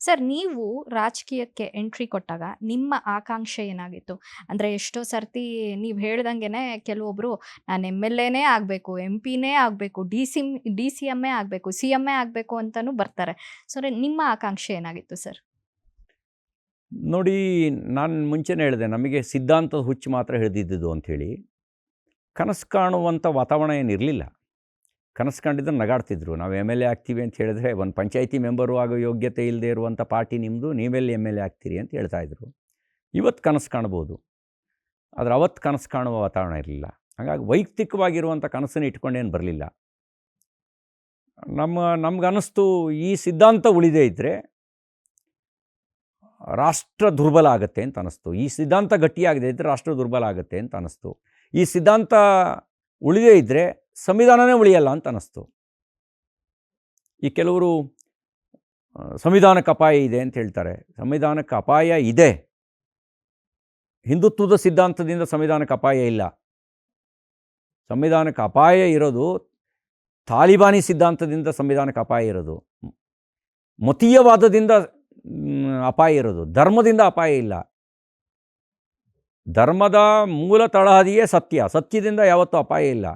ಸರ್, ನೀವು ರಾಜಕೀಯಕ್ಕೆ ಎಂಟ್ರಿ ಕೊಟ್ಟಾಗ ನಿಮ್ಮ ಆಕಾಂಕ್ಷೆ ಏನಾಗಿತ್ತು? ಅಂದರೆ ಎಷ್ಟೋ ಸರ್ತಿ ನೀವು ಹೇಳ್ದಂಗೆ ಕೆಲವೊಬ್ಬರು ನಾನು MLAನೇ ಆಗಬೇಕು, MP ನೇ ಆಗಬೇಕು, DCMೇ ಆಗಬೇಕು, CMೇ ಆಗಬೇಕು ಅಂತಲೂ ಬರ್ತಾರೆ. ಸೊ ನಿಮ್ಮ ಆಕಾಂಕ್ಷೆ ಏನಾಗಿತ್ತು ಸರ್? ನೋಡಿ, ನಾನು ಮುಂಚೆನೇ ಹೇಳಿದೆ, ನಮಗೆ ಸಿದ್ಧಾಂತದ ಹುಚ್ಚು ಮಾತ್ರ ಹಿಡಿದಿದ್ದು ಅಂಥೇಳಿ. ಕನಸು ಕಾಣುವಂಥ ವಾತಾವರಣ ಏನಿರಲಿಲ್ಲ. ಕನಸು ಕಂಡಿದ್ರೆ ನಗಾಡ್ತಿದ್ರು. ನಾವು MLA ಆಗ್ತೀವಿ ಅಂತ ಹೇಳಿದ್ರೆ, ಒಂದು ಪಂಚಾಯಿತಿ ಮೆಂಬರು ಆಗೋ ಯೋಗ್ಯತೆ ಇಲ್ಲದೆ ಇರುವಂಥ ಪಾರ್ಟಿ ನಿಮ್ಮದು, ನೀವೆಲ್ಲಿ MLA ಆಗ್ತೀರಿ ಅಂತ ಹೇಳ್ತಾಯಿದ್ರು. ಇವತ್ತು ಕನಸು ಕಾಣ್ಬೋದು, ಆದರೆ ಅವತ್ತು ಕನಸು ಕಾಣುವ ವಾತಾವರಣ ಇರಲಿಲ್ಲ. ಹಾಗಾಗಿ ವೈಯಕ್ತಿಕವಾಗಿರುವಂಥ ಕನಸನ್ನು ಇಟ್ಕೊಂಡೇನು ಬರಲಿಲ್ಲ. ನಮ್ಗನ್ನಿಸ್ತು, ಈ ಸಿದ್ಧಾಂತ ಉಳಿದೇ ಇದ್ದರೆ ರಾಷ್ಟ್ರ ದುರ್ಬಲ ಆಗುತ್ತೆ ಅಂತ ಅನ್ನಿಸ್ತು. ಈ ಸಿದ್ಧಾಂತ ಗಟ್ಟಿಯಾಗದೇ ಇದ್ದರೆ ರಾಷ್ಟ್ರ ದುರ್ಬಲ ಆಗುತ್ತೆ ಅಂತ ಅನ್ನಿಸ್ತು. ಈ ಸಿದ್ಧಾಂತ ಉಳಿದೇ ಇದ್ದರೆ ಸಂವಿಧಾನನೇ ಉಳಿಯಲ್ಲ ಅಂತ ಅನ್ನಿಸ್ತು. ಈ ಕೆಲವರು ಸಂವಿಧಾನಕ್ಕೆ ಅಪಾಯ ಇದೆ ಅಂತ ಹೇಳ್ತಾರೆ. ಸಂವಿಧಾನಕ್ಕೆ ಅಪಾಯ ಇದೆ. ಹಿಂದುತ್ವದ ಸಿದ್ಧಾಂತದಿಂದ ಸಂವಿಧಾನಕ್ಕೆ ಅಪಾಯ ಇಲ್ಲ. ಸಂವಿಧಾನಕ್ಕೆ ಅಪಾಯ ಇರೋದು ತಾಲಿಬಾನಿ ಸಿದ್ಧಾಂತದಿಂದ ಸಂವಿಧಾನಕ್ಕೆ ಅಪಾಯ ಇರೋದು. ಮತೀಯವಾದದಿಂದ ಅಪಾಯ ಇರೋದು, ಧರ್ಮದಿಂದ ಅಪಾಯ ಇಲ್ಲ. ಧರ್ಮದ ಮೂಲ ತಳಹದಿಯೇ ಸತ್ಯ, ಸತ್ಯದಿಂದ ಯಾವತ್ತೂ ಅಪಾಯ ಇಲ್ಲ.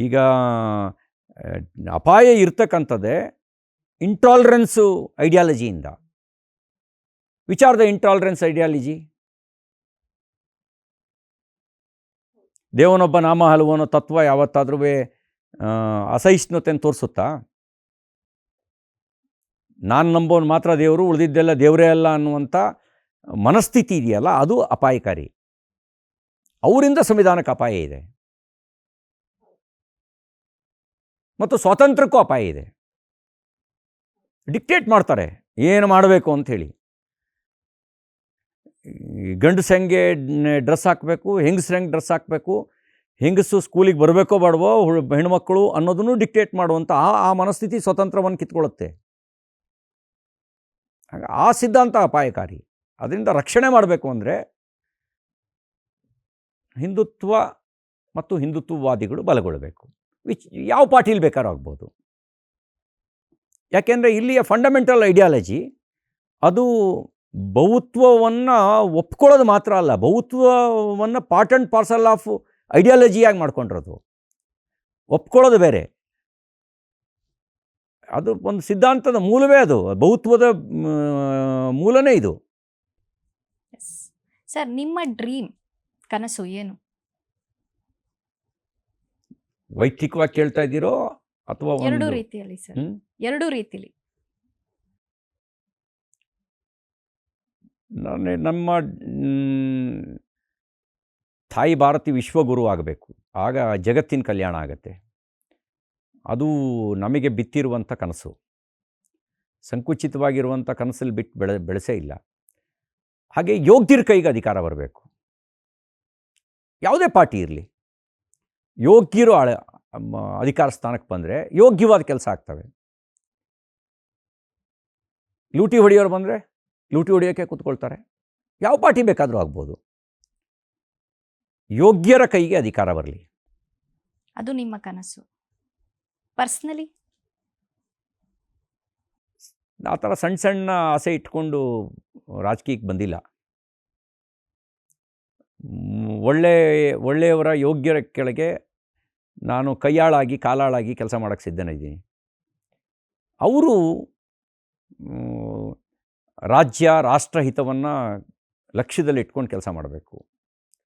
ಈಗ ಅಪಾಯ ಇರ್ತಕ್ಕಂಥದ್ದೇ ಇಂಟಾಲರೆನ್ಸು ಐಡಿಯಾಲಜಿಯಿಂದ. ವಿಚಾರದ ಇಂಟಾಲರೆನ್ಸ್ ಐಡಿಯಾಲಜಿ. ದೇವನೊಬ್ಬ ನಾಮ ಹಲವು ಅನ್ನೋ ತತ್ವ ಯಾವತ್ತಾದ್ರೂ ಅಸಹಿಷ್ಣುತೆಯನ್ನು ತೋರಿಸುತ್ತಾ? ನಾನು ನಂಬೋನು ಮಾತ್ರ ದೇವರು, ಉಳಿದಿದ್ದೆಲ್ಲ ದೇವರೇ ಅಲ್ಲ ಅನ್ನುವಂಥ ಮನಸ್ಥಿತಿ ಇದೆಯಲ್ಲ, ಅದು ಅಪಾಯಕಾರಿ. ಅವರಿಂದ ಸಂವಿಧಾನಕ್ಕೆ ಅಪಾಯ ಇದೆ ಮತ್ತು ಸ್ವಾತಂತ್ರ್ಯಕ್ಕೂ ಅಪಾಯ ಇದೆ. ಡಿಕ್ಟೇಟ್ ಮಾಡ್ತಾರೆ ಏನು ಮಾಡಬೇಕು ಅಂಥೇಳಿ. ಗಂಡಸು ಹೆಂಗೆ ಡ್ರೆಸ್ ಹಾಕಬೇಕು, ಹೆಂಗಸ್ರು ಹೆಂಗೆ ಡ್ರೆಸ್ ಹಾಕಬೇಕು, ಹೆಂಗಸು ಸ್ಕೂಲಿಗೆ ಬರಬೇಕೋ ಬೇಡವೋ, ಹೆಣ್ಮಕ್ಕಳು ಅನ್ನೋದನ್ನು ಡಿಕ್ಟೇಟ್ ಮಾಡುವಂಥ ಆ ಮನಸ್ಥಿತಿ ಸ್ವತಂತ್ರವನ್ನು ಕಿತ್ಕೊಳ್ಳುತ್ತೆ. ಆ ಸಿದ್ಧಾಂತ ಅಪಾಯಕಾರಿ. ಅದರಿಂದ ರಕ್ಷಣೆ ಮಾಡಬೇಕು ಅಂದರೆ ಹಿಂದುತ್ವ ಮತ್ತು ಹಿಂದುತ್ವವಾದಿಗಳು ಬಲಗೊಳ್ಳಬೇಕು. ಯಾವ ಪಾರ್ಟಿಲಿ ಬೇಕಾದ್ರೂ ಆಗ್ಬೋದು. ಯಾಕೆಂದರೆ ಇಲ್ಲಿಯ ಫಂಡಮೆಂಟಲ್ ಐಡಿಯಾಲಜಿ ಅದು ಬಹುತ್ವವನ್ನು ಒಪ್ಕೊಳ್ಳೋದು ಮಾತ್ರ ಅಲ್ಲ, ಬಹುತ್ವವನ್ನು ಪಾರ್ಟ್ ಆ್ಯಂಡ್ ಪಾರ್ಸಲ್ ಆಫ್ ಐಡಿಯಾಲಜಿಯಾಗಿ ಮಾಡ್ಕೊಂಡಿರೋದು. ಒಪ್ಕೊಳ್ಳೋದು ಬೇರೆ. ಅದು ಒಂದು ಸಿದ್ಧಾಂತದ ಮೂಲವೇ, ಅದು ಬಹುತ್ವದ ಮೂಲನೇ ಇದು. ಸರ್, ನಿಮ್ಮ ಡ್ರೀಮ್, ಕನಸು ಏನು? ವೈಯಕ್ತಿಕವಾಗಿ ಕೇಳ್ತಾ ಇದ್ದೀರೋ ಅಥವಾ ಎರಡೂ ಒಂದು ರೀತಿಯಲ್ಲಿ ಸರ್, ಹ್ಮ್? ಎರಡೂ ರೀತಿಲಿ. ನಮ್ಮ ತಾಯಿ ಭಾರತಿ ವಿಶ್ವಗುರು ಆಗಬೇಕು. ಆಗ ಜಗತ್ತಿನ ಕಲ್ಯಾಣ ಆಗತ್ತೆ. ಅದು ನಮಗೆ ಬಿತ್ತಿರುವಂಥ ಕನಸು. ಸಂಕುಚಿತವಾಗಿರುವಂಥ ಕನಸಲ್ಲಿ ಬಿಟ್ಟು ಬೆಳೆಸೇ ಇಲ್ಲ. ಹಾಗೆ ಯೋಗ್ಯರ ಕೈಗೆ ಅಧಿಕಾರ ಬರಬೇಕು. ಯಾವುದೇ ಪಾರ್ಟಿ ಇರಲಿ, ಯೋಗ್ಯರು ಅಧಿಕಾರ ಸ್ಥಾನಕ್ಕೆ ಬಂದರೆ ಯೋಗ್ಯವಾದ ಕೆಲಸ ಆಗ್ತವೆ. ಲೂಟಿ ಹೊಡೆಯೋರು ಬಂದರೆ ಲೂಟಿ ಹೊಡೆಯೋಕ್ಕೆ ಕೂತ್ಕೊಳ್ತಾರೆ. ಯಾವ ಪಾರ್ಟಿ ಬೇಕಾದರೂ ಆಗ್ಬೋದು. ಯೋಗ್ಯರ ಕೈಗೆ ಅಧಿಕಾರ ಬರಲಿ. ಅದು ನಿಮ್ಮ ಕನಸು. ಪರ್ಸ್ನಲಿ ಆ ಥರ ಸಣ್ಣ ಸಣ್ಣ ಆಸೆ ಇಟ್ಕೊಂಡು ರಾಜಕೀಯಕ್ಕೆ ಬಂದಿಲ್ಲ. ಒಳ್ಳೆಯವರ ಯೋಗ್ಯರ ಕೆಳಗೆ ನಾನು ಕೈಯಾಳಾಗಿ ಕಾಲಾಳಾಗಿ ಕೆಲಸ ಮಾಡೋಕ್ಕೆ ಸಿದ್ಧನಿದ್ದೀನಿ. ಅವರು ರಾಜ್ಯ ರಾಷ್ಟ್ರಹಿತವನ್ನು ಲಕ್ಷ್ಯದಲ್ಲಿ ಇಟ್ಕೊಂಡು ಕೆಲಸ ಮಾಡಬೇಕು,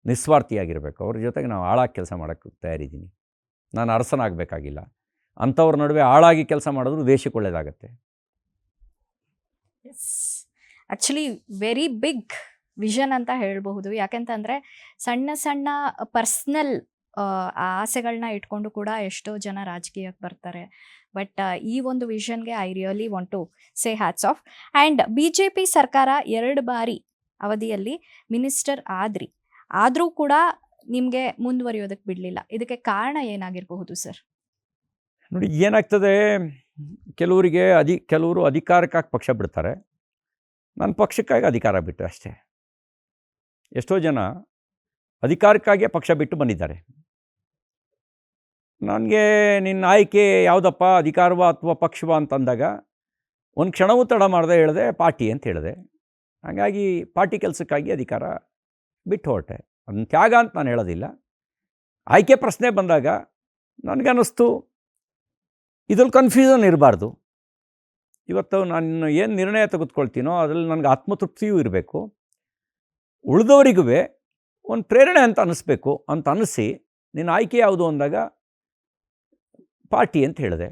ನಿಸ್ವಾರ್ಥಿಯಾಗಿರಬೇಕು. ಅವ್ರ ಜೊತೆಗೆ ನಾವು ಆಳಾಗಿ ಕೆಲಸ ಮಾಡೋಕ್ಕೆ ತಯಾರಿದ್ದೀನಿ. ನಾನು ಅರಸನಾಗಬೇಕಾಗಿಲ್ಲ. ಅಂಥವ್ರ ನಡುವೆ ಆಳಾಗಿ ಕೆಲಸ ಮಾಡಿದ್ರು ದೇಶಕ್ಕೆ ಒಳ್ಳೆಯದಾಗತ್ತೆ. ಆ್ಯಕ್ಚುಲಿ ವೆರಿ ಬಿಗ್ ವಿಷನ್ ಅಂತ ಹೇಳಬಹುದು. ಯಾಕೆಂತಂದರೆ ಸಣ್ಣ ಸಣ್ಣ ಪರ್ಸ್ನಲ್ ಆಸೆಗಳನ್ನ ಇಟ್ಕೊಂಡು ಕೂಡ ಎಷ್ಟೋ ಜನ ರಾಜಕೀಯಕ್ಕೆ ಬರ್ತಾರೆ. ಬಟ್ ಈ ಒಂದು ವಿಷನ್ಗೆ I really want to say hats off. And BJP ಸರ್ಕಾರ 2 ಬಾರಿ ಅವಧಿಯಲ್ಲಿ ಮಿನಿಸ್ಟರ್ ಆದರೂ ಕೂಡ ನಿಮಗೆ ಮುಂದುವರಿಯೋದಕ್ಕೆ ಬಿಡಲಿಲ್ಲ. ಇದಕ್ಕೆ ಕಾರಣ ಏನಾಗಿರಬಹುದು ಸರ್? ನೋಡಿ, ಏನಾಗ್ತದೆ, ಕೆಲವರು ಅಧಿಕಾರಕ್ಕಾಗಿ ಪಕ್ಷ ಬಿಡ್ತಾರೆ. ನನ್ನ ಪಕ್ಷಕ್ಕಾಗಿ ಅಧಿಕಾರ ಬಿಟ್ಟೆ ಅಷ್ಟೇ. ಎಷ್ಟೋ ಜನ ಅಧಿಕಾರಕ್ಕಾಗಿಯೇ ಪಕ್ಷ ಬಿಟ್ಟು ಬಂದಿದ್ದಾರೆ. ನನಗೆ ನಿನ್ನ ಆಯ್ಕೆ ಯಾವುದಪ್ಪ, ಅಧಿಕಾರವ ಅಥವಾ ಪಕ್ಷವ ಅಂತಂದಾಗ ಒಂದು ಕ್ಷಣವೂ ತಡ ಮಾಡದೆ ಹೇಳಿದೆ ಪಾರ್ಟಿ ಅಂತ ಹೇಳಿದೆ. ಹಾಗಾಗಿ ಪಾರ್ಟಿ ಕೆಲಸಕ್ಕಾಗಿ ಅಧಿಕಾರ ಬಿಟ್ಟು ಹೊರಟೆ. ಅದನ್ನ ತ್ಯಾಗ ಅಂತ ನಾನು ಹೇಳೋದಿಲ್ಲ. ಆಯ್ಕೆ ಪ್ರಶ್ನೆ ಬಂದಾಗ ನನಗನ್ನಿಸ್ತು ಇದ್ರಲ್ಲಿ ಕನ್ಫ್ಯೂಷನ್ ಇರಬಾರ್ದು. ಇವತ್ತು ನಾನು ಏನು ನಿರ್ಣಯ ತೆಗೆದುಕೊಳ್ತೀನೋ ಅದರಲ್ಲಿ ನನಗೆ ಆತ್ಮತೃಪ್ತಿಯೂ ಇರಬೇಕು, ಉಳಿದವರಿಗೂ ಒಂದು ಪ್ರೇರಣೆ ಅಂತ ಅನ್ನಿಸ್ಬೇಕು ಅಂತ ಅನ್ನಿಸಿ ನಿನ್ನ ಆಯ್ಕೆ ಯಾವುದು ಅಂದಾಗ ಪಾರ್ಟಿ ಅಂತ ಹೇಳಿದೆ.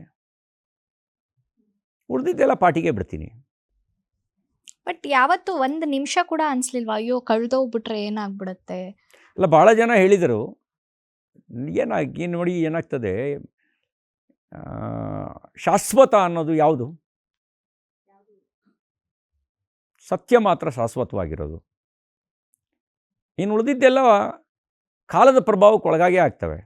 ಉಳಿದಿದ್ದೆಲ್ಲ ಪಾರ್ಟಿಗೆ ಬಿಡ್ತೀನಿ. ಬಟ್ ಯಾವತ್ತು ಒಂದು ನಿಮಿಷ ಕೂಡ ಅನಿಸ್ಲಿಲ್ವಾ ಅಯ್ಯೋ ಕಳೆದೋಗ್ಬಿಟ್ರೆ ಏನಾಗ್ಬಿಡುತ್ತೆ? ಅಲ್ಲ, ಭಾಳ ಜನ ಹೇಳಿದರು. ನೋಡಿ ಏನಾಗ್ತದೆ, ಶಾಶ್ವತ ಅನ್ನೋದು ಯಾವುದು? ಸತ್ಯ ಮಾತ್ರ ಶಾಶ್ವತವಾಗಿರೋದು. ಇನ್ನು ಉಳಿದಿದ್ದೆಲ್ಲ ಕಾಲದ ಪ್ರಭಾವಕ್ಕೆ ಒಳಗಾಗೇ ಆಗ್ತವೆ.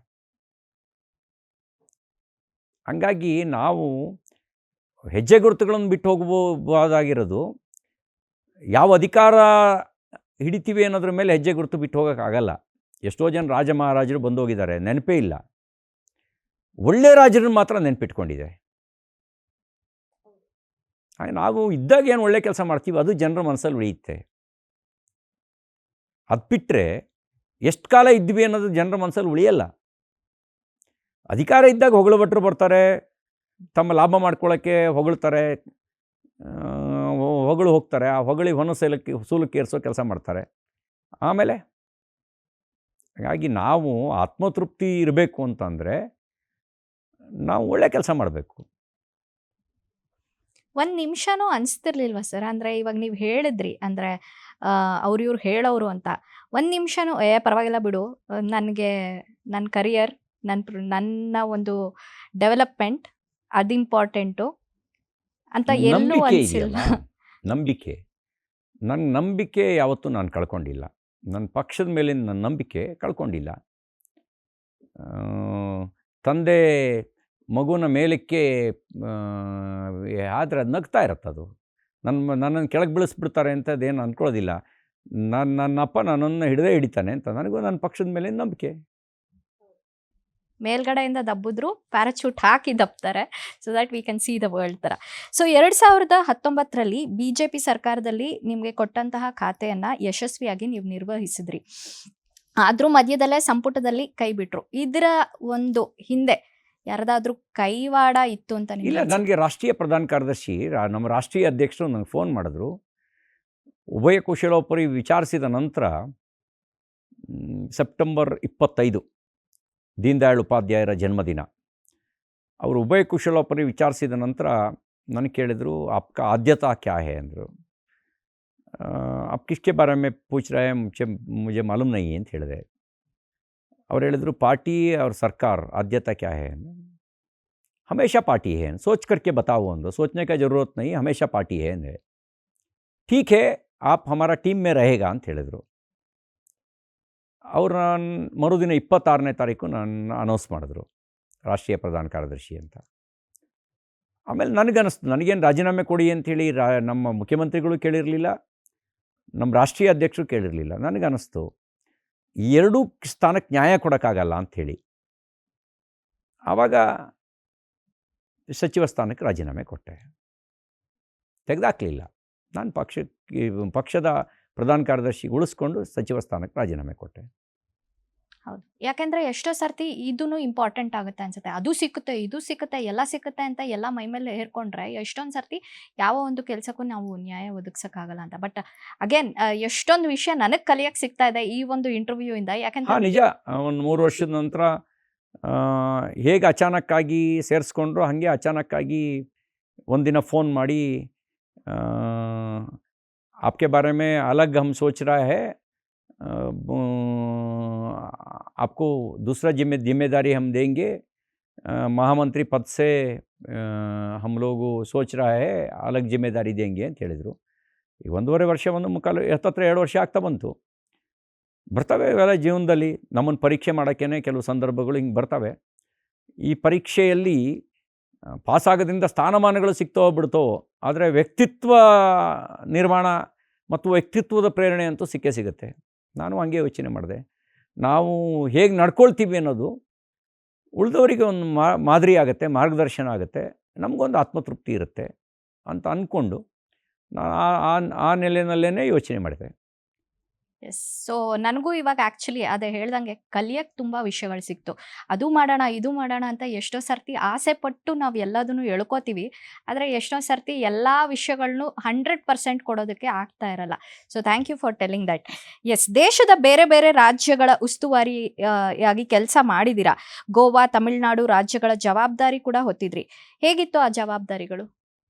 ಹಂಗಾಗಿ ನಾವು ಹೆಜ್ಜೆ ಗುರುತುಗಳನ್ನು ಬಿಟ್ಟು ಹೋಗ್ಬೋದಾಗಿರೋದು, ಯಾವ ಅಧಿಕಾರ ಹಿಡಿತೀವಿ ಅನ್ನೋದ್ರ ಮೇಲೆ ಹೆಜ್ಜೆ ಗುರುತು ಬಿಟ್ಟು ಹೋಗೋಕ್ಕಾಗಲ್ಲ. ಎಷ್ಟೋ ಜನ ರಾಜ ಮಹಾರಾಜರು ಬಂದು ಹೋಗಿದ್ದಾರೆ, ನೆನಪೇ ಇಲ್ಲ. ಒಳ್ಳೆ ರಾಜರನ್ನು ಮಾತ್ರ ನೆನಪಿಟ್ಕೊಂಡಿದೆ. ನಾವು ಇದ್ದಾಗ ಏನು ಒಳ್ಳೆ ಕೆಲಸ ಮಾಡ್ತೀವಿ ಅದು ಜನರ ಮನಸ್ಸಲ್ಲಿ ಉಳಿಯುತ್ತೆ. ಅದು ಬಿಟ್ಟರೆ ಎಷ್ಟು ಕಾಲ ಇದ್ವಿ ಅನ್ನೋದು ಜನರ ಮನಸ್ಸಲ್ಲಿ ಉಳಿಯಲ್ಲ. ಅಧಿಕಾರ ಇದ್ದಾಗ ಹೊಗಳು ಭಟ್ರು ಬರ್ತಾರೆ, ತಮ್ಮ ಲಾಭ ಮಾಡ್ಕೊಳ್ಳೋಕ್ಕೆ ಹೊಗಳ್ತಾರೆ, ಹೊಗಳು ಹೋಗ್ತಾರೆ. ಆ ಹೊಗಳಿಗೆ ಸೂಲಕ್ಕೆ ಏರಿಸೋ ಕೆಲಸ ಮಾಡ್ತಾರೆ. ಆಮೇಲೆ ಹಾಗಾಗಿ ನಾವು ಆತ್ಮತೃಪ್ತಿ ಇರಬೇಕು ಅಂತಂದರೆ ನಾವು ಒಳ್ಳೆ ಕೆಲಸ ಮಾಡಬೇಕು. ಒಂದು ನಿಮಿಷನೂ ಅನಿಸ್ತಿರ್ಲಿಲ್ವ ಸರ್? ಅಂದರೆ ಇವಾಗ ನೀವು ಹೇಳಿದ್ರಿ, ಅಂದರೆ ಇವ್ರು ಹೇಳೋರು ಅಂತ. ಒಂದು ನಿಮಿಷನೂ ಪರವಾಗಿಲ್ಲ ಬಿಡು, ನನಗೆ ನನ್ನ ಕರಿಯರ್, ನನ್ನ ಒಂದು ಡೆವಲಪ್ಮೆಂಟ್ ಅದು ಇಂಪಾರ್ಟೆಂಟು ಅಂತ ಎಲ್ಲೂ ಅನಿಸಿಲ್ಲ. ನನ್ನ ನಂಬಿಕೆ ಯಾವತ್ತೂ ನಾನು ಕಳ್ಕೊಂಡಿಲ್ಲ. ನನ್ನ ಪಕ್ಷದ ಮೇಲಿನ ನನ್ನ ನಂಬಿಕೆ ಕಳ್ಕೊಂಡಿಲ್ಲ. ತಂದೆ ಮಗುನ ಮೇಲಕ್ಕೆ ಆದರೆ ಅದು ನಗ್ತಾ ಇರತ್ತದು. ನನ್ನನ್ನು ಕೆಳಗೆ ಬೀಳಿಸ್ಬಿಡ್ತಾರೆ ಅಂತದೇನು ಅಂದ್ಕೊಳ್ಳೋದಿಲ್ಲ. ನನ್ನಪ್ಪ ನನ್ನನ್ನು ಹಿಡಿತಾನೆ ಅಂತ ನನಗೂ ನನ್ನ ಪಕ್ಷದ ಮೇಲಿನ ನಂಬಿಕೆ. ಮೇಲ್ಗಡೆಯಿಂದ ದಬ್ಬಿದ್ರು ಪ್ಯಾರಾಚೂಟ್ ಹಾಕಿ ದಬ್ತಾರೆ, so that we can see the world ಥರ. ಸೊ 2019ರಲ್ಲಿ BJP ಸರ್ಕಾರದಲ್ಲಿ ನಿಮಗೆ ಕೊಟ್ಟಂತಹ ಖಾತೆಯನ್ನು ಯಶಸ್ವಿಯಾಗಿ ನೀವು ನಿರ್ವಹಿಸಿದ್ರಿ. ಆದರೂ ಮಧ್ಯದಲ್ಲೇ ಸಂಪುಟದಲ್ಲಿ ಕೈ ಬಿಟ್ರು. ಇದರ ಒಂದು ಹಿಂದೆ ಯಾರದಾದ್ರೂ ಕೈವಾಡ ಇತ್ತು ಅಂತ ಇಲ್ಲ, ನನಗೆ ರಾಷ್ಟ್ರೀಯ ಪ್ರಧಾನ ಕಾರ್ಯದರ್ಶಿ ನಮ್ಮ ರಾಷ್ಟ್ರೀಯ ಅಧ್ಯಕ್ಷರು ನನಗೆ ಫೋನ್ ಮಾಡಿದ್ರು. ಉಭಯ ಕುಶಲೋಪರಿ ವಿಚಾರಿಸಿದ ನಂತರ ಸೆಪ್ಟೆಂಬರ್ 25 ದೀನ್ ದಯಾಳ್ ಉಪಾಧ್ಯಾಯರ ಜನ್ಮದಿನ. ಅವರು ಉಭಯ ಕುಶಲೋಪರಿ ವಿಚಾರಿಸಿದ ನಂತರ ನನಗೆ ಕೇಳಿದರು, ಆಪ್ಕಾ ಆದ್ಯತಾ ಕ್ಯಾ ಹೇ ಅಂದರು. आप किसके बारे में पूछ रहे हैं, मुझे मालूम नहीं है ಅಂತ ಹೇಳಿದೆ. ಅವ್ರು ಹೇಳಿದರು, पार्टी और सरकार आद्यता क्या है, हमेशा पार्टी है, सोच करके बताओ अंदर, सोचने का ज़रूरत नहीं, हमेशा पार्टी है अंदे. ठीक है, आप हमारा टीम में रहेगा ಅಂತ ಹೇಳಿದರು. ಅವ್ರು ನಾನು ಮರುದಿನ 26ನೇ ತಾರೀಕು ನಾನು ಅನೌನ್ಸ್ ಮಾಡಿದ್ರು ರಾಷ್ಟ್ರೀಯ ಪ್ರಧಾನ ಕಾರ್ಯದರ್ಶಿ ಅಂತ. ಆಮೇಲೆ ನನಗನ್ನಿಸ್ತು, ನನಗೇನು ರಾಜೀನಾಮೆ ಕೊಡಿ ಅಂಥೇಳಿ ನಮ್ಮ ಮುಖ್ಯಮಂತ್ರಿಗಳು ಕೇಳಿರಲಿಲ್ಲ, ನಮ್ಮ ರಾಷ್ಟ್ರೀಯ ಅಧ್ಯಕ್ಷರು ಕೇಳಿರಲಿಲ್ಲ. ನನಗನ್ನಿಸ್ತು ಎರಡೂ ಸ್ಥಾನಕ್ಕೆ ನ್ಯಾಯ ಕೊಡೋಕ್ಕಾಗಲ್ಲ ಅಂಥೇಳಿ. ಆವಾಗ ಸಚಿವ ಸ್ಥಾನಕ್ಕೆ ರಾಜೀನಾಮೆ ಕೊಟ್ಟೆ, ತೆಗೆದಾಕಲಿಲ್ಲ. ನಾನು ಪಕ್ಷದ ಪ್ರಧಾನ ಕಾರ್ಯದರ್ಶಿ ಉಳಿಸ್ಕೊಂಡು ಸಚಿವ ಸ್ಥಾನಕ್ಕೆ ರಾಜೀನಾಮೆ ಕೊಟ್ಟೆ. ಹೌದು, ಯಾಕೆಂದ್ರೆ ಎಷ್ಟೋ ಸರ್ತಿ ಇದೂ ಇಂಪಾರ್ಟೆಂಟ್ ಆಗುತ್ತೆ ಅನ್ಸುತ್ತೆ. ಅದು ಸಿಕ್ಕುತ್ತೆ, ಇದು ಸಿಕ್ಕುತ್ತೆ, ಎಲ್ಲ ಸಿಕ್ಕುತ್ತೆ ಅಂತ ಎಲ್ಲ ಮೈ ಮೇಲೆ ಹೇರ್ಕೊಂಡ್ರೆ ಎಷ್ಟೊಂದು ಸರ್ತಿ ಯಾವ ಒಂದು ಕೆಲಸಕ್ಕೂ ನಾವು ನ್ಯಾಯ ಒದಗಿಸೋಕ್ಕಾಗಲ್ಲ ಅಂತ. ಬಟ್ ಅಗೇನ್ ಎಷ್ಟೊಂದು ವಿಷಯ ನನಗೆ ಕಲಿಯಕ್ಕೆ ಸಿಗ್ತಾ ಇದೆ ಈ ಒಂದು ಇಂಟರ್ವ್ಯೂ ಇಂದ. ಯಾಕಂದ್ರೆ ನಿಜ, ಒಂದು 3 ವರ್ಷದ ನಂತರ ಹೇಗೆ ಅಚಾನಕ್ಕಾಗಿ ಸೇರಿಸ್ಕೊಂಡ್ರು, ಹಾಗೆ ಅಚಾನಕ್ಕಾಗಿ ಒಂದಿನ ಫೋನ್ ಮಾಡಿ, आपके बारे में अलग हम सोच रहा है, आपको दूसरा जिम्मेदारी हम देंगे, महामंत्री पद से हम लोग सोच रहा है, अलग जिम्मेदारी देंगे ಅಂತ ಹೇಳಿದರು. ಈಗ 1.5 ವರ್ಷ, 2 ವರ್ಷ ಆಗ್ತಾ ಬಂತು. ಬರ್ತವೆ ಇವೆಲ್ಲ ಜೀವನದಲ್ಲಿ, ನಮ್ಮನ್ನು ಪರೀಕ್ಷೆ ಮಾಡೋಕ್ಕೇ ಕೆಲವು ಸಂದರ್ಭಗಳು ಹಿಂಗೆ ಬರ್ತವೆ. ಈ ಪರೀಕ್ಷೆಯಲ್ಲಿ ಪಾಸಾಗೋದ್ರಿಂದ ಸ್ಥಾನಮಾನಗಳು ಸಿಗ್ತೋ ಬಿಡ್ತೋ, ಆದರೆ ವ್ಯಕ್ತಿತ್ವ ನಿರ್ಮಾಣ ಮತ್ತು ವ್ಯಕ್ತಿತ್ವದ ಪ್ರೇರಣೆ ಅಂತೂ ಸಿಕ್ಕೇ ಸಿಗುತ್ತೆ. ನಾನು ಹಂಗೆ ಯೋಚನೆ ಮಾಡಿದೆ, ನಾವು ಹೇಗೆ ನಡ್ಕೊಳ್ತೀವಿ ಅನ್ನೋದು ಉಳಿದವರಿಗೆ ಒಂದು ಮಾದರಿ ಆಗುತ್ತೆ, ಮಾರ್ಗದರ್ಶನ ಆಗುತ್ತೆ, ನಮಗೊಂದು ಆತ್ಮತೃಪ್ತಿ ಇರುತ್ತೆ ಅಂತ ಅಂದ್ಕೊಂಡು ನಾನು ಆ ನೆಲೆಯಲ್ಲೇ ಯೋಚನೆ ಮಾಡಿದೆ. ಎಸ್, ಸೊ ನನಗೂ ಇವಾಗ ಆ್ಯಕ್ಚುಲಿ ಅದೇ ಹೇಳ್ದಂಗೆ ಕಲಿಯಕ್ಕೆ ತುಂಬ ವಿಷಯಗಳು ಸಿಕ್ತು. ಅದು ಮಾಡೋಣ, ಇದು ಮಾಡೋಣ ಅಂತ ಎಷ್ಟೋ ಸರ್ತಿ ಆಸೆ ಪಟ್ಟು ನಾವು ಎಲ್ಲದನ್ನು ಎಳ್ಕೋತೀವಿ. ಆದರೆ ಎಷ್ಟೋ ಸರ್ತಿ ಎಲ್ಲ ವಿಷಯಗಳನ್ನೂ 100% ಕೊಡೋದಕ್ಕೆ ಆಗ್ತಾ ಇರಲ್ಲ. So thank you for telling that. Yes, ದೇಶದ ಬೇರೆ ಬೇರೆ ರಾಜ್ಯಗಳ ಉಸ್ತುವಾರಿಯಾಗಿ ಕೆಲಸ ಮಾಡಿದ್ದೀರಾ. ಗೋವಾ, ತಮಿಳುನಾಡು ರಾಜ್ಯಗಳ ಜವಾಬ್ದಾರಿ ಕೂಡ ಹೊತ್ತಿದ್ರಿ. ಹೇಗಿತ್ತು ಆ ಜವಾಬ್ದಾರಿಗಳು?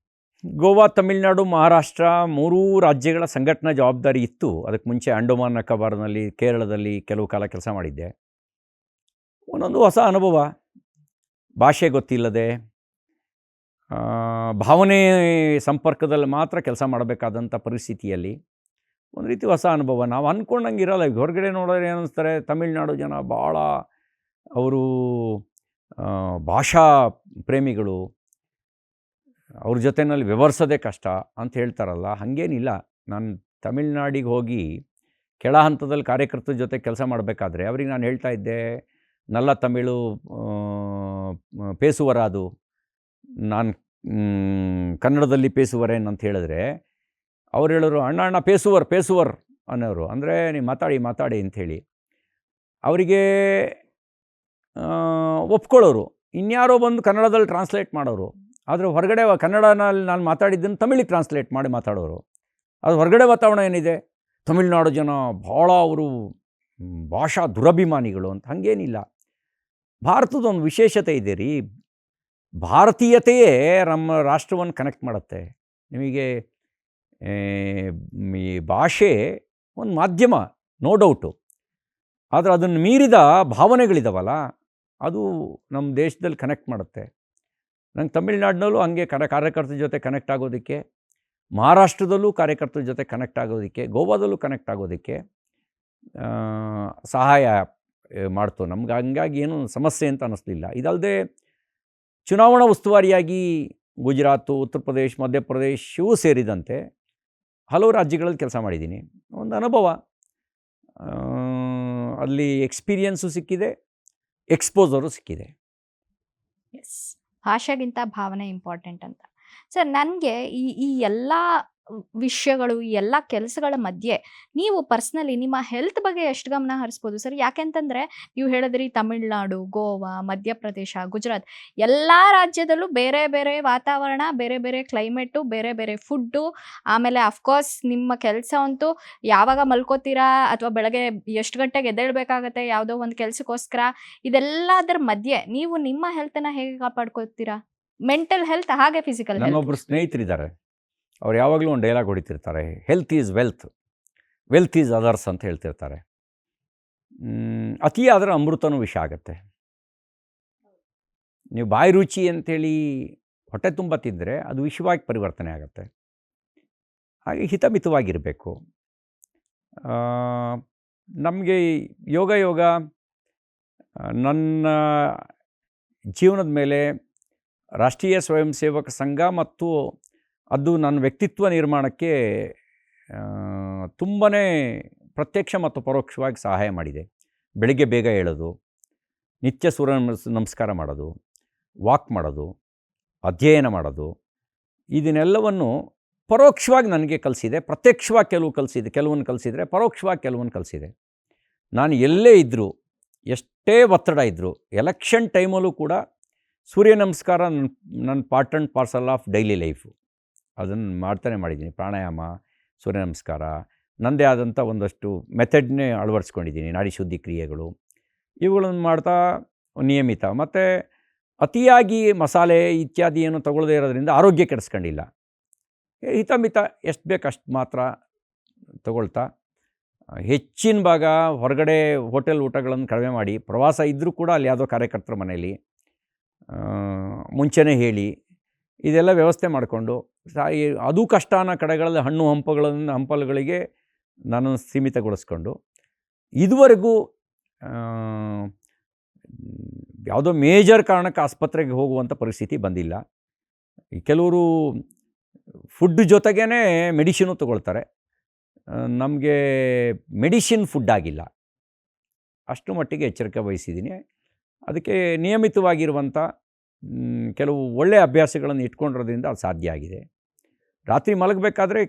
ಗೋವಾ, ತಮಿಳುನಾಡು, ಮಹಾರಾಷ್ಟ್ರ 3 ರಾಜ್ಯಗಳ ಸಂಘಟನಾ ಜವಾಬ್ದಾರಿ ಇತ್ತು. ಅದಕ್ಕೆ ಮುಂಚೆ ಅಂಡಮಾನ್ ನಿಕೋಬಾರ್ನಲ್ಲಿ, ಕೇರಳದಲ್ಲಿ ಕೆಲವು ಕಾಲ ಕೆಲಸ ಮಾಡಿದ್ದೆ. ಒಂದೊಂದು ಹೊಸ ಅನುಭವ, ಭಾಷೆ ಗೊತ್ತಿಲ್ಲದೆ ಭಾವನೆ ಸಂಪರ್ಕದಲ್ಲಿ ಮಾತ್ರ ಕೆಲಸ ಮಾಡಬೇಕಾದಂಥ ಪರಿಸ್ಥಿತಿಯಲ್ಲಿ ಒಂದು ರೀತಿ ಹೊಸ ಅನುಭವ. ನಾವು ಅಂದ್ಕೊಂಡಂಗೆ ಇರೋಲ್ಲ. ಈಗ ಹೊರಗಡೆ ನೋಡಿದ್ರೆ ಏನಿಸ್ತಾರೆ, ತಮಿಳುನಾಡು ಜನ ಭಾಳ ಅವರು ಭಾಷಾ ಪ್ರೇಮಿಗಳು, ಅವ್ರ ಜೊತೆಯಲ್ಲಿ ವ್ಯವಹರಿಸೋದೇ ಕಷ್ಟ ಅಂತ ಹೇಳ್ತಾರಲ್ಲ, ಹಾಗೇನಿಲ್ಲ. ನಾನು ತಮಿಳ್ನಾಡಿಗೆ ಹೋಗಿ ಕೆಳ ಹಂತದಲ್ಲಿ ಕಾರ್ಯಕರ್ತರ ಜೊತೆ ಕೆಲಸ ಮಾಡಬೇಕಾದ್ರೆ ಅವ್ರಿಗೆ ನಾನು ಹೇಳ್ತಾ ಇದ್ದೆ, ನಲ್ಲ ತಮಿಳು ಪೇಸುವರಾದು, ನಾನು ಕನ್ನಡದಲ್ಲಿ ಪೇಸುವರೇನು ಅಂತ ಹೇಳಿದ್ರೆ ಅವ್ರು ಹೇಳೋರು, ಅಣ್ಣ ಪೇಸುವರ್ ಅನ್ನೋರು. ಅಂದರೆ ನೀವು ಮಾತಾಡಿ ಅಂಥೇಳಿ ಅವರಿಗೆ ಒಪ್ಕೊಳ್ಳೋರು. ಇನ್ಯಾರೋ ಬಂದು ಕನ್ನಡದಲ್ಲಿ ಟ್ರಾನ್ಸ್ಲೇಟ್ ಮಾಡೋರು. ಆದರೆ ಹೊರಗಡೆ ಕನ್ನಡನಲ್ಲಿ ನಾನು ಮಾತಾಡಿದ್ದನ್ನು ತಮಿಳಿಗೆ ಟ್ರಾನ್ಸ್ಲೇಟ್ ಮಾಡಿ ಮಾತಾಡೋರು. ಅದು ಹೊರಗಡೆ ವಾತಾವರಣ ಏನಿದೆ, ತಮಿಳುನಾಡು ಜನ ಭಾಳ ಅವರು ಭಾಷಾ ದುರಭಿಮಾನಿಗಳು ಅಂತ. ಹಾಗೇನಿಲ್ಲ. ಭಾರತದ ಒಂದು ವಿಶೇಷತೆ ಇದೆ ರೀ, ಭಾರತೀಯತೆಯೇ ನಮ್ಮ ರಾಷ್ಟ್ರವನ್ನು ಕನೆಕ್ಟ್ ಮಾಡುತ್ತೆ. ನಿಮಗೆ ಈ ಭಾಷೆ ಒಂದು ಮಾಧ್ಯಮ, ನೋ ಡೌಟು, ಆದರೆ ಅದನ್ನು ಮೀರಿದ ಭಾವನೆಗಳಿದಾವಲ್ಲ, ಅದು ನಮ್ಮ ದೇಶದಲ್ಲಿ ಕನೆಕ್ಟ್ ಮಾಡುತ್ತೆ. ನಂಗೆ ತಮಿಳ್ನಾಡಿನಲ್ಲೂ ಹಾಗೆ ಕಾರ್ಯಕರ್ತರ ಜೊತೆ ಕನೆಕ್ಟ್ ಆಗೋದಕ್ಕೆ, ಮಹಾರಾಷ್ಟ್ರದಲ್ಲೂ ಕಾರ್ಯಕರ್ತರ ಜೊತೆ ಕನೆಕ್ಟ್ ಆಗೋದಕ್ಕೆ, ಗೋವಾದಲ್ಲೂ ಕನೆಕ್ಟ್ ಆಗೋದಕ್ಕೆ ಸಹಾಯ ಮಾಡ್ತು ನಮ್ಗೆ. ಹಂಗಾಗಿ ಏನೂ ಸಮಸ್ಯೆ ಅಂತ ಅನ್ನಿಸ್ಲಿಲ್ಲ. ಇದಲ್ಲದೆ ಚುನಾವಣಾ ಉಸ್ತುವಾರಿಯಾಗಿ ಗುಜರಾತು, ಉತ್ತರ ಪ್ರದೇಶ್, ಮಧ್ಯಪ್ರದೇಶ್ ಇವು ಸೇರಿದಂತೆ ಹಲವು ರಾಜ್ಯಗಳಲ್ಲಿ ಕೆಲಸ ಮಾಡಿದ್ದೀನಿ. ಒಂದು ಅನುಭವ, ಅಲ್ಲಿ ಎಕ್ಸ್ಪೀರಿಯನ್ಸು ಸಿಕ್ಕಿದೆ, ಎಕ್ಸ್ಪೋಸರು ಸಿಕ್ಕಿದೆ. ಎಸ್, ಭಾಷೆಗಿಂತ ಭಾವನೆ ಇಂಪಾರ್ಟೆಂಟ್ ಅಂತ. ಸರ್, ನನಗೆ ಈ ಎಲ್ಲ ವಿಷಯಗಳು, ಈ ಎಲ್ಲ ಕೆಲಸಗಳ ಮಧ್ಯೆ ನೀವು ಪರ್ಸ್ನಲಿ ನಿಮ್ಮ ಹೆಲ್ತ್ ಬಗ್ಗೆ ಎಷ್ಟು ಗಮನ ಹರಿಸ್ಬೋದು ಸರ್? ಯಾಕೆಂತಂದ್ರೆ ನೀವು ಹೇಳಿದ್ರಿ ತಮಿಳ್ನಾಡು, ಗೋವಾ, ಮಧ್ಯಪ್ರದೇಶ, ಗುಜರಾತ್ ಎಲ್ಲಾ ರಾಜ್ಯದಲ್ಲೂ ಬೇರೆ ಬೇರೆ ವಾತಾವರಣ, ಬೇರೆ ಬೇರೆ ಕ್ಲೈಮೇಟು, ಬೇರೆ ಬೇರೆ ಫುಡ್ಡು, ಆಮೇಲೆ ಅಫ್ಕೋರ್ಸ್ ನಿಮ್ಮ ಕೆಲಸ ಅಂತೂ ಯಾವಾಗ ಮಲ್ಕೋತೀರಾ ಅಥವಾ ಬೆಳಗ್ಗೆ ಎಷ್ಟು ಗಂಟೆಗೆ ಎದ್ದೇಳ್ಬೇಕಾಗತ್ತೆ ಯಾವುದೋ ಒಂದು ಕೆಲಸಕ್ಕೋಸ್ಕರ, ಇದೆಲ್ಲದರ ಮಧ್ಯೆ ನೀವು ನಿಮ್ಮ ಹೆಲ್ತನ್ನ ಹೇಗೆ ಕಾಪಾಡ್ಕೊತೀರಾ? ಮೆಂಟಲ್ ಹೆಲ್ತ್ ಹಾಗೆ ಫಿಸಿಕಲ್ ಹೆಲ್ತ್. ನನ್ನೊಬ್ಬರು ಸ್ನೇಹಿತರಿದ್ದಾರೆ, ಅವ್ರು ಯಾವಾಗಲೂ ಒಂದು ಡೈಲಾಗ್ ಹೊಡಿತಿರ್ತಾರೆ, health is wealth, wealth is others ಅಂತ ಹೇಳ್ತಿರ್ತಾರೆ. ಅತಿಯಾದರೆ ಅಮೃತನೂ ವಿಷ ಆಗುತ್ತೆ. ನೀವು ಬಾಯಿ ರುಚಿ ಅಂಥೇಳಿ ಹೊಟ್ಟೆ ತುಂಬ ತಿಂದರೆ ಅದು ವಿಷವಾಗಿ ಪರಿವರ್ತನೆ ಆಗುತ್ತೆ. ಹಾಗೆ ಹಿತಮಿತವಾಗಿರಬೇಕು. ನಮಗೆ ಯೋಗ ನನ್ನ ಜೀವನದ ಮೇಲೆ ರಾಷ್ಟ್ರೀಯ ಸ್ವಯಂ ಸೇವಕ ಸಂಘ ಮತ್ತು ಅದು ನನ್ನ ವ್ಯಕ್ತಿತ್ವ ನಿರ್ಮಾಣಕ್ಕೆ ತುಂಬಾ ಪ್ರತ್ಯಕ್ಷ ಮತ್ತು ಪರೋಕ್ಷವಾಗಿ ಸಹಾಯ ಮಾಡಿದೆ. ಬೆಳಿಗ್ಗೆ ಬೇಗ ಏಳೋದು, ನಿತ್ಯ ಸೂರ್ಯ ನಮಸ್ಕಾರ ಮಾಡೋದು, ವಾಕ್ ಮಾಡೋದು, ಅಧ್ಯಯನ ಮಾಡೋದು, ಇದನ್ನೆಲ್ಲವನ್ನು ಪರೋಕ್ಷವಾಗಿ ನನಗೆ ಕಲಿಸಿದೆ. ಪ್ರತ್ಯಕ್ಷವಾಗಿ ಕೆಲವನ್ನು ಕಲಿಸಿದರೆ ಪರೋಕ್ಷವಾಗಿ ಕೆಲವನ್ನು ಕಲಿಸಿದೆ. ನಾನು ಎಲ್ಲೇ ಇದ್ದರೂ, ಎಷ್ಟೇ ಒತ್ತಡ ಇದ್ದರೂ, ಎಲೆಕ್ಷನ್ ಟೈಮಲ್ಲೂ ಕೂಡ ಸೂರ್ಯ ನಮಸ್ಕಾರ ನನ್ನ part and parcel of daily life. ಅದನ್ನು ಮಾಡ್ತಾನೆ ಮಾಡಿದ್ದೀನಿ. ಪ್ರಾಣಾಯಾಮ, ಸೂರ್ಯ ನಮಸ್ಕಾರ, ನನ್ನದೇ ಆದಂಥ ಒಂದಷ್ಟು ಮೆಥಡ್ನೇ ಅಳವಡಿಸ್ಕೊಂಡಿದ್ದೀನಿ. ನಾಡಿ ಶುದ್ಧಿ ಕ್ರಿಯೆಗಳು ಇವುಗಳನ್ನು ಮಾಡ್ತಾ ನಿಯಮಿತ. ಮತ್ತು ಅತಿಯಾಗಿ ಮಸಾಲೆ ಇತ್ಯಾದಿ ಏನು ತಗೊಳ್ಳದೇ ಇರೋದ್ರಿಂದ ಆರೋಗ್ಯ ಕೆಡಿಸ್ಕೊಂಡಿಲ್ಲ. ಹಿತಮಿತ ಎಷ್ಟು ಬೇಕು ಅಷ್ಟು ಮಾತ್ರ ತಗೊಳ್ತಾ, ಹೆಚ್ಚಿನ ಭಾಗ ಹೊರಗಡೆ ಹೋಟೆಲ್ ಊಟಗಳನ್ನು ಕಡಿಮೆ ಮಾಡಿ, ಪ್ರವಾಸ ಇದ್ದರೂ ಕೂಡ ಅಲ್ಲಿ ಯಾವುದೋ ಕಾರ್ಯಕರ್ತರ ಮನೆಯಲ್ಲಿ ಮುಂಚೆನೇ ಹೇಳಿ ಇದೆಲ್ಲ ವ್ಯವಸ್ಥೆ ಮಾಡಿಕೊಂಡು, ಅದು ಕಷ್ಟ ಅನ್ನೋ ಕಡೆಗಳಲ್ಲಿ ಹಂಪಲುಗಳಿಗೆ ನಾನು ಸೀಮಿತಗೊಳಿಸ್ಕೊಂಡು ಇದುವರೆಗೂ ಯಾವುದೋ ಮೇಜರ್ ಕಾರಣಕ್ಕೆ ಆಸ್ಪತ್ರೆಗೆ ಹೋಗುವಂಥ ಪರಿಸ್ಥಿತಿ ಬಂದಿಲ್ಲ. ಕೆಲವರು ಫುಡ್ ಜೊತೆಗೇ ಮೆಡಿಸಿನು ತಗೊಳ್ತಾರೆ. ನಮಗೆ ಮೆಡಿಸಿನ್ ಫುಡ್ ಆಗಿಲ್ಲ. ಅಷ್ಟು ಮಟ್ಟಿಗೆ ಎಚ್ಚರಿಕೆ ವಹಿಸಿದ್ದೀನಿ. ಅದಕ್ಕೆ ನಿಯಮಿತವಾಗಿರುವಂಥ ಕೆಲವು ಒಳ್ಳೆಯ ಅಭ್ಯಾಸಗಳನ್ನು ಇಟ್ಕೊಂಡಿರೋದ್ರಿಂದ ಅದು ಸಾಧ್ಯ ಆಗಿದೆ. ರಾತ್ರಿ ಮಲಗಬೇಕಾದ್ರೆ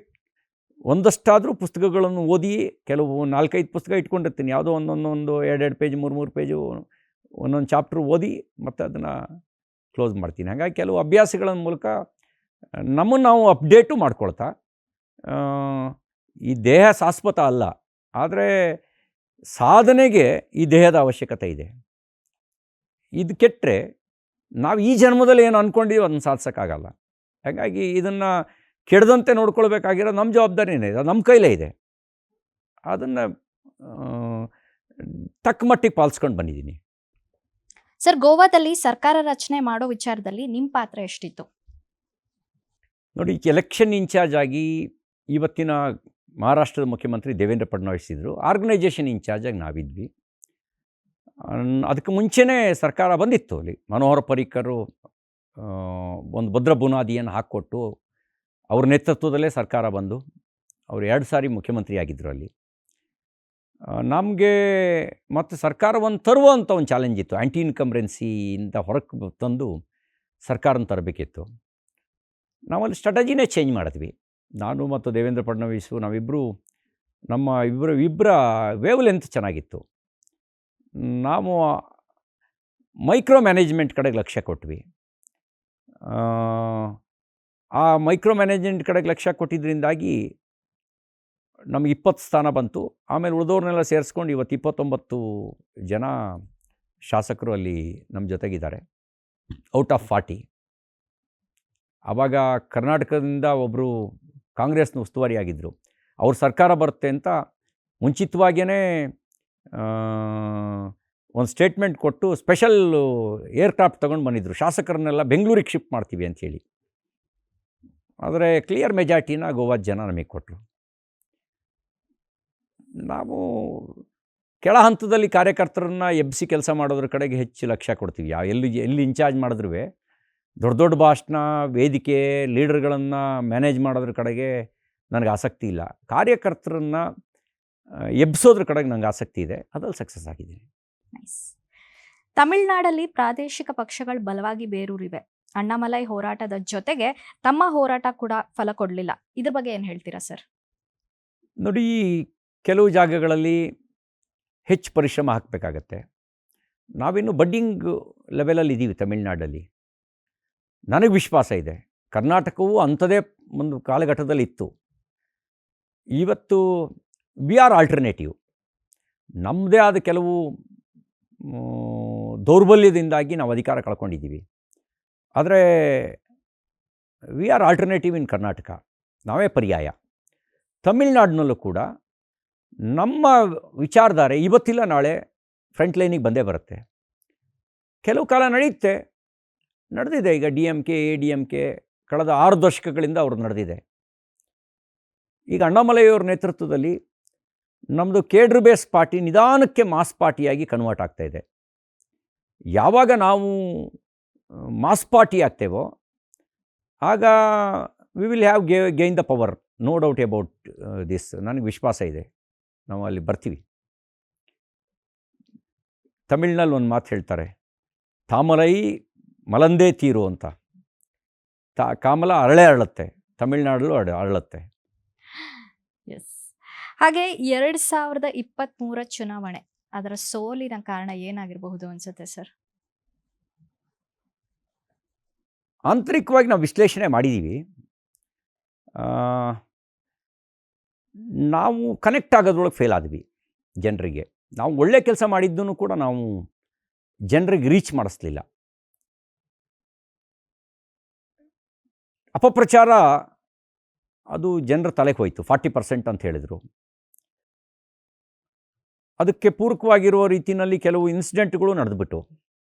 ಒಂದಷ್ಟಾದರೂ ಪುಸ್ತಕಗಳನ್ನು ಓದಿ, ಕೆಲವು 4-5 ಪುಸ್ತಕ ಇಟ್ಕೊಂಡಿರ್ತೀನಿ. ಯಾವುದೋ ಒಂದೊಂದು 2-2 ಪೇಜ್, 3-3 ಪೇಜು ಒಂದೊಂದು ಚಾಪ್ಟ್ರು ಓದಿ ಮತ್ತು ಅದನ್ನು ಕ್ಲೋಸ್ ಮಾಡ್ತೀನಿ. ಹಾಗಾಗಿ ಕೆಲವು ಅಭ್ಯಾಸಗಳ ಮೂಲಕ ನಮ್ಮನ್ನು ನಾವು ಅಪ್ಡೇಟು ಮಾಡ್ಕೊಳ್ತಾ, ಈ ದೇಹ ಶಾಶ್ವತ ಅಲ್ಲ, ಆದರೆ ಸಾಧನೆಗೆ ಈ ದೇಹದ ಅವಶ್ಯಕತೆ ಇದೆ. ಇದು ಕೆಟ್ಟರೆ ನಾವು ಈ ಜನ್ಮದಲ್ಲಿ ಏನು ಅಂದ್ಕೊಂಡಿದ್ದೀವಿ ಅದನ್ನು ಸಾಧಿಸೋಕ್ಕಾಗಲ್ಲ. ಹಾಗಾಗಿ ಇದನ್ನು ಕೆಡದಂತೆ ನೋಡ್ಕೊಳ್ಬೇಕಾಗಿರೋ ನಮ್ಮ ಜವಾಬ್ದಾರಿನೇ ಇದೆ, ನಮ್ಮ ಕೈಲೇ ಇದೆ. ಅದನ್ನು ತಕ್ಕ ಮಟ್ಟಿಗೆ ಪಾಲಿಸ್ಕೊಂಡು ಬಂದಿದ್ದೀನಿ. ಸರ್, ಗೋವಾದಲ್ಲಿ ಸರ್ಕಾರ ರಚನೆ ಮಾಡೋ ವಿಚಾರದಲ್ಲಿ ನಿಮ್ಮ ಪಾತ್ರ ಎಷ್ಟಿತ್ತು? ನೋಡಿ, ಎಲೆಕ್ಷನ್ ಇನ್ಚಾರ್ಜ್ ಆಗಿ ಇವತ್ತಿನ ಮಹಾರಾಷ್ಟ್ರದ ಮುಖ್ಯಮಂತ್ರಿ ದೇವೇಂದ್ರ ಫಡ್ನವೀಸ್ ಇದ್ದರು. ಆರ್ಗನೈಜೇಷನ್ ಇನ್ಚಾರ್ಜಾಗಿ ನಾವಿದ್ವಿ. ಅದಕ್ಕೆ ಮುಂಚೆನೇ ಸರ್ಕಾರ ಬಂದಿತ್ತು. ಅಲ್ಲಿ ಮನೋಹರ್ ಪರಿಕ್ಕರು ಒಂದು ಭದ್ರ ಬುನಾದಿಯನ್ನು ಹಾಕ್ಕೊಟ್ಟು ಅವ್ರ ನೇತೃತ್ವದಲ್ಲೇ ಸರ್ಕಾರ ಬಂದು ಅವರು 2 ಸಾರಿ ಮುಖ್ಯಮಂತ್ರಿ ಆಗಿದ್ದರು ಅಲ್ಲಿ. ನಮಗೆ ಮತ್ತು ಸರ್ಕಾರವನ್ನು ತರುವಂಥ ಒಂದು ಚಾಲೆಂಜ್ ಇತ್ತು. ಆ್ಯಂಟಿ ಇನ್ಕಂಬ್ರೆನ್ಸಿಯಿಂದ ಹೊರಗೆ ತಂದು ಸರ್ಕಾರನ ತರಬೇಕಿತ್ತು. ನಾವಲ್ಲಿ ಸ್ಟ್ರಾಟಜಿನೇ ಚೇಂಜ್ ಮಾಡಿದ್ವಿ. ನಾನು ಮತ್ತು ದೇವೇಂದ್ರ ಫಡ್ನವೀಸು ನಾವಿಬ್ಬರು, ನಮ್ಮ ಇಬ್ಬರ ವೇವ್ ಲೆಂತ್ ಚೆನ್ನಾಗಿತ್ತು. ನಾವು ಮೈಕ್ರೋ ಮ್ಯಾನೇಜ್ಮೆಂಟ್ ಕಡೆಗೆ ಲಕ್ಷ್ಯ ಕೊಟ್ವಿ. ಆ ಮೈಕ್ರೋ ಮ್ಯಾನೇಜ್ಮೆಂಟ್ ಕಡೆಗೆ ಲಕ್ಷ್ಯ ಕೊಟ್ಟಿದ್ದರಿಂದಾಗಿ ನಮಗೆ 20 ಸ್ಥಾನ ಬಂತು. ಆಮೇಲೆ ಉಳಿದವ್ರನ್ನೆಲ್ಲ ಸೇರಿಸ್ಕೊಂಡು ಇವತ್ತು 29 ಜನ ಶಾಸಕರು ಅಲ್ಲಿ ನಮ್ಮ ಜೊತೆಗಿದ್ದಾರೆ, ಔಟ್ ಆಫ್ 40. ಆವಾಗ ಕರ್ನಾಟಕದಿಂದ ಒಬ್ಬರು ಕಾಂಗ್ರೆಸ್ನ ಉಸ್ತುವಾರಿಯಾಗಿದ್ದರು. ಅವ್ರ ಸರ್ಕಾರ ಬರುತ್ತೆ ಅಂತ ಮುಂಚಿತವಾಗಿಯೇ ಒಂದು ಸ್ಟೇಟ್ಮೆಂಟ್ ಕೊಟ್ಟು ಸ್ಪೆಷಲ್ ಏರ್ಕ್ರಾಫ್ಟ್ ತೊಗೊಂಡು ಬಂದಿದ್ದರು. ಶಾಸಕರನ್ನೆಲ್ಲ ಬೆಂಗಳೂರಿಗೆ ಶಿಫ್ಟ್ ಮಾಡ್ತೀವಿ ಅಂಥೇಳಿ. ಆದರೆ ಕ್ಲಿಯರ್ ಮೆಜಾರಿಟಿನ ಗೋವಾದ ಜನ ನಮಗೆ ಕೊಟ್ಟರು. ನಾವು ಕೆಳ ಹಂತದಲ್ಲಿ ಕಾರ್ಯಕರ್ತರನ್ನು ಎಬ್ಬಿಸಿ ಕೆಲಸ ಮಾಡೋದ್ರ ಕಡೆಗೆ ಹೆಚ್ಚು ಲಕ್ಷ್ಯ ಕೊಡ್ತೀವಿ. ಎಲ್ಲಿ ಇನ್ಚಾರ್ಜ್ ಮಾಡಿದ್ರೂ ದೊಡ್ಡ ಭಾಷಣ, ವೇದಿಕೆ, ಲೀಡರ್ಗಳನ್ನು ಮ್ಯಾನೇಜ್ ಮಾಡೋದ್ರ ಕಡೆಗೆ ನನಗೆ ಆಸಕ್ತಿ ಇಲ್ಲ. ಕಾರ್ಯಕರ್ತರನ್ನು ಎಬ್ಬಿಸೋದ್ರ ಕಡೆಗೆ ನನಗೆ ಆಸಕ್ತಿ ಇದೆ. ಅದ್ರಲ್ಲಿ ಸಕ್ಸಸ್ ಆಗಿದ್ದೀನಿ. ನೈಸ್. ತಮಿಳ್ನಾಡಲ್ಲಿ ಪ್ರಾದೇಶಿಕ ಪಕ್ಷಗಳು ಬಲವಾಗಿ ಬೇರೂರಿವೆ. ಅಣ್ಣಾಮಲೈ ಹೋರಾಟದ ಜೊತೆಗೆ ತಮ್ಮ ಹೋರಾಟ ಕೂಡ ಫಲ ಕೊಡಲಿಲ್ಲ. ಇದ್ರ ಬಗ್ಗೆ ಏನು ಹೇಳ್ತೀರಾ ಸರ್? ನೋಡಿ, ಕೆಲವು ಜಾಗಗಳಲ್ಲಿ ಹೆಚ್ಚು ಪರಿಶ್ರಮ ಹಾಕಬೇಕಾಗತ್ತೆ. ನಾವಿನ್ನು ಬಡ್ಡಿಂಗ್ ಲೆವೆಲಲ್ಲಿ ಇದ್ದೀವಿ ತಮಿಳ್ನಾಡಲ್ಲಿ. ನನಗೆ ವಿಶ್ವಾಸ ಇದೆ ಕರ್ನಾಟಕವೂ ಅಂಥದೇ ಒಂದು ಕಾಲಘಟ್ಟದಲ್ಲಿ ಇತ್ತು. ಇವತ್ತು ವಿ ಆರ್ ಆಲ್ಟರ್ನೇಟಿವ್. ನಮ್ಮದೇ ಆದ ಕೆಲವು ದೌರ್ಬಲ್ಯದಿಂದಾಗಿ ನಾವು ಅಧಿಕಾರ ಕಳ್ಕೊಂಡಿದ್ದೀವಿ. ಆದರೆ ವಿ ಆರ್ ಆಲ್ಟರ್ನೇಟಿವ್ ಇನ್ ಕರ್ನಾಟಕ. ನಾವೇ ಪರ್ಯಾಯ. ತಮಿಳ್ನಾಡಿನಲ್ಲೂ ಕೂಡ ನಮ್ಮ ವಿಚಾರಧಾರೆ ಇವತ್ತಿಲ್ಲ ನಾಳೆ ಫ್ರಂಟ್ ಲೈನಿಗೆ ಬಂದೇ ಬರುತ್ತೆ. ಕೆಲವು ಕಾಲ ನಡೆದಿದೆ. ಈಗ DMK ADMK ಕಳೆದ 6 ದಶಕಗಳಿಂದ ಅವ್ರದ್ದು ನಡೆದಿದೆ. ಈಗ ಅಣ್ಣಾಮಲೈಯವ್ರ ನೇತೃತ್ವದಲ್ಲಿ ನಮ್ಮದು ಕೇಡ್ರ್ ಬೇಸ್ ಪಾರ್ಟಿ ನಿಧಾನಕ್ಕೆ ಮಾಸ್ ಪಾರ್ಟಿಯಾಗಿ ಕನ್ವರ್ಟ್ ಆಗ್ತಾಯಿದೆ. ಯಾವಾಗ ನಾವು ಮಾಸ್ ಪಾರ್ಟಿ ಆಗ್ತೇವೋ ಆಗ we will have gain the power. No doubt about this. ನನಗೆ ವಿಶ್ವಾಸ ಇದೆ ನಾವು ಅಲ್ಲಿ ಬರ್ತೀವಿ. ತಮಿಳ್ನಲ್ಲಿ ಒಂದು ಮಾತು ಹೇಳ್ತಾರೆ, ತಾಮಲೈ ಮಲಂದೇ ತೀರು ಅಂತ. ಕಾಮಲ ಅರಳುತ್ತೆ, ತಮಿಳ್ನಾಡಲ್ಲೂ ಅರಳುತ್ತೆ. ಎಸ್. ಹಾಗೆ 2023 ಚುನಾವಣೆ, ಅದರ ಸೋಲಿನ ಕಾರಣ ಏನಾಗಿರಬಹುದು ಅನ್ಸುತ್ತೆ ಸರ್? ಆಂತರಿಕವಾಗಿ ನಾವು ವಿಶ್ಲೇಷಣೆ ಮಾಡಿದ್ದೀವಿ. ನಾವು ಕನೆಕ್ಟ್ ಆಗೋದ್ರೊಳಗೆ ಫೇಲ್ ಆದ್ವಿ ಜನರಿಗೆ. ನಾವು ಒಳ್ಳೆ ಕೆಲಸ ಮಾಡಿದ್ದೂ ಕೂಡ ನಾವು ಜನರಿಗೆ ರೀಚ್ ಮಾಡಿಸ್ಲಿಲ್ಲ. ಅಪಪ್ರಚಾರ ಅದು ಜನರ ತಲೆಗೆ ಹೋಯಿತು. 40% ಅಂತ ಹೇಳಿದರು. ಅದಕ್ಕೆ ಪೂರಕವಾಗಿರುವ ರೀತಿಯಲ್ಲಿ ಕೆಲವು ಇನ್ಸಿಡೆಂಟ್ಗಳು ನಡೆದುಬಿಟ್ಟು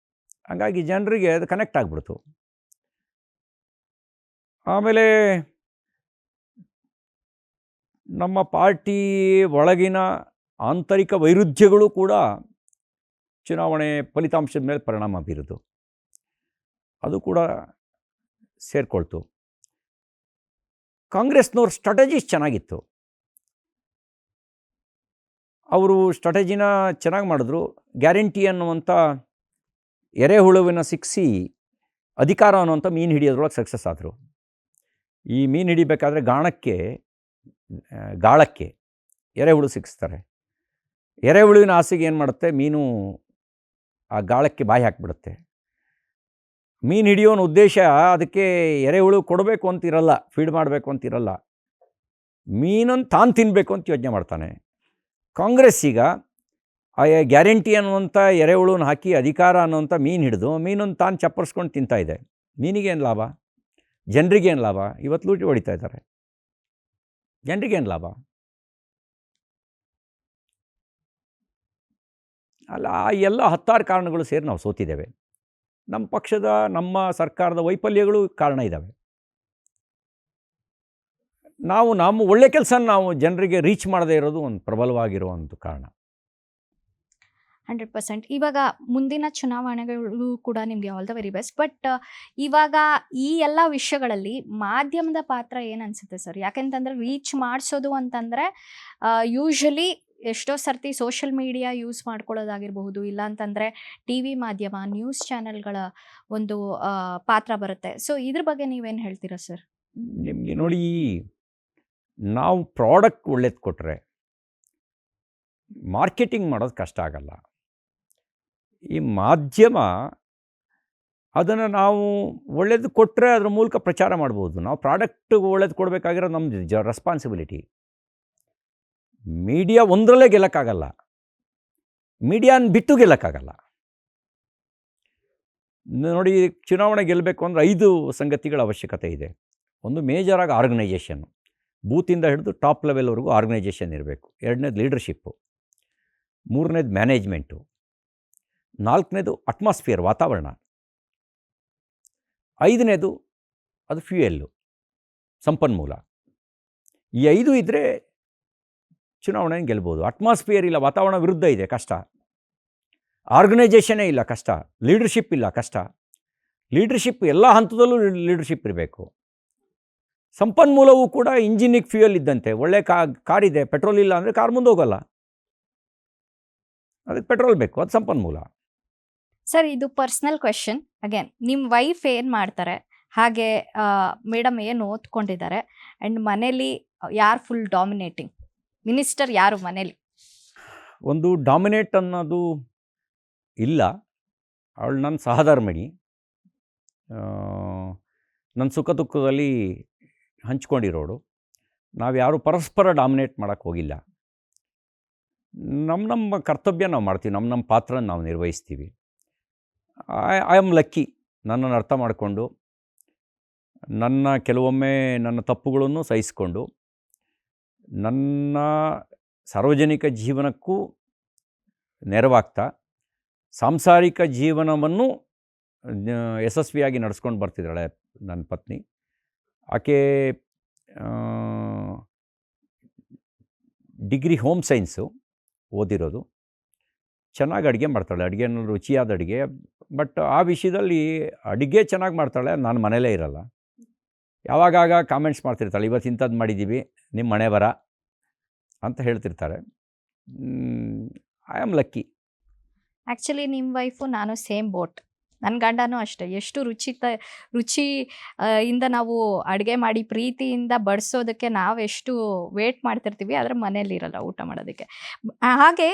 ಹಾಗಾಗಿ ಜನರಿಗೆ ಅದು ಕನೆಕ್ಟ್ ಆಗಿಬಿಡ್ತು. ಆಮೇಲೆ ನಮ್ಮ ಪಾರ್ಟಿ ಒಳಗಿನ ಆಂತರಿಕ ವೈರುಧ್ಯಗಳು ಕೂಡ ಚುನಾವಣೆ ಫಲಿತಾಂಶದ ಮೇಲೆ ಪರಿಣಾಮ ಬೀರಿತು. ಅದು ಕೂಡ ಸೇರಿಕೊಳ್ತು. ಕಾಂಗ್ರೆಸ್ನವ್ರ ಸ್ಟ್ರಾಟಜೀಸ್ ಚೆನ್ನಾಗಿತ್ತು. ಅವರು ಸ್ಟ್ರಾಟಜಿನ ಚೆನ್ನಾಗಿ ಮಾಡಿದ್ರು. ಗ್ಯಾರಂಟಿ ಅನ್ನುವಂಥ ಎರೆಹುಳುವಿನ ಸಿಕ್ಕಿಸಿ ಅಧಿಕಾರ ಅನ್ನುವಂಥ ಮೀನು ಹಿಡಿಯೋದ್ರೊಳಗೆ ಸಕ್ಸಸ್ ಆದರು. ಈ ಮೀನು ಹಿಡಿಬೇಕಾದ್ರೆ ಗಾಳಕ್ಕೆ ಎರೆಹುಳು ಸಿಕ್ಕಿಸ್ತಾರೆ. ಎರೆಹುಳುವಿನ ಆಸೆಗೆ ಏನು ಮಾಡುತ್ತೆ, ಮೀನು ಆ ಗಾಳಕ್ಕೆ ಬಾಯಿ ಹಾಕಿಬಿಡುತ್ತೆ. ಮೀನು ಹಿಡಿಯೋನ ಉದ್ದೇಶ ಅದಕ್ಕೆ ಎರೆಹುಳು ಕೊಡಬೇಕು ಅಂತಿರಲ್ಲ, ಫೀಡ್ ಮಾಡಬೇಕು ಅಂತಿರಲ್ಲ, ಮೀನನ್ನು ತಾನು ತಿನ್ನಬೇಕು ಅಂತ ಯೋಚನೆ ಮಾಡ್ತಾನೆ. ಕಾಂಗ್ರೆಸ್ ಈಗ ಆ ಗ್ಯಾರಂಟಿ ಅನ್ನುವಂಥ ಎರೆಹುಳುನ ಹಾಕಿ ಅಧಿಕಾರ ಅನ್ನುವಂಥ ಮೀನು ಹಿಡಿದು ಮೀನನ್ನು ತಾನು ಚಪ್ಪರಿಸ್ಕೊಂಡು ತಿಂತಾ ಇದೆ. ಮೀನಿಗೇನು ಲಾಭ, ಜನರಿಗೇನು ಲಾಭ? ಇವತ್ತು ಲೂಟಿ ಹೊಡಿತಾ ಇದ್ದಾರೆ. ಜನರಿಗೇನು ಲಾಭ? ಅಲ್ಲ, ಆ ಎಲ್ಲ 10 ಕಾರಣಗಳು ಸೇರಿ ನಾವು ಸೋತಿದ್ದೇವೆ. ನಮ್ಮ ಪಕ್ಷದ, ನಮ್ಮ ಸರ್ಕಾರದ ವೈಫಲ್ಯಗಳು ಕಾರಣ ಇದ್ದಾವೆ. ನಮ್ಮ ಒಳ್ಳೆ ಕೆಲಸ ನಾವು ಜನರಿಗೆ ರೀಚ್ ಮಾಡದೇ ಇರೋದು ಒಂದು ಪ್ರಬಲವಾಗಿರೋ ಒಂದು ಕಾರಣ. 100%. ಇವಾಗ ಮುಂದಿನ ಚುನಾವಣೆಗಳು ಕೂಡ ನಿಮಗೆ all the very best. But ಇವಾಗ ಈ ಎಲ್ಲ ವಿಷಯಗಳಲ್ಲಿ ಮಾಧ್ಯಮದ ಪಾತ್ರ ಏನು ಅನ್ಸುತ್ತೆ ಸರ್? ಯಾಕೆಂತಂದ್ರೆ ರೀಚ್ ಮಾಡಿಸೋದು ಅಂತಂದರೆ ಯೂಶ್ವಲಿ ಎಷ್ಟೋ ಸರ್ತಿ ಸೋಷಿಯಲ್ ಮೀಡಿಯಾ ಯೂಸ್ ಮಾಡ್ಕೊಳ್ಳೋದಾಗಿರಬಹುದು, ಇಲ್ಲ ಅಂತಂದರೆ TV ಮಾಧ್ಯಮ, ನ್ಯೂಸ್ ಚಾನೆಲ್ಗಳ ಒಂದು ಪಾತ್ರ ಬರುತ್ತೆ. ಸೊ ಇದ್ರ ಬಗ್ಗೆ ನೀವೇನು ಹೇಳ್ತೀರಾ ಸರ್? ನಿಮಗೆ ನೋಡಿ, ನಾವು ಪ್ರಾಡಕ್ಟ್ ಒಳ್ಳೇದು ಕೊಟ್ಟರೆ ಮಾರ್ಕೆಟಿಂಗ್ ಮಾಡೋದು ಕಷ್ಟ ಆಗಲ್ಲ. ಈ ಮಾಧ್ಯಮ ಅದನ್ನು ನಾವು ಒಳ್ಳೇದು ಕೊಟ್ಟರೆ ಅದರ ಮೂಲಕ ಪ್ರಚಾರ ಮಾಡ್ಬೋದು. ನಾವು ಪ್ರಾಡಕ್ಟ್ ಒಳ್ಳೇದು ಕೊಡಬೇಕಾಗಿರೋ ನಮ್ಮದು ರೆಸ್ಪಾನ್ಸಿಬಿಲಿಟಿ. ಮೀಡಿಯಾ ಒಂದರಲ್ಲೇ ಗೆಲ್ಲಕ್ಕಾಗಲ್ಲ, ಮೀಡಿಯಾನ ಬಿಟ್ಟು ಗೆಲ್ಲಕ್ಕಾಗಲ್ಲ. ನೋಡಿ, ಚುನಾವಣೆ ಗೆಲ್ಲಬೇಕು ಅಂದರೆ 5 ಸಂಗತಿಗಳ ಅವಶ್ಯಕತೆ ಇದೆ. ಒಂದು ಮೇಜರಾಗಿ ಆರ್ಗನೈಜೇಷನ್ನು, ಬೂತಿಂದ ಹಿಡಿದು ಟಾಪ್ ಲೆವೆಲ್ವರೆಗೂ ಆರ್ಗನೈಜೇಷನ್ ಇರಬೇಕು. 2ನೇದು ಲೀಡರ್ಶಿಪ್ಪು, 3ನೇದು ಮ್ಯಾನೇಜ್ಮೆಂಟು, 4ನೇದು ಅಟ್ಮಾಸ್ಫಿಯರ್, ವಾತಾವರಣ, 5ನೇದು ಅದು ಫ್ಯೂಯಲ್ಲು, ಸಂಪನ್ಮೂಲ. ಈ 5 ಇದ್ದರೆ ಚುನಾವಣೆ ಗೆಲ್ಬೋದು. ಅಟ್ಮಾಸ್ಫಿಯರ್ ಇಲ್ಲ, ವಾತಾವರಣ ವಿರುದ್ಧ ಇದೆ, ಕಷ್ಟ. ಆರ್ಗನೈಜೇಷನ್ನೇ ಇಲ್ಲ, ಕಷ್ಟ. ಲೀಡರ್ಶಿಪ್ ಇಲ್ಲ, ಕಷ್ಟ. ಲೀಡರ್ಶಿಪ್ ಎಲ್ಲ ಹಂತದಲ್ಲೂ ಲೀಡರ್ಶಿಪ್ ಇರಬೇಕು. ಸಂಪನ್ಮೂಲವೂ ಕೂಡ ಇಂಜಿನಿಗೆ ಫ್ಯೂಯಲ್ ಇದ್ದಂತೆ. ಒಳ್ಳೆ ಕಾರಿದೆ, ಪೆಟ್ರೋಲ್ ಇಲ್ಲ ಅಂದರೆ ಕಾರ್ ಮುಂದೆ ಹೋಗಲ್ಲ. ಅದಕ್ಕೆ ಪೆಟ್ರೋಲ್ ಬೇಕು, ಅದು ಸಂಪನ್ಮೂಲ. ಸರ್, ಇದು ಪರ್ಸ್ನಲ್ ಕ್ವೆಶನ್ ಅಗೇನ್. ನಿಮ್ಮ ವೈಫ್ ಏನು ಮಾಡ್ತಾರೆ, ಹಾಗೆ ಮೇಡಮ್ ಏನು ಓದ್ಕೊಂಡಿದ್ದಾರೆ, ಆ್ಯಂಡ್ ಮನೇಲಿ ಯಾರು ಫುಲ್ ಡಾಮಿನೇಟಿಂಗ್ ಮಿನಿಸ್ಟರ್, ಯಾರು ಮನೇಲಿ? ಒಂದು ಡಾಮಿನೇಟ್ ಅನ್ನೋದು ಇಲ್ಲ. ಅವಳು ನನ್ನ ಸಹಧರ್ಮಿಣಿ. ನನ್ನ ಸುಖ ದುಃಖದಲ್ಲಿ ಹಂಚ್ಕೊಂಡಿರೋಳು. ನಾವು ಯಾರು ಪರಸ್ಪರ ಡಾಮಿನೇಟ್ ಮಾಡೋಕ್ಕೆ ಹೋಗಿಲ್ಲ. ನಮ್ಮ ಕರ್ತವ್ಯ ನಾವು ಮಾಡ್ತೀವಿ, ನಮ್ಮ ಪಾತ್ರ ನಾವು ನಿರ್ವಹಿಸ್ತೀವಿ. ಐ ಆಮ್ ಲಕ್ಕಿ, ನನ್ನನ್ನು ಅರ್ಥ ಮಾಡಿಕೊಂಡು, ಕೆಲವೊಮ್ಮೆ ನನ್ನ ತಪ್ಪುಗಳನ್ನು ಸಹಿಸಿಕೊಂಡು, ನನ್ನ ಸಾರ್ವಜನಿಕ ಜೀವನಕ್ಕೂ ನೆರವಾಗ್ತಾ ಸಾಂಸಾರಿಕ ಜೀವನವನ್ನು ಯಶಸ್ವಿಯಾಗಿ ನಡೆಸ್ಕೊಂಡು ಬರ್ತಿದ್ದಾಳೆ ನನ್ನ ಪತ್ನಿ. ಆಕೆ ಡಿಗ್ರಿ ಹೋಮ್ ಸೈನ್ಸು ಓದಿರೋದು. ಚೆನ್ನಾಗಿ ಅಡುಗೆ ಮಾಡ್ತಾಳೆ, ಅಡುಗೆನೂ ರುಚಿಯಾದ ಅಡುಗೆ. ಬಟ್ ಆ ವಿಷಯದಲ್ಲಿ ಅಡುಗೆ ಚೆನ್ನಾಗಿ ಮಾಡ್ತಾಳೆ, ನಾನು ಮನೇಲೇ ಇರಲ್ಲ. ಯಾವಾಗಾಗ ಕಾಮೆಂಟ್ಸ್ ಮಾಡ್ತಿರ್ತಾಳೆ, ಇವತ್ತು ಇಂಥದ್ದು ಮಾಡಿದ್ದೀವಿ, ನಿಮ್ಮ ಮನೆ ಬರ ಅಂತ ಹೇಳ್ತಿರ್ತಾರೆ. I am lucky. ಆ್ಯಕ್ಚುಲಿ ನಿಮ್ಮ ವೈಫು ನಾನು ಸೇಮ್ ಬೋಟ್. ನನ್ನ ಗಂಡನೂ ಅಷ್ಟೇ. ಎಷ್ಟು ರುಚಿ ಇಂದ ನಾವು ಅಡುಗೆ ಮಾಡಿ ಪ್ರೀತಿಯಿಂದ ಬಡಿಸೋದಕ್ಕೆ ನಾವು ಎಷ್ಟು ವೇಟ್ ಮಾಡ್ತಿರ್ತೀವಿ, ಆದರೆ ಮನೇಲಿ ಇರಲ್ಲ ಊಟ ಮಾಡೋದಕ್ಕೆ. ಹಾಗೆ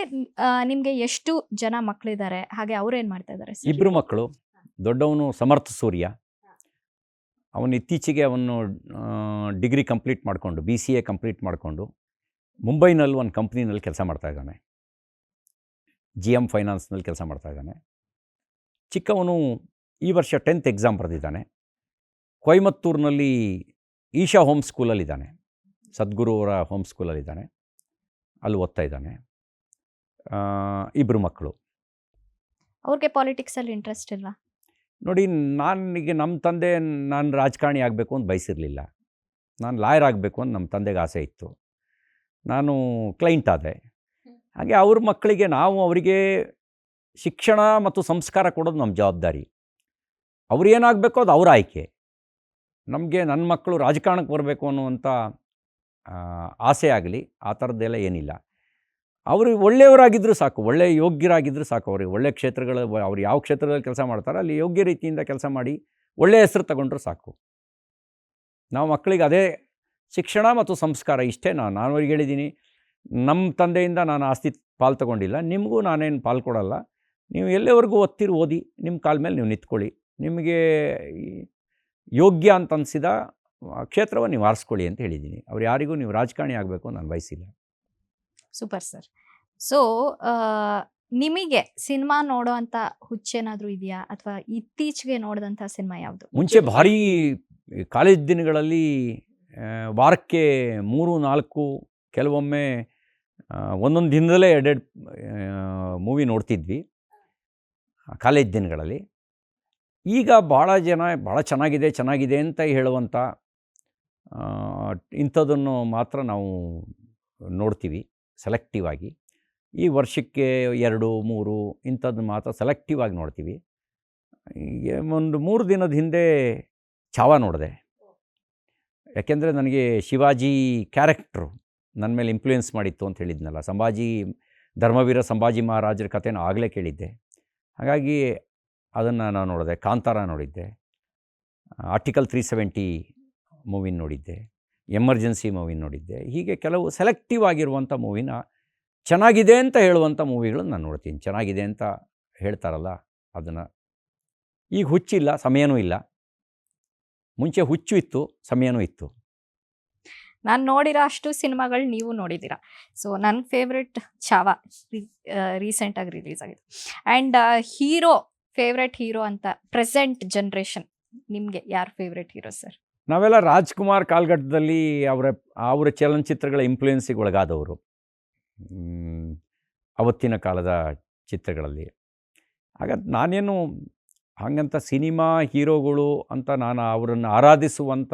ನಿಮಗೆ ಎಷ್ಟು ಜನ ಮಕ್ಕಳಿದ್ದಾರೆ, ಹಾಗೆ ಅವ್ರೇನು ಮಾಡ್ತಾ ಇದ್ದಾರೆ? 2 ಮಕ್ಕಳು. ದೊಡ್ಡವನು ಸಮರ್ಥ ಸೂರ್ಯ. ಅವನು ಇತ್ತೀಚೆಗೆ ಡಿಗ್ರಿ ಕಂಪ್ಲೀಟ್ ಮಾಡಿಕೊಂಡು BCA ಕಂಪ್ಲೀಟ್ ಮಾಡಿಕೊಂಡು ಮುಂಬೈನಲ್ಲಿ ಒಂದು ಕಂಪ್ನಿನಲ್ಲಿ ಕೆಲಸ ಮಾಡ್ತಾಯಿದ್ದಾನೆ. GM ಫೈನಾನ್ಸ್ನಲ್ಲಿ ಕೆಲಸ ಮಾಡ್ತಾಯಿದ್ದಾನೆ. ಚಿಕ್ಕವನು ಈ ವರ್ಷ 10th ಎಕ್ಸಾಮ್ ಬರೆದಿದ್ದಾನೆ. ಕೊಯಮತ್ತೂರಿನಲ್ಲಿ ಈಶಾ ಹೋಮ್ ಸ್ಕೂಲಲ್ಲಿದ್ದಾನೆ, ಸದ್ಗುರು ಅವರ ಹೋಮ್ ಸ್ಕೂಲಲ್ಲಿದ್ದಾನೆ, ಅಲ್ಲಿ ಓದ್ತಾ ಇದ್ದಾನೆ. 2 ಮಕ್ಕಳು. ಅವ್ರಿಗೆ ಪಾಲಿಟಿಕ್ಸಲ್ಲಿ ಇಂಟ್ರೆಸ್ಟ್ ಇಲ್ಲ? ನೋಡಿ, ನಮ್ಮ ತಂದೆ ನಾನು ರಾಜಕಾರಣಿ ಆಗಬೇಕು ಅಂತ ಬಯಸಿರಲಿಲ್ಲ. ನಾನು ಲಾಯರ್ ಆಗಬೇಕು ಅಂತ ನಮ್ಮ ತಂದೆಗೆ ಆಸೆ ಇತ್ತು. ನಾನು ಕ್ಲೈಂಟ್ ಆದೆ. ಹಾಗೆ ಅವ್ರ ಮಕ್ಕಳಿಗೆ ಅವರಿಗೆ ಶಿಕ್ಷಣ ಮತ್ತು ಸಂಸ್ಕಾರ ಕೊಡೋದು ನಮ್ಮ ಜವಾಬ್ದಾರಿ. ಅವ್ರು ಏನಾಗಬೇಕೋ ಅದು ಅವ್ರ ಆಯ್ಕೆ. ನನ್ನ ಮಕ್ಕಳು ರಾಜಕಾರಣಕ್ಕೆ ಬರಬೇಕು ಅನ್ನುವಂಥ ಆಸೆ ಆಗಲಿ, ಆ ಥರದ್ದೆಲ್ಲ ಏನಿಲ್ಲ. ಅವರು ಒಳ್ಳೆಯವರಾಗಿದ್ದರೂ ಸಾಕು, ಒಳ್ಳೆಯ ಯೋಗ್ಯರಾಗಿದ್ದರೂ ಸಾಕು. ಅವ್ರಿಗೆ ಒಳ್ಳೆಯ ಅವ್ರು ಯಾವ ಕ್ಷೇತ್ರದಲ್ಲಿ ಕೆಲಸ ಮಾಡ್ತಾರೋ ಅಲ್ಲಿ ಯೋಗ್ಯ ರೀತಿಯಿಂದ ಕೆಲಸ ಮಾಡಿ ಒಳ್ಳೆಯ ಹೆಸರು ತಗೊಂಡ್ರೂ ಸಾಕು. ನಾವು ಮಕ್ಕಳಿಗೆ ಅದೇ ಶಿಕ್ಷಣ ಮತ್ತು ಸಂಸ್ಕಾರ ಇಷ್ಟೇ. ನಾನು ಅವ್ರಿಗೆ ಹೇಳಿದ್ದೀನಿ, ನಮ್ಮ ತಂದೆಯಿಂದ ನಾನು ಆಸ್ತಿ ಪಾಲು ತಗೊಂಡಿಲ್ಲ, ನಿಮಗೂ ನಾನೇನು ಪಾಲು ಕೊಡಲ್ಲ. ನೀವು ಎಲ್ಲಿವರೆಗೂ ಓದಿ, ನಿಮ್ಮ ಕಾಲ ಮೇಲೆ ನೀವು ನಿಂತ್ಕೊಳ್ಳಿ. ನಿಮಗೆ ಯೋಗ್ಯ ಅಂತ ಅನಿಸಿದ ಕ್ಷೇತ್ರವನ್ನು ನೀವು ಆರಿಸ್ಕೊಳ್ಳಿ ಅಂತ ಹೇಳಿದ್ದೀನಿ. ಅವ್ರು ಯಾರಿಗೂ ನೀವು ರಾಜಕಾರಣಿ ಆಗಬೇಕು ನಾನು ಬಯಸಿಲ್ಲ. Super sir. ಸೊ ನಿಮಗೆ ಸಿನಿಮಾ ನೋಡೋ ಅಂಥ ಹುಚ್ಚೇನಾದರೂ ಇದೆಯಾ, ಅಥವಾ ಇತ್ತೀಚೆಗೆ ನೋಡಿದಂಥ ಸಿನಿಮಾ ಯಾವುದು? ಮುಂಚೆ ಭಾರೀ ಕಾಲೇಜ್ ದಿನಗಳಲ್ಲಿ ವಾರಕ್ಕೆ 3-4, ಕೆಲವೊಮ್ಮೆ ಒಂದೊಂದು ದಿನದಲ್ಲೇ 2 ಮೂವಿ ನೋಡ್ತಿದ್ವಿ ಕಾಲೇಜ್ ದಿನಗಳಲ್ಲಿ. ಈಗ ಭಾಳ ಜನ ಭಾಳ ಚೆನ್ನಾಗಿದೆ ಅಂತ ಹೇಳುವಂಥ ಇಂಥದ್ದನ್ನು ಮಾತ್ರ ನಾವು ನೋಡ್ತೀವಿ ಸೆಲೆಕ್ಟಿವ್ ಆಗಿ. ಈ ವರ್ಷಕ್ಕೆ 2-3 ಇಂಥದ್ದು ಮಾತ್ರ ಸೆಲೆಕ್ಟಿವ್ ಆಗಿ ನೋಡ್ತೀವಿ. ಒಂದು 3 ದಿನದ ಹಿಂದೆ ಛಾವಾ ನೋಡಿದೆ. ಯಾಕೆಂದರೆ ನನಗೆ ಶಿವಾಜಿ ಕ್ಯಾರೆಕ್ಟ್ರು ನನ್ನ ಮೇಲೆ ಇನ್ಫ್ಲೂಯೆನ್ಸ್ ಮಾಡಿತ್ತು ಅಂತ ಹೇಳಿದ್ನಲ್ಲ. ಧರ್ಮವೀರ ಸಂಭಾಜಿ ಮಹಾರಾಜರ ಕಥೆನ ಆಗಲೇ ಕೇಳಿದ್ದೆ. ಹಾಗಾಗಿ ಅದನ್ನು ನಾನು ನೋಡಿದೆ. ಕಾಂತಾರ ನೋಡಿದ್ದೆ, ಆರ್ಟಿಕಲ್ 370 ಮೂವಿನ ನೋಡಿದ್ದೆ, ಎಮರ್ಜೆನ್ಸಿ ಮೂವಿ ನೋಡಿದ್ದೆ. ಹೀಗೆ ಕೆಲವು ಸೆಲೆಕ್ಟಿವ್ ಆಗಿರುವಂಥ ಮೂವಿನ, ಚೆನ್ನಾಗಿದೆ ಅಂತ ಹೇಳುವಂಥ ಮೂವಿಗಳನ್ನು ನಾನು ನೋಡ್ತೀನಿ. ಚೆನ್ನಾಗಿದೆ ಅಂತ ಹೇಳ್ತಾರಲ್ಲ ಅದನ್ನು. ಈಗ ಹುಚ್ಚಿಲ್ಲ, ಸಮಯನೂ ಇಲ್ಲ. ಮುಂಚೆ ಹುಚ್ಚು ಇತ್ತು, ಸಮಯನೂ ಇತ್ತು. ನಾನು ನೋಡಿರೋ ಅಷ್ಟು ಸಿನಿಮಾಗಳು ನೀವು ನೋಡಿದ್ದೀರಾ. ಸೊ ನನ್ನ ಫೇವ್ರೆಟ್ ಛಾವಾ ರೀಸೆಂಟಾಗಿ ರಿಲೀಸ್ ಆಗಿದೆ. ಆ್ಯಂಡ್ ಫೇವ್ರೆಟ್ ಹೀರೋ ಅಂತ ಪ್ರೆಸೆಂಟ್ ಜನ್ರೇಷನ್ ನಿಮಗೆ ಯಾರು ಫೇವ್ರೆಟ್ ಹೀರೋ ಸರ್? ನಾವೆಲ್ಲ ರಾಜ್ಕುಮಾರ್ ಕಾಲಘಟ್ಟದಲ್ಲಿ ಅವರ ಚಲನಚಿತ್ರಗಳ ಇನ್ಫ್ಲೂಯೆನ್ಸಿಗೆ ಒಳಗಾದವರು ಅವತ್ತಿನ ಕಾಲದ ಚಿತ್ರಗಳಲ್ಲಿ. ಹಾಗಾಗಿ ನಾನೇನು ಹಾಗಂತ ಸಿನಿಮಾ ಹೀರೋಗಳು ಅಂತ ನಾನು ಅವರನ್ನು ಆರಾಧಿಸುವಂಥ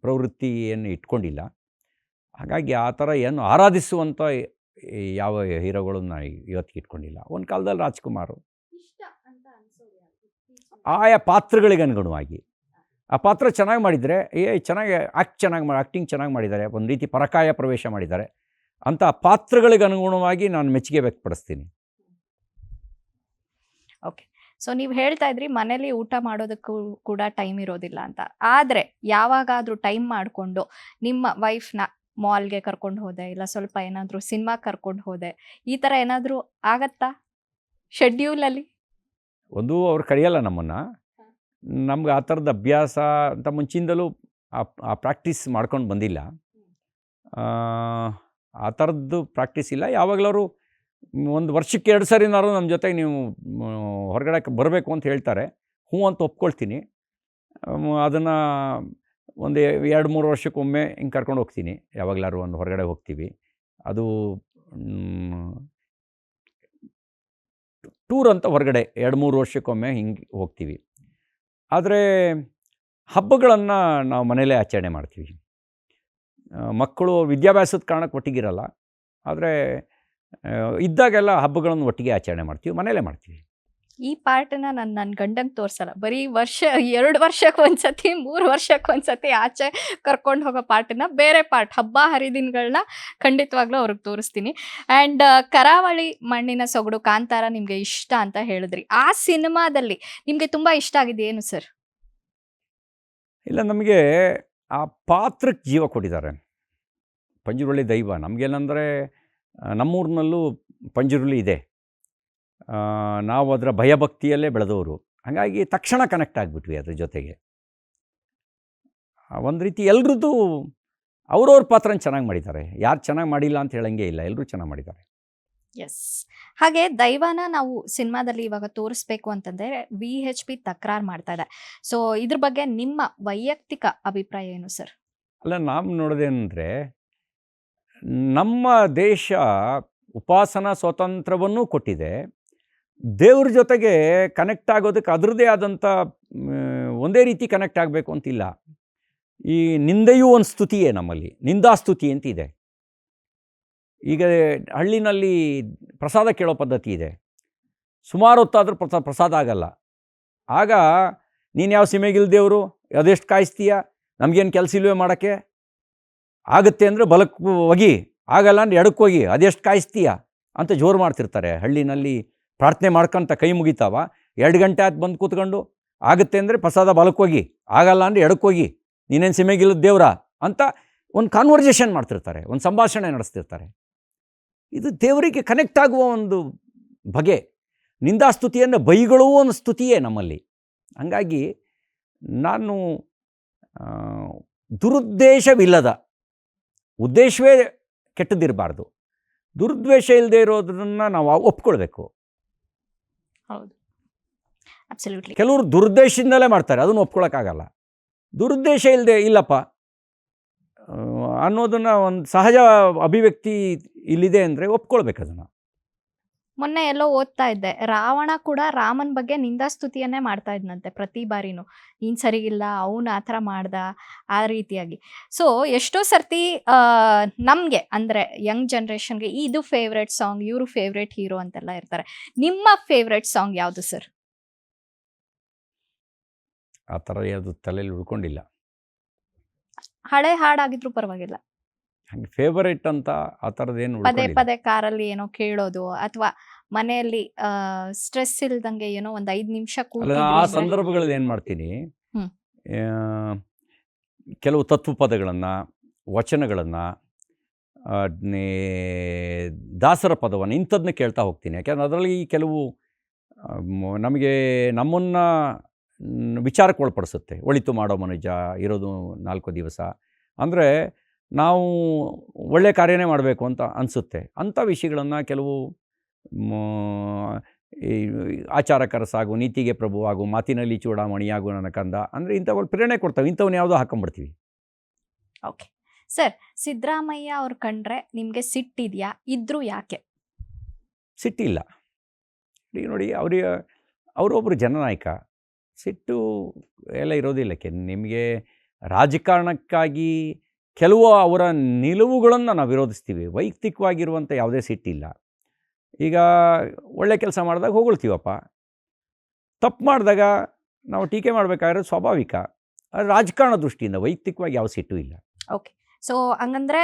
ಪ್ರವೃತ್ತಿಯನ್ನು ಇಟ್ಕೊಂಡಿಲ್ಲ. ಹಾಗಾಗಿ ಆ ಥರ ಏನು ಆರಾಧಿಸುವಂಥ ಯಾವ ಹೀರೋಗಳನ್ನ ಇವತ್ತಿಗೆ ಇಟ್ಕೊಂಡಿಲ್ಲ. ಒಂದು ಕಾಲದಲ್ಲಿ ರಾಜ್ಕುಮಾರು. ಆಯಾ ಪಾತ್ರಗಳಿಗೆ ಅನುಗುಣವಾಗಿ ಆ ಪಾತ್ರ ಚೆನ್ನಾಗಿ ಮಾಡಿದರೆ ಚೆನ್ನಾಗಿ ಆ್ಯಕ್ಟಿಂಗ್ ಚೆನ್ನಾಗಿ ಮಾಡಿದ್ದಾರೆ, ಒಂದು ರೀತಿ ಪರಕಾಯ ಪ್ರವೇಶ ಮಾಡಿದ್ದಾರೆ ಅಂತ ಆ ಪಾತ್ರಗಳಿಗೆ ಅನುಗುಣವಾಗಿ ನಾನು ಮೆಚ್ಚುಗೆ ವ್ಯಕ್ತಪಡಿಸ್ತೀನಿ. ಸೊ ನೀವು ಹೇಳ್ತಾ ಇದ್ರಿ ಮನೇಲಿ ಊಟ ಮಾಡೋದಕ್ಕೂ ಕೂಡ ಟೈಮ್ ಇರೋದಿಲ್ಲ ಅಂತ. ಆದ್ರೆ ಯಾವಾಗಾದ್ರೂ ಟೈಮ್ ಮಾಡಿಕೊಂಡು ನಿಮ್ಮ ವೈಫ್ನ ಮಾಲ್ಗೆ ಕರ್ಕೊಂಡು ಹೋದೆ, ಇಲ್ಲ ಸ್ವಲ್ಪ ಏನಾದರೂ ಸಿನಿಮಾ ಕರ್ಕೊಂಡು ಹೋದೆ, ಈ ಥರ ಏನಾದರೂ ಆಗತ್ತಾ ಶೆಡ್ಯೂಲಲ್ಲಿ? ಒಂದು ಅವ್ರು ಕರೆಯಲ್ಲ ನಮ್ಮನ್ನು. ನಮ್ಗೆ ಆ ಥರದ ಅಭ್ಯಾಸ ಅಂತ ಮುಂಚಿಂದಲೂ ಆ ಪ್ರಾಕ್ಟೀಸ್ ಮಾಡ್ಕೊಂಡು ಬಂದಿಲ್ಲ. ಆ ಥರದ್ದು ಪ್ರಾಕ್ಟೀಸ್ ಇಲ್ಲ. ಯಾವಾಗಲಾದ್ರು ಒಂದು ವರ್ಷಕ್ಕೆ 2 ಸರಿನಾರು ನಮ್ಮ ಜೊತೆಗೆ ನೀವು ಹೊರಗಡೆ ಬರಬೇಕು ಅಂತ ಹೇಳ್ತಾರೆ, ಹ್ಞೂ ಅಂತ ಒಪ್ಕೊಳ್ತೀನಿ. ಅದನ್ನು ಒಂದು 2-3 ವರ್ಷಕ್ಕೊಮ್ಮೆ ಹಿಂಗೆ ಕರ್ಕೊಂಡು ಹೋಗ್ತೀನಿ. ಯಾವಾಗಲಾದ್ರು ಒಂದು ಹೊರಗಡೆ ಹೋಗ್ತೀವಿ. ಅದು ಟೂರ್ ಅಂತ ಹೊರಗಡೆ 2-3 ವರ್ಷಕ್ಕೊಮ್ಮೆ ಹಿಂಗೆ ಹೋಗ್ತೀವಿ. ಆದರೆ ಹಬ್ಬಗಳನ್ನು ನಾವು ಮನೇಲೇ ಆಚರಣೆ ಮಾಡ್ತೀವಿ. ಮಕ್ಕಳು ವಿದ್ಯಾಭ್ಯಾಸದ ಕಾರಣಕ್ಕೆ ಒಟ್ಟಿಗಿರಲ್ಲ. ಆದರೆ ಇದ್ದಾಗೆಲ್ಲ ಹಬ್ಬಗಳನ್ನು ಒಟ್ಟಿಗೆ ಆಚರಣೆ ಮಾಡ್ತೀವಿ, ಮನೇಲೇ ಮಾಡ್ತೀವಿ. ಈ ಪಾರ್ಟನ್ನ ನಾನು ನನ್ನ ಗಂಡಂಗೆ ತೋರಿಸಲ್ಲ. ಬರೀ 2 ವರ್ಷಕ್ಕೊಂದ್ಸತಿ 3 ವರ್ಷಕ್ಕೊಂದ್ಸತಿ ಆಚೆ ಕರ್ಕೊಂಡು ಹೋಗೋ ಪಾರ್ಟನ್ನ, ಬೇರೆ ಪಾರ್ಟ್ ಹಬ್ಬ ಹರಿದಿನಗಳನ್ನ ಖಂಡಿತವಾಗ್ಲೂ ಅವ್ರಿಗೆ ತೋರಿಸ್ತೀನಿ. ಆ್ಯಂಡ್ ಕರಾವಳಿ ಮಣ್ಣಿನ ಸೊಗಡು ಕಾಂತಾರ ನಿಮಗೆ ಇಷ್ಟ ಅಂತ ಹೇಳಿದ್ರಿ. ಆ ಸಿನಿಮಾದಲ್ಲಿ ನಿಮಗೆ ತುಂಬ ಇಷ್ಟ ಆಗಿದೆ ಏನು ಸರ್? ಇಲ್ಲ, ನಮಗೆ ಆ ಪಾತ್ರಕ್ಕೆ ಜೀವ ಕೊಟ್ಟಿದ್ದಾರೆ. ಪಂಜುರುಳಿ ದೈವ ನಮಗೇನಂದರೆ, ನಮ್ಮೂರಿನಲ್ಲೂ ಪಂಜುರುಳಿ ಇದೆ. ನಾವು ಅದರ ಭಯಭಕ್ತಿಯಲ್ಲೇ ಬೆಳೆದವರು. ಹಾಗಾಗಿ ತಕ್ಷಣ ಕನೆಕ್ಟ್ ಆಗಿಬಿಟ್ವಿ ಅದ್ರ ಜೊತೆಗೆ. ಒಂದು ರೀತಿ ಎಲ್ರದ್ದು ಅವ್ರವ್ರ ಪಾತ್ರನ ಚೆನ್ನಾಗಿ ಮಾಡಿದ್ದಾರೆ. ಯಾರು ಚೆನ್ನಾಗಿ ಮಾಡಿಲ್ಲ ಅಂತ ಹೇಳಂಗೆ ಇಲ್ಲ, ಎಲ್ಲರೂ ಚೆನ್ನಾಗಿ ಮಾಡಿದ್ದಾರೆ. ಎಸ್. ಹಾಗೆ ದೈವನ ನಾವು ಸಿನಿಮಾದಲ್ಲಿ ಇವಾಗ ತೋರಿಸ್ಬೇಕು ಅಂತಂದರೆ VHP ತಕರಾರು ಮಾಡ್ತಾ ಇದೆ. ಸೊ ಇದ್ರ ಬಗ್ಗೆ ನಿಮ್ಮ ವೈಯಕ್ತಿಕ ಅಭಿಪ್ರಾಯ ಏನು ಸರ್? ಅಲ್ಲ, ನಾವು ನೋಡೋದೇನೆಂದರೆ, ನಮ್ಮ ದೇಶ ಉಪಾಸನಾ ಸ್ವಾತಂತ್ರ್ಯವನ್ನೂ ಕೊಟ್ಟಿದೆ. ದೇವ್ರ ಜೊತೆಗೆ ಕನೆಕ್ಟ್ ಆಗೋದಕ್ಕೆ ಅದರದ್ದೇ ಆದಂಥ ಒಂದೇ ರೀತಿ ಕನೆಕ್ಟ್ ಆಗಬೇಕು ಅಂತಿಲ್ಲ. ಈ ನಿಂದೆಯೂ ಒಂದು ಸ್ತುತಿಯೇ, ನಮ್ಮಲ್ಲಿ ನಿಂದಾಸ್ತುತಿ ಅಂತ ಇದೆ. ಈಗ ಹಳ್ಳಿನಲ್ಲಿ ಪ್ರಸಾದ ಕೇಳೋ ಪದ್ಧತಿ ಇದೆ. ಸುಮಾರು ಹೊತ್ತಾದರೂ ಪ್ರಸಾದ ಆಗಲ್ಲ. ಆಗ ನೀನು ಯಾವ ಸೀಮೆಗಿಲ್ದೇವರು, ಅದೆಷ್ಟು ಕಾಯಿಸ್ತೀಯ, ನಮಗೇನು ಕೆಲಸ ಇಲ್ವೇ ಮಾಡೋಕ್ಕೆ, ಆಗುತ್ತೆ ಅಂದರೆ ಬಲಕ್ಕೆ ಹೋಗಿ, ಆಗಲ್ಲ ಅಂದರೆ ಎಡಕ್ಕೆ ಹೋಗಿ, ಅದೆಷ್ಟು ಕಾಯಿಸ್ತೀಯ ಅಂತ ಜೋರು ಮಾಡ್ತಿರ್ತಾರೆ. ಹಳ್ಳಿನಲ್ಲಿ ಪ್ರಾರ್ಥನೆ ಮಾಡ್ಕೊಂತ ಕೈ ಮುಗಿತಾವ, 2 ಗಂಟೆ ಆಯ್ತು ಬಂದು ಕೂತ್ಕೊಂಡು, ಆಗುತ್ತೆ ಅಂದರೆ ಪ್ರಸಾದ ಬಲಕ್ಕೆ ಹೋಗಿ, ಆಗಲ್ಲ ಅಂದರೆ ಎಡಕ್ಕೆ ಹೋಗಿ, ನೀನೇನು ಸೀಮೆಗಿಲ್ಲದ ದೇವ್ರ ಅಂತ ಒಂದು ಕಾನ್ವರ್ಜೇಷನ್ ಮಾಡ್ತಿರ್ತಾರೆ, ಒಂದು ಸಂಭಾಷಣೆ ನಡೆಸ್ತಿರ್ತಾರೆ. ಇದು ದೇವರಿಗೆ ಕನೆಕ್ಟ್ ಆಗುವ ಒಂದು ಬಗೆ. ನಿಂದಾಸ್ತುತಿಯನ್ನು ಬೈಗಳೂ ಒಂದು ಸ್ತುತಿಯೇ ನಮ್ಮಲ್ಲಿ. ಹಾಗಾಗಿ ನಾನು ದುರುದ್ದೇಶವಿಲ್ಲದ, ಉದ್ದೇಶವೇ ಕೆಟ್ಟದಿರಬಾರ್ದು, ದುರುದ್ದೇಶ ಇಲ್ಲದೆ ಇರೋದನ್ನು ನಾವು ಒಪ್ಕೊಳ್ಬೇಕು. ಹೌದು, ಅಬ್ಸಲ್ಯೂಟ್ಲಿ. ಕೆಲವರು ದುರುದ್ದೇಶದಿಂದಲೇ ಮಾಡ್ತಾರೆ, ಅದನ್ನು ಒಪ್ಕೊಳ್ಳೋಕ್ಕಾಗಲ್ಲ. ದುರುದ್ದೇಶ ಇಲ್ಲದೆ ಇಲ್ಲಪ್ಪ ಅನ್ನೋದನ್ನು ಒಂದು ಸಹಜ ಅಭಿವ್ಯಕ್ತಿ ಇಲ್ಲಿದೆ ಅಂದರೆ ಒಪ್ಕೊಳ್ಬೇಕು ಅದನ್ನು. ಮೊನ್ನೆ ಎಲ್ಲೋ ಓದ್ತಾ ಇದ್ದೆ, ರಾವಣ ಕೂಡ ರಾಮನ ಬಗ್ಗೆ ನಿಂದಾಸ್ತುತಿಯನ್ನೇ ಮಾಡ್ತಾ ಇದ್ನಂತೆ ಪ್ರತಿ ಬಾರಿನೂ. ನೀನು ಸರಿಗಿಲ್ಲ, ಅವನು ಆ ಥರ ಮಾಡ್ದ, ಆ ರೀತಿಯಾಗಿ. ಸೊ ಎಷ್ಟೋ ಸರ್ತಿ ನಮಗೆ ಅಂದರೆ ಯಂಗ್ ಜನ್ರೇಷನ್ಗೆ ಇದು ಫೇವ್ರೆಟ್ ಸಾಂಗ್, ಇವರು ಫೇವ್ರೆಟ್ ಹೀರೋ ಅಂತೆಲ್ಲ ಇರ್ತಾರೆ. ನಿಮ್ಮ ಫೇವ್ರೆಟ್ ಸಾಂಗ್ ಯಾವುದು ಸರ್? ಆ ಥರ ಯಾವುದು ತಲೆಯಲ್ಲಿ ಉಳ್ಕೊಂಡಿಲ್ಲ. ಹಳೆ ಹಾಡಾಗಿದ್ರು ಪರವಾಗಿಲ್ಲ, ಹಂಗೆ ಫೇವರೇಟ್ ಅಂತ ಆ ಥರದ್ದೇನು ಪದೇ ಪದೇ ಕಾರಲ್ಲಿ ಏನೋ ಕೇಳೋದು, ಅಥವಾ ಮನೆಯಲ್ಲಿ ಸ್ಟ್ರೆಸ್ ಇಲ್ದಂಗೆ ಏನೋ ಒಂದು 5 ನಿಮಿಷ ಅಲ್ಲ, ಆ ಸಂದರ್ಭಗಳಲ್ಲಿ ಏನು ಮಾಡ್ತೀನಿ, ಕೆಲವು ತತ್ವಪದಗಳನ್ನು, ವಚನಗಳನ್ನು, ದಾಸರ ಪದವನ್ನು, ಇಂಥದನ್ನ ಕೇಳ್ತಾ ಹೋಗ್ತೀನಿ. ಯಾಕೆಂದ್ರೆ ಅದರಲ್ಲಿ ಕೆಲವು ನಮಗೆ ನಮ್ಮನ್ನು ವಿಚಾರಕ್ಕೆ ಒಳಪಡಿಸುತ್ತೆ. ಒಳಿತು ಮಾಡೋ ಮನುಜ ಇರೋದು 4 ದಿವಸ ಅಂದರೆ ನಾವು ಒಳ್ಳೆ ಕಾರ್ಯನೇ ಮಾಡಬೇಕು ಅಂತ ಅನಿಸುತ್ತೆ. ಅಂಥ ವಿಷಯಗಳನ್ನು ಕೆಲವು ಆಚಾರಕರ ಸಾಗು, ನೀತಿಗೆ ಪ್ರಭುವಾಗು, ಮಾತಿನಲ್ಲಿ ಚೂಡಾಮಣಿಯಾಗು ನನ್ನ ಕಂದ ಅಂದರೆ ಇಂಥವ್ರು ಪ್ರೇರಣೆ ಕೊಡ್ತವೆ. ಇಂಥವನ್ನ ಯಾವುದೋ ಹಾಕೊಂಡ್ಬಿಡ್ತೀವಿ. ಓಕೆ ಸರ್, ಸಿದ್ದರಾಮಯ್ಯ ಅವ್ರು ಕಂಡ್ರೆ ನಿಮಗೆ ಸಿಟ್ಟಿದೆಯಾ? ಇದ್ರೂ ಯಾಕೆ? ಸಿಟ್ಟಿಲ್ಲ. ಈಗ ನೋಡಿ, ಅವರೊಬ್ಬರು ಜನನಾಯಕ. ಸಿಟ್ಟು ಎಲ್ಲ ಇರೋದಿಲ್ಲ. ನಿಮಗೆ ರಾಜಕಾರಣಕ್ಕಾಗಿ ಕೆಲವು ಅವರ ನಿಲುವುಗಳನ್ನು ನಾವು ವಿರೋಧಿಸ್ತೀವಿ. ವೈಯಕ್ತಿಕವಾಗಿರುವಂಥ ಯಾವುದೇ ಸಿಟ್ಟಿಲ್ಲ. ಈಗ ಒಳ್ಳೆ ಕೆಲಸ ಮಾಡಿದಾಗ ಹೊಗಳ್ತೀವಪ್ಪ, ತಪ್ಪು ಮಾಡಿದಾಗ ನಾವು ಟೀಕೆ ಮಾಡಬೇಕಾಗಿರೋದು ಸ್ವಾಭಾವಿಕ. ರಾಜಕಾರಣ ದೃಷ್ಟಿಯಿಂದ ವೈಯಕ್ತಿಕವಾಗಿ ಯಾವ ಸಿಟ್ಟು ಇಲ್ಲ. ಓಕೆ, ಸೊ ಹಂಗಂದ್ರೆ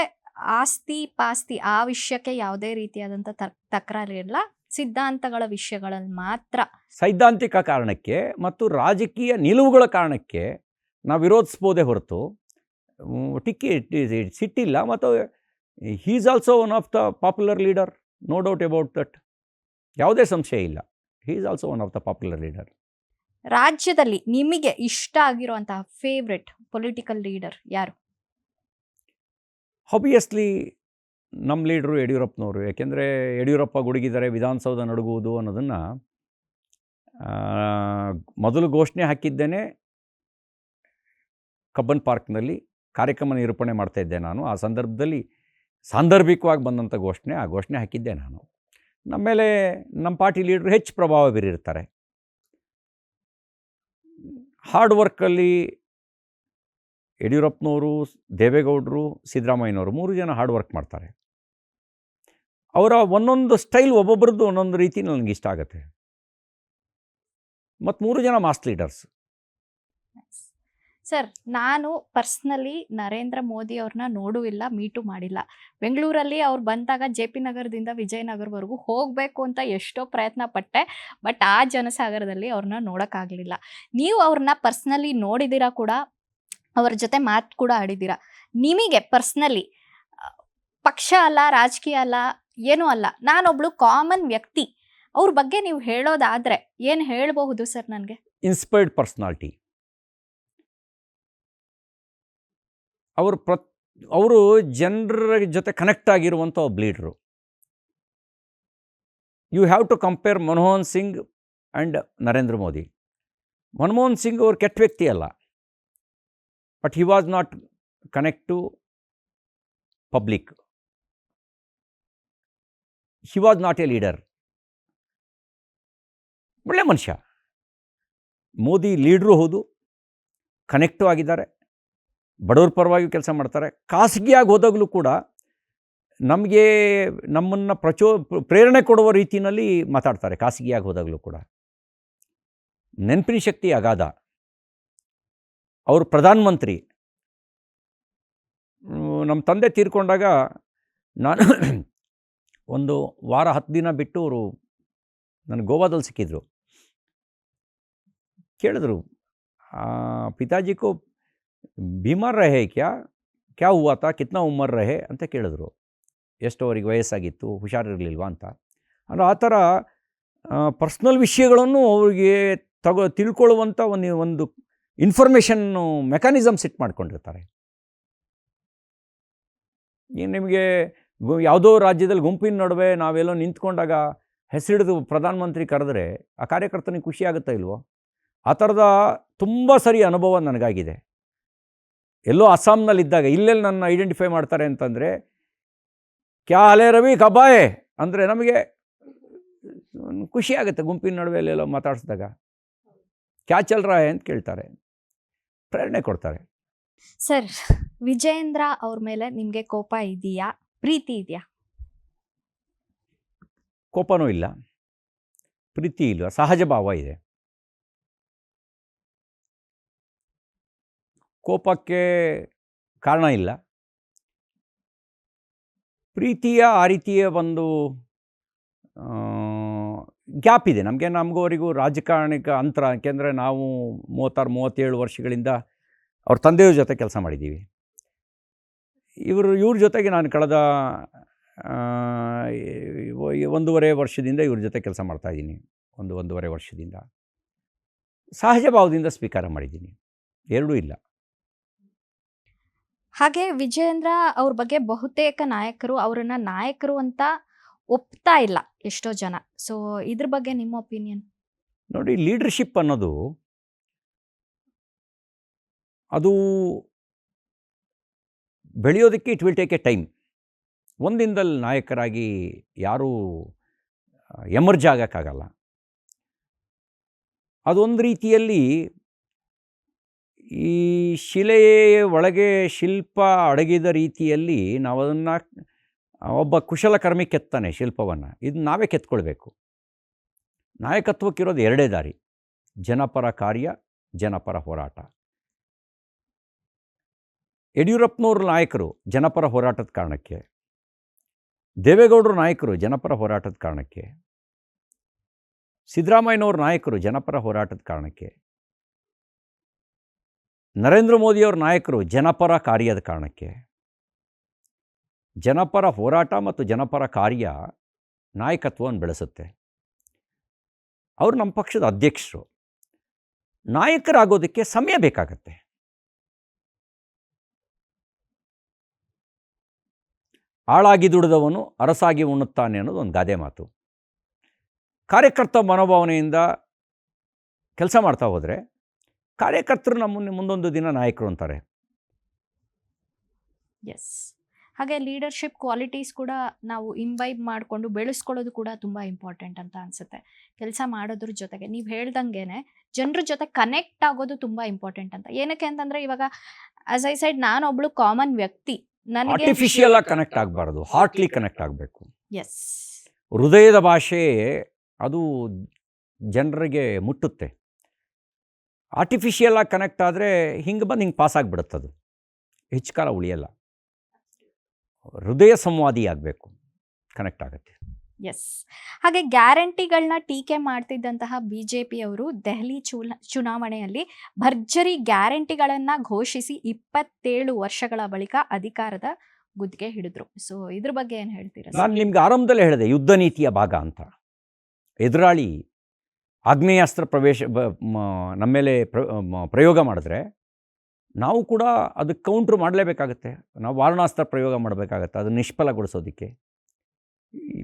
ಆಸ್ತಿ ಪಾಸ್ತಿ ಆ ವಿಷಯಕ್ಕೆ ಯಾವುದೇ ರೀತಿಯಾದಂಥ ತಕರಾರು ಇಲ್ಲ, ಸಿದ್ಧಾಂತಗಳ ವಿಷಯಗಳಲ್ಲಿ ಮಾತ್ರ. ಸೈದ್ಧಾಂತಿಕ ಕಾರಣಕ್ಕೆ ಮತ್ತು ರಾಜಕೀಯ ನಿಲುವುಗಳ ಕಾರಣಕ್ಕೆ ನಾವು ವಿರೋಧಿಸ್ಬೋದೇ ಹೊರತು ಸಿಟ್ಟಿಲ್ಲ. ಮತ್ತು he is also one of the popular leader, no doubt about that, ಯಾವುದೇ ಸಂಶಯ ಇಲ್ಲ. He is also one of the popular leader. ರಾಜ್ಯದಲ್ಲಿ ನಿಮಗೆ ಇಷ್ಟ ಆಗಿರುವಂತಹ ಫೇವ್ರೆಟ್ ಪೊಲಿಟಿಕಲ್ ಲೀಡರ್ ಯಾರು? ಆಬ್ವಿಯಸ್ಲಿ ನಮ್ಮ ಲೀಡ್ರು ಯಡಿಯೂರಪ್ಪನವರು. ಯಾಕೆಂದರೆ ಯಡಿಯೂರಪ್ಪ ಗುಡುಗಿದರೆ ವಿಧಾನಸೌಧ ನಡುಗುವುದು ಅನ್ನೋದನ್ನು ಮೊದಲು ಘೋಷಣೆ ಹಾಕಿದ್ದೇನೆ ಕಬ್ಬನ್ ಪಾರ್ಕ್ನಲ್ಲಿ ಕಾರ್ಯಕ್ರಮ ನಿರೂಪಣೆ ಮಾಡ್ತಾಯಿದ್ದೆ ನಾನು. ಆ ಸಂದರ್ಭದಲ್ಲಿ ಸಾಂದರ್ಭಿಕವಾಗಿ ಬಂದಂಥ ಘೋಷಣೆ, ಆ ಘೋಷಣೆ ಹಾಕಿದ್ದೆ ನಾನು. ನಮ್ಮ ಮೇಲೆ ನಮ್ಮ ಪಾರ್ಟಿ ಲೀಡ್ರು ಹೆಚ್ಚು ಪ್ರಭಾವ ಬೀರಿರ್ತಾರೆ. ಹಾರ್ಡ್ ವರ್ಕಲ್ಲಿ ಯಡಿಯೂರಪ್ಪನವರು, ದೇವೇಗೌಡರು, ಸಿದ್ದರಾಮಯ್ಯನವರು 3 ಜನ ಹಾರ್ಡ್ ವರ್ಕ್ ಮಾಡ್ತಾರೆ. ಅವರ ಒಂದೊಂದು ಸ್ಟೈಲ್ ಒಬ್ಬೊಬ್ಬರದ್ದು ಒಂದೊಂದು ರೀತಿ ನನಗೆ ಇಷ್ಟ ಆಗುತ್ತೆ. ಮತ್ತು 3 ಜನ ಮಾಸ್ ಲೀಡರ್ಸ್. ಸರ್, ನಾನು ಪರ್ಸ್ನಲಿ ನರೇಂದ್ರ ಮೋದಿ ಅವ್ರನ್ನ ನೋಡೂ ಇಲ್ಲ, ಮೀಟು ಮಾಡಿಲ್ಲ. ಬೆಂಗಳೂರಲ್ಲಿ ಅವ್ರು ಬಂದಾಗ JP ನಗರದಿಂದ ವಿಜಯನಗರವರೆಗೂ ಹೋಗಬೇಕು ಅಂತ ಎಷ್ಟೋ ಪ್ರಯತ್ನ ಪಟ್ಟೆ, ಬಟ್ ಆ ಜನಸಾಗರದಲ್ಲಿ ಅವ್ರನ್ನ ನೋಡೋಕ್ಕಾಗಲಿಲ್ಲ. ನೀವು ಅವ್ರನ್ನ ಪರ್ಸ್ನಲಿ ನೋಡಿದ್ದೀರಾ ಕೂಡ, ಅವ್ರ ಜೊತೆ ಮಾತು ಕೂಡ ಆಡಿದ್ದೀರಾ. ನಿಮಗೆ ಪರ್ಸ್ನಲಿ ಪಕ್ಷ ಅಲ್ಲ, ರಾಜಕೀಯ ಅಲ್ಲ, ಏನೂ ಅಲ್ಲ, ನಾನೊಬ್ಳು ಕಾಮನ್ ವ್ಯಕ್ತಿ, ಅವ್ರ ಬಗ್ಗೆ ನೀವು ಹೇಳೋದಾದರೆ ಏನು ಹೇಳಬಹುದು ಸರ್? ನನಗೆ ಇನ್ಸ್ಪೈರ್ಡ್ ಪರ್ಸ್ನಾಲಿಟಿ. ಅವರು ಜನರ ಜೊತೆ ಕನೆಕ್ಟ್ ಆಗಿರುವಂಥ ಒಬ್ಬ leader. You have to compare Manmohan Singh and Narendra Modi. Manmohan Singh ಅವರು ಕೆಟ್ಟ ವ್ಯಕ್ತಿ ಅಲ್ಲ, but he was not connect to public. He was not a leader. ಒಳ್ಳೆ ಮನುಷ್ಯ. ಮೋದಿ ಲೀಡ್ರು ಹೌದು, ಕನೆಕ್ಟು ಆಗಿದ್ದಾರೆ, ಬಡವ್ರ ಪರವಾಗಿ ಕೆಲಸ ಮಾಡ್ತಾರೆ. ಖಾಸಗಿಯಾಗಿ ಹೋದಾಗಲೂ ಕೂಡ ನಮ್ಮನ್ನು ಪ್ರೇರಣೆ ಕೊಡುವ ರೀತಿಯಲ್ಲಿ ಮಾತಾಡ್ತಾರೆ. ಖಾಸಗಿಯಾಗಿ ಹೋದಾಗಲೂ ಕೂಡ ನೆನಪಿನ ಶಕ್ತಿ ಅಗಾಧ. ಅವರು ಪ್ರಧಾನಮಂತ್ರಿ. ನಮ್ಮ ತಂದೆ ತೀರ್ಕೊಂಡಾಗ ನಾನು ಒಂದು ವಾರ 10 ದಿನ ಬಿಟ್ಟು ಅವರು ನನಗೆ ಗೋವಾದಲ್ಲಿ ಸಿಕ್ಕಿದ್ರು. ಕೇಳಿದ್ರು, ಪಿತಾಜಿ ಕೋ बीमार रहे क्या हुआ था, कितना उम्र रहे ಅಂತ ಕೇಳಿದ್ರು. ಎಷ್ಟು ಅವರಿಗೆ ವಯಸ್ಸಾಗಿತ್ತು, ಹುಷಾರಿರಲಿಲ್ವಾ ಅಂತ. ಅಂದರೆ ಆ ಥರ ಪರ್ಸ್ನಲ್ ವಿಷಯಗಳನ್ನು ಅವರಿಗೆ ತಿಳ್ಕೊಳ್ಳುವಂಥ ಒಂದು ಇನ್ಫಾರ್ಮೇಷನ್ನು ಮೆಕ್ಯಾನಿಸಮ್ ಸೆಟ್ ಮಾಡ್ಕೊಂಡಿರ್ತಾರೆ. ನಿಮಗೆ ಯಾವುದೋ ರಾಜ್ಯದಲ್ಲಿ ಗುಂಪಿನ ನಡುವೆ ನಾವೆಲ್ಲೋ ನಿಂತ್ಕೊಂಡಾಗ ಹೆಸರಿಡಿದು ಪ್ರಧಾನಮಂತ್ರಿ ಕರೆದ್ರೆ ಆ ಕಾರ್ಯಕರ್ತನಿಗೆ ಖುಷಿ ಆಗುತ್ತಾ ಇಲ್ವೋ? ಆ ಥರದ ತುಂಬ ಸರಿ ಅನುಭವ ನನಗಾಗಿದೆ. ಎಲ್ಲೋ ಅಸ್ಸಾಂನಲ್ಲಿದ್ದಾಗ ಇಲ್ಲೆಲ್ಲಿ ನನ್ನ ಐಡೆಂಟಿಫೈ ಮಾಡ್ತಾರೆ ಅಂತಂದರೆ, ಕ್ಯಾ ಹಲೇ ರವಿ ಕಬಾಯೆ ಅಂದರೆ ನಮಗೆ ಖುಷಿ ಆಗುತ್ತೆ. ಗುಂಪಿನ ನಡುವೆ ಎಲ್ಲೆಲ್ಲೋ ಮಾತಾಡಿಸಿದಾಗ ಕ್ಯಾ ಚಲ್ ರಾ ಹೈ ಅಂತ ಕೇಳ್ತಾರೆ, ಪ್ರೇರಣೆ ಕೊಡ್ತಾರೆ. ಸರ್, ವಿಜಯೇಂದ್ರ ಅವ್ರ ಮೇಲೆ ನಿಮಗೆ ಕೋಪ ಇದೆಯಾ, ಪ್ರೀತಿ ಇದೆಯಾ? ಕೋಪನೂ ಇಲ್ಲ, ಪ್ರೀತಿ ಇಲ್ಲ, ಸಹಜ ಭಾವ ಇದೆ. ಕೋಪಕ್ಕೆ ಕಾರಣ ಇಲ್ಲ. ಪ್ರೀತಿಯ ಆ ರೀತಿಯ ಒಂದು ಗ್ಯಾಪ್ ಇದೆ ನಮಗೂ ಅವರಿಗೂ ರಾಜಕಾರಣಿಕ ಅಂತರ. ಯಾಕೆಂದರೆ ನಾವು 36-37 ವರ್ಷಗಳಿಂದ ಅವ್ರ ತಂದೆಯವ್ರ ಜೊತೆ ಕೆಲಸ ಮಾಡಿದ್ದೀವಿ. ಇವ್ರ ಜೊತೆಗೆ ನಾನು ಕಳೆದ 1.5 ವರ್ಷದಿಂದ ಇವ್ರ ಜೊತೆ ಕೆಲಸ ಮಾಡ್ತಾಯಿದ್ದೀನಿ. 1.5 ವರ್ಷದಿಂದ ಸಹಜ ಭಾವದಿಂದ ಸ್ವೀಕಾರ ಮಾಡಿದ್ದೀನಿ. ಎರಡೂ ಇಲ್ಲ. ಹಾಗೆ ವಿಜಯೇಂದ್ರ ಅವ್ರ ಬಗ್ಗೆ ಬಹುತೇಕ ನಾಯಕರು ಅವರನ್ನ ನಾಯಕರು ಅಂತ ಒಪ್ತಾ ಇಲ್ಲ ಎಷ್ಟೋ ಜನ. ಸೊ ಇದ್ರ ಬಗ್ಗೆ ನಿಮ್ಮ ಒಪಿನಿಯನ್? ನೋಡಿ, ಲೀಡರ್ಶಿಪ್ ಅನ್ನೋದು ಅದು ಬೆಳೆಯೋದಕ್ಕೆ it will take a time. ಒಂದಿನದಲ್ಲಿ ನಾಯಕರಾಗಿ ಯಾರೂ ಎಮರ್ಜ್ ಆಗೋಕ್ಕಾಗಲ್ಲ. ಅದೊಂದು ರೀತಿಯಲ್ಲಿ ಈ ಶಿಲೆಯ ಒಳಗೆ ಶಿಲ್ಪ ಅಡಗಿದ ರೀತಿಯಲ್ಲಿ ನಾವು ಅದನ್ನು ಒಬ್ಬ ಕುಶಲಕರ್ಮಿ ಕೆತ್ತಾನೆ ಶಿಲ್ಪವನ್ನು. ಇದು ನಾವೇ ಕೆತ್ಕೊಳ್ಬೇಕು. ನಾಯಕತ್ವಕ್ಕಿರೋದು ಎರಡೇ ದಾರಿ: ಜನಪರ ಕಾರ್ಯ, ಜನಪರ ಹೋರಾಟ. ಯಡಿಯೂರಪ್ಪನವ್ರ ನಾಯಕರು ಜನಪರ ಹೋರಾಟದ ಕಾರಣಕ್ಕೆ, ದೇವೇಗೌಡರು ನಾಯಕರು ಜನಪರ ಹೋರಾಟದ ಕಾರಣಕ್ಕೆ, ಸಿದ್ದರಾಮಯ್ಯನವ್ರ ನಾಯಕರು ಜನಪರ ಹೋರಾಟದ ಕಾರಣಕ್ಕೆ, ನರೇಂದ್ರ ಮೋದಿಯವ್ರ ನಾಯಕರು ಜನಪರ ಕಾರ್ಯದ ಕಾರಣಕ್ಕೆ, ಜನಪರ ಹೋರಾಟ ಮತ್ತು ಜನಪರ ಕಾರ್ಯ ನಾಯಕತ್ವವನ್ನು ಬೆಳೆಸುತ್ತೆ. ಅವರು ನಮ್ಮ ಪಕ್ಷದ ಅಧ್ಯಕ್ಷರು. ನಾಯಕರಾಗೋದಕ್ಕೆ ಸಮಯ ಬೇಕಾಗತ್ತೆ. ಆಳಾಗಿ ದುಡಿದವನು ಅರಸಾಗಿ ಉಣ್ಣುತ್ತಾನೆ ಅನ್ನೋದು ಒಂದು ಗಾದೆ ಮಾತು. ಕಾರ್ಯಕರ್ತ ಮನೋಭಾವನೆಯಿಂದ ಕೆಲಸ ಮಾಡ್ತಾ ಹೋದರೆ ಕಾರ್ಯಕರ್ತರು ನಮ್ಮನ್ನು ಮುಂದೊಂದು ದಿನ ನಾಯಕರು ಅಂತಾರೆ. ಎಸ್. ಹಾಗೆ ಲೀಡರ್ಶಿಪ್ ಕ್ವಾಲಿಟೀಸ್ ಕೂಡ ನಾವು ಇಂಬೈಬ್ ಮಾಡಿಕೊಂಡು ಬೆಳೆಸ್ಕೊಳ್ಳೋದು ಕೂಡ ತುಂಬ ಇಂಪಾರ್ಟೆಂಟ್ ಅಂತ ಅನಿಸುತ್ತೆ. ಕೆಲಸ ಮಾಡೋದ್ರ ಜೊತೆಗೆ ನೀವು ಹೇಳ್ದಂಗೆನೆ ಜನರ ಜೊತೆ ಕನೆಕ್ಟ್ ಆಗೋದು ತುಂಬ ಇಂಪಾರ್ಟೆಂಟ್ ಅಂತ. ಏನಕ್ಕೆ ಅಂತಂದರೆ ಇವಾಗ ಆಸ್ ಐ ಸೈಡ್ ನಾನೊಬ್ಳು ಕಾಮನ್ ವ್ಯಕ್ತಿ, ನನಗೆ ಆರ್ಟಿಫಿಷಿಯಲ್ ಆಗಿ ಕನೆಕ್ಟ್ ಆಗಬಾರ್ದು, ಹಾರ್ಟ್ಲಿ ಕನೆಕ್ಟ್ ಆಗಬೇಕು. ಎಸ್, ಹೃದಯದ ಭಾಷೆ ಅದು ಜನರಿಗೆ ಮುಟ್ಟುತ್ತೆ. ಆರ್ಟಿಫಿಷಿಯಲ್ ಆಗಿ ಕನೆಕ್ಟ್ ಆದರೆ ಹಿಂಗೆ ಬಂದು ಹಿಂಗೆ ಪಾಸ್ ಆಗಿಬಿಡುತ್ತದು, ಹೆಚ್ಚು ಕಾಲ ಉಳಿಯಲ್ಲ. ಹೃದಯ ಸಂವಾದಿ ಆಗಬೇಕು, ಕನೆಕ್ಟ್ ಆಗುತ್ತೆ. ಎಸ್. ಹಾಗೆ ಗ್ಯಾರಂಟಿಗಳನ್ನ ಟೀಕೆ ಮಾಡ್ತಿದ್ದಂತಹ BJP ಅವರು ದೆಹಲಿ ಚುನಾವಣೆಯಲ್ಲಿ ಭರ್ಜರಿ ಗ್ಯಾರಂಟಿಗಳನ್ನು ಘೋಷಿಸಿ 27 ವರ್ಷಗಳ ಬಳಿಕ ಅಧಿಕಾರದ ಗುದ್ಗೆ ಹಿಡಿದ್ರು. ಸೊ ಇದ್ರ ಬಗ್ಗೆ ಏನು ಹೇಳ್ತೀರಾ? ನಾನು ನಿಮ್ಗೆ ಆರಂಭದಲ್ಲೇ ಹೇಳಿದೆ, ಯುದ್ಧ ನೀತಿಯ ಭಾಗ ಅಂತ. ಎದುರಾಳಿ ಆಗ್ನೇಯಾಸ್ತ್ರ ನಮ್ಮ ಮೇಲೆ ಪ್ರಯೋಗ ಮಾಡಿದ್ರೆ ನಾವು ಕೂಡ ಅದಕ್ಕೆ ಕೌಂಟ್ರ್ ಮಾಡಲೇಬೇಕಾಗತ್ತೆ. ನಾವು ವಾರಣಾಸ್ತ್ರ ಪ್ರಯೋಗ ಮಾಡಬೇಕಾಗತ್ತೆ ಅದನ್ನು ನಿಷ್ಫಲಗೊಳಿಸೋದಕ್ಕೆ.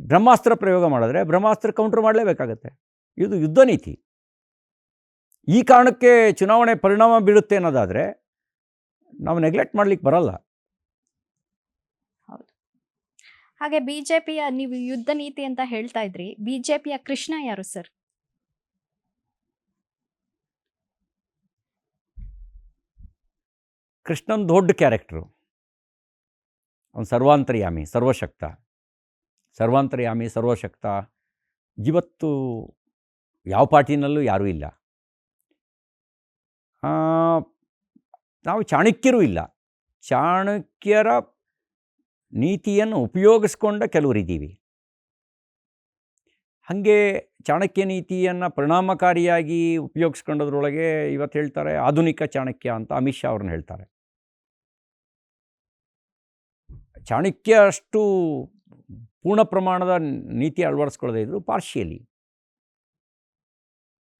ಬ್ರಹ್ಮಾಸ್ತ್ರ ಪ್ರಯೋಗ ಮಾಡಿದ್ರೆ ಬ್ರಹ್ಮಾಸ್ತ್ರ ಕೌಂಟ್ರ್ ಮಾಡಲೇಬೇಕಾಗತ್ತೆ. ಇದು ಯುದ್ಧ ನೀತಿ. ಈ ಕಾರಣಕ್ಕೆ ಚುನಾವಣೆ ಪರಿಣಾಮ ಬೀಳುತ್ತೆ ಅನ್ನೋದಾದರೆ ನಾವು ನೆಗ್ಲೆಕ್ಟ್ ಮಾಡಲಿಕ್ಕೆ ಬರಲ್ಲ. ಹೌದು. ಹಾಗೆ BJPಯ ನೀವು ಯುದ್ಧ ನೀತಿ ಅಂತ ಹೇಳ್ತಾ ಇದ್ರಿ, BJPಯ ಕೃಷ್ಣ ಯಾರು ಸರ್? ಕೃಷ್ಣನ್ ದೊಡ್ಡ ಕ್ಯಾರೆಕ್ಟ್ರು. ಅವನು ಸರ್ವಾಂತರ್ಯಾಮಿ, ಸರ್ವಶಕ್ತ. ಇವತ್ತು ಯಾವ ಪಾರ್ಟಿನಲ್ಲೂ ಯಾರೂ ಇಲ್ಲ. ನಾವು ಚಾಣಕ್ಯರೂ ಇಲ್ಲ. ಚಾಣಕ್ಯರ ನೀತಿಯನ್ನು ಉಪಯೋಗಿಸ್ಕೊಂಡ ಕೆಲವರಿದ್ದೀವಿ. ಹಾಗೆ ಚಾಣಕ್ಯ ನೀತಿಯನ್ನು ಪರಿಣಾಮಕಾರಿಯಾಗಿ ಉಪಯೋಗಿಸ್ಕೊಂಡದ್ರೊಳಗೆ ಇವತ್ತು ಹೇಳ್ತಾರೆ ಆಧುನಿಕ ಚಾಣಕ್ಯ ಅಂತ ಅಮಿತ್ ಶಾ ಅವ್ರನ್ನ ಹೇಳ್ತಾರೆ. ಚಾಣಕ್ಯ ಅಷ್ಟು ಪೂರ್ಣ ಪ್ರಮಾಣದ ನೀತಿ ಅಳವಡಿಸ್ಕೊಳ್ಳದೇ ಇದ್ರು ಪಾರ್ಷಿಯಲಿ.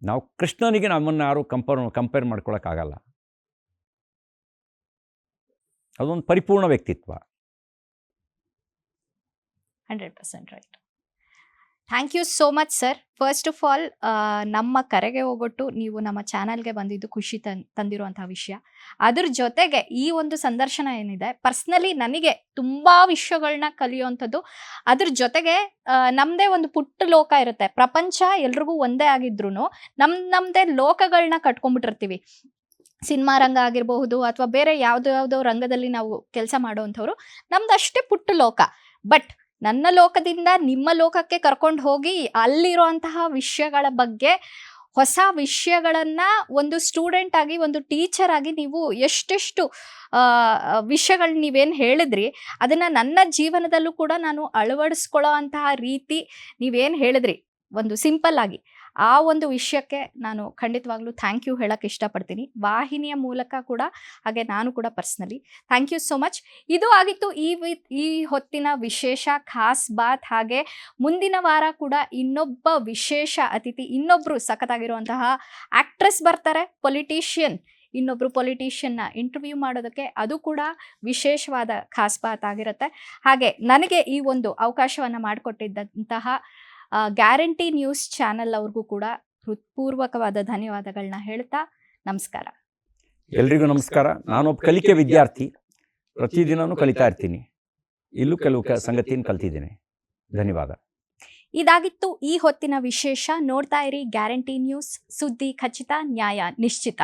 ನಾವು ಕೃಷ್ಣನಿಗೆ ನಮ್ಮನ್ನು ಯಾರೂ ಕಂಪೇರ್ ಮಾಡ್ಕೊಳಕ್ಕಾಗಲ್ಲ. ಅದೊಂದು ಪರಿಪೂರ್ಣ ವ್ಯಕ್ತಿತ್ವ. 100% right. Thank you so much sir. First of all ನಮ್ಮ ಕರೆಗೆ ಹೋಗೊಟ್ಟು ನೀವು ನಮ್ಮ ಚಾನಲ್ಗೆ ಬಂದಿದ್ದು ಖುಷಿ ತಂದಿರುವಂತಹ ವಿಷಯ. ಅದ್ರ ಜೊತೆಗೆ ಈ ಒಂದು ಸಂದರ್ಶನ ಏನಿದೆ ಪರ್ಸ್ನಲಿ ನನಗೆ ತುಂಬ ವಿಷಯಗಳನ್ನ ಕಲಿಯುವಂಥದ್ದು. ಅದ್ರ ಜೊತೆಗೆ ನಮ್ಮದೇ ಒಂದು ಪುಟ್ಟ ಲೋಕ ಇರುತ್ತೆ. ಪ್ರಪಂಚ ಎಲ್ರಿಗೂ ಒಂದೇ ಆಗಿದ್ರು ನಮ್ಮದೇ ಲೋಕಗಳನ್ನ ಕಟ್ಕೊಂಡ್ಬಿಟ್ಟಿರ್ತೀವಿ. ಸಿನಿಮಾ ರಂಗ ಆಗಿರಬಹುದು ಅಥವಾ ಬೇರೆ ಯಾವುದೋ ರಂಗದಲ್ಲಿ ನಾವು ಕೆಲಸ ಮಾಡೋವಂಥವ್ರು, ನಮ್ದು ಅಷ್ಟೇ ಪುಟ್ಟ ಲೋಕ. ಬಟ್ ನನ್ನ ಲೋಕದಿಂದ ನಿಮ್ಮ ಲೋಕಕ್ಕೆ ಕರ್ಕೊಂಡು ಹೋಗಿ ಅಲ್ಲಿರುವಂತಹ ವಿಷಯಗಳ ಬಗ್ಗೆ, ಹೊಸ ವಿಷಯಗಳನ್ನು ಒಂದು ಸ್ಟೂಡೆಂಟ್ ಆಗಿ, ಒಂದು ಟೀಚರ್ ಆಗಿ ನೀವು ಎಷ್ಟೆಷ್ಟು ವಿಷಯಗಳು ನೀವೇನು ಹೇಳಿದ್ರಿ ಅದನ್ನು ನನ್ನ ಜೀವನದಲ್ಲೂ ಕೂಡ ನಾನು ಅಳವಡಿಸ್ಕೊಳ್ಳೋ ಅಂತಹ ರೀತಿ ನೀವೇನು ಹೇಳಿದ್ರಿ ಒಂದು ಸಿಂಪಲ್ ಆಗಿ, ಆ ಒಂದು ವಿಷಯಕ್ಕೆ ನಾನು ಖಂಡಿತವಾಗ್ಲೂ ಥ್ಯಾಂಕ್ ಯು ಹೇಳಕ್ಕೆ ಇಷ್ಟಪಡ್ತೀನಿ ವಾಹಿನಿಯ ಮೂಲಕ ಕೂಡ, ಹಾಗೆ ನಾನು ಕೂಡ personally. Thank you so much. ಇದು ಆಗಿತ್ತು ಈ ಹೊತ್ತಿನ ವಿಶೇಷ ಖಾಸ್ ಬಾತ್. ಹಾಗೆ ಮುಂದಿನ ವಾರ ಕೂಡ ಇನ್ನೊಬ್ಬ ವಿಶೇಷ ಅತಿಥಿ, ಇನ್ನೊಬ್ಬರು ಸಖತ್ತಾಗಿರುವಂತಹ ಆ್ಯಕ್ಟ್ರೆಸ್ ಬರ್ತಾರೆ, ಇನ್ನೊಬ್ಬರು ಪೊಲಿಟಿಷಿಯನ್ನ ಇಂಟರ್ವ್ಯೂ ಮಾಡೋದಕ್ಕೆ. ಅದು ಕೂಡ ವಿಶೇಷವಾದ ಖಾಸ್ ಬಾತ್ ಆಗಿರುತ್ತೆ. ಹಾಗೆ ನನಗೆ ಈ ಒಂದು ಅವಕಾಶವನ್ನು ಮಾಡಿಕೊಟ್ಟಿದ್ದಂತಹ ಗ್ಯಾರಂಟಿ ನ್ಯೂಸ್ ಚಾನೆಲ್ ಅವ್ರಿಗೂ ಕೂಡ ಹೃತ್ಪೂರ್ವಕವಾದ ಧನ್ಯವಾದಗಳನ್ನ ಹೇಳ್ತಾ ನಮಸ್ಕಾರ. ಎಲ್ರಿಗೂ ನಮಸ್ಕಾರ. ನಾನೊಬ್ಬ ಕಲಿಕೆ ವಿದ್ಯಾರ್ಥಿ, ಪ್ರತಿದಿನವೂ ಕಲಿತಾ ಇರ್ತೀನಿ. ಇಲ್ಲೂ ಕೆಲವು ಸಂಗತಿಯನ್ನು ಕಲ್ತಿದ್ದೀನಿ. ಧನ್ಯವಾದ. ಇದಾಗಿತ್ತು ಈ ಹೊತ್ತಿನ ವಿಶೇಷ. ನೋಡ್ತಾ ಇರಿ ಗ್ಯಾರಂಟಿ ನ್ಯೂಸ್, ಸುದ್ದಿ ಖಚಿತ, ನ್ಯಾಯ ನಿಶ್ಚಿತ.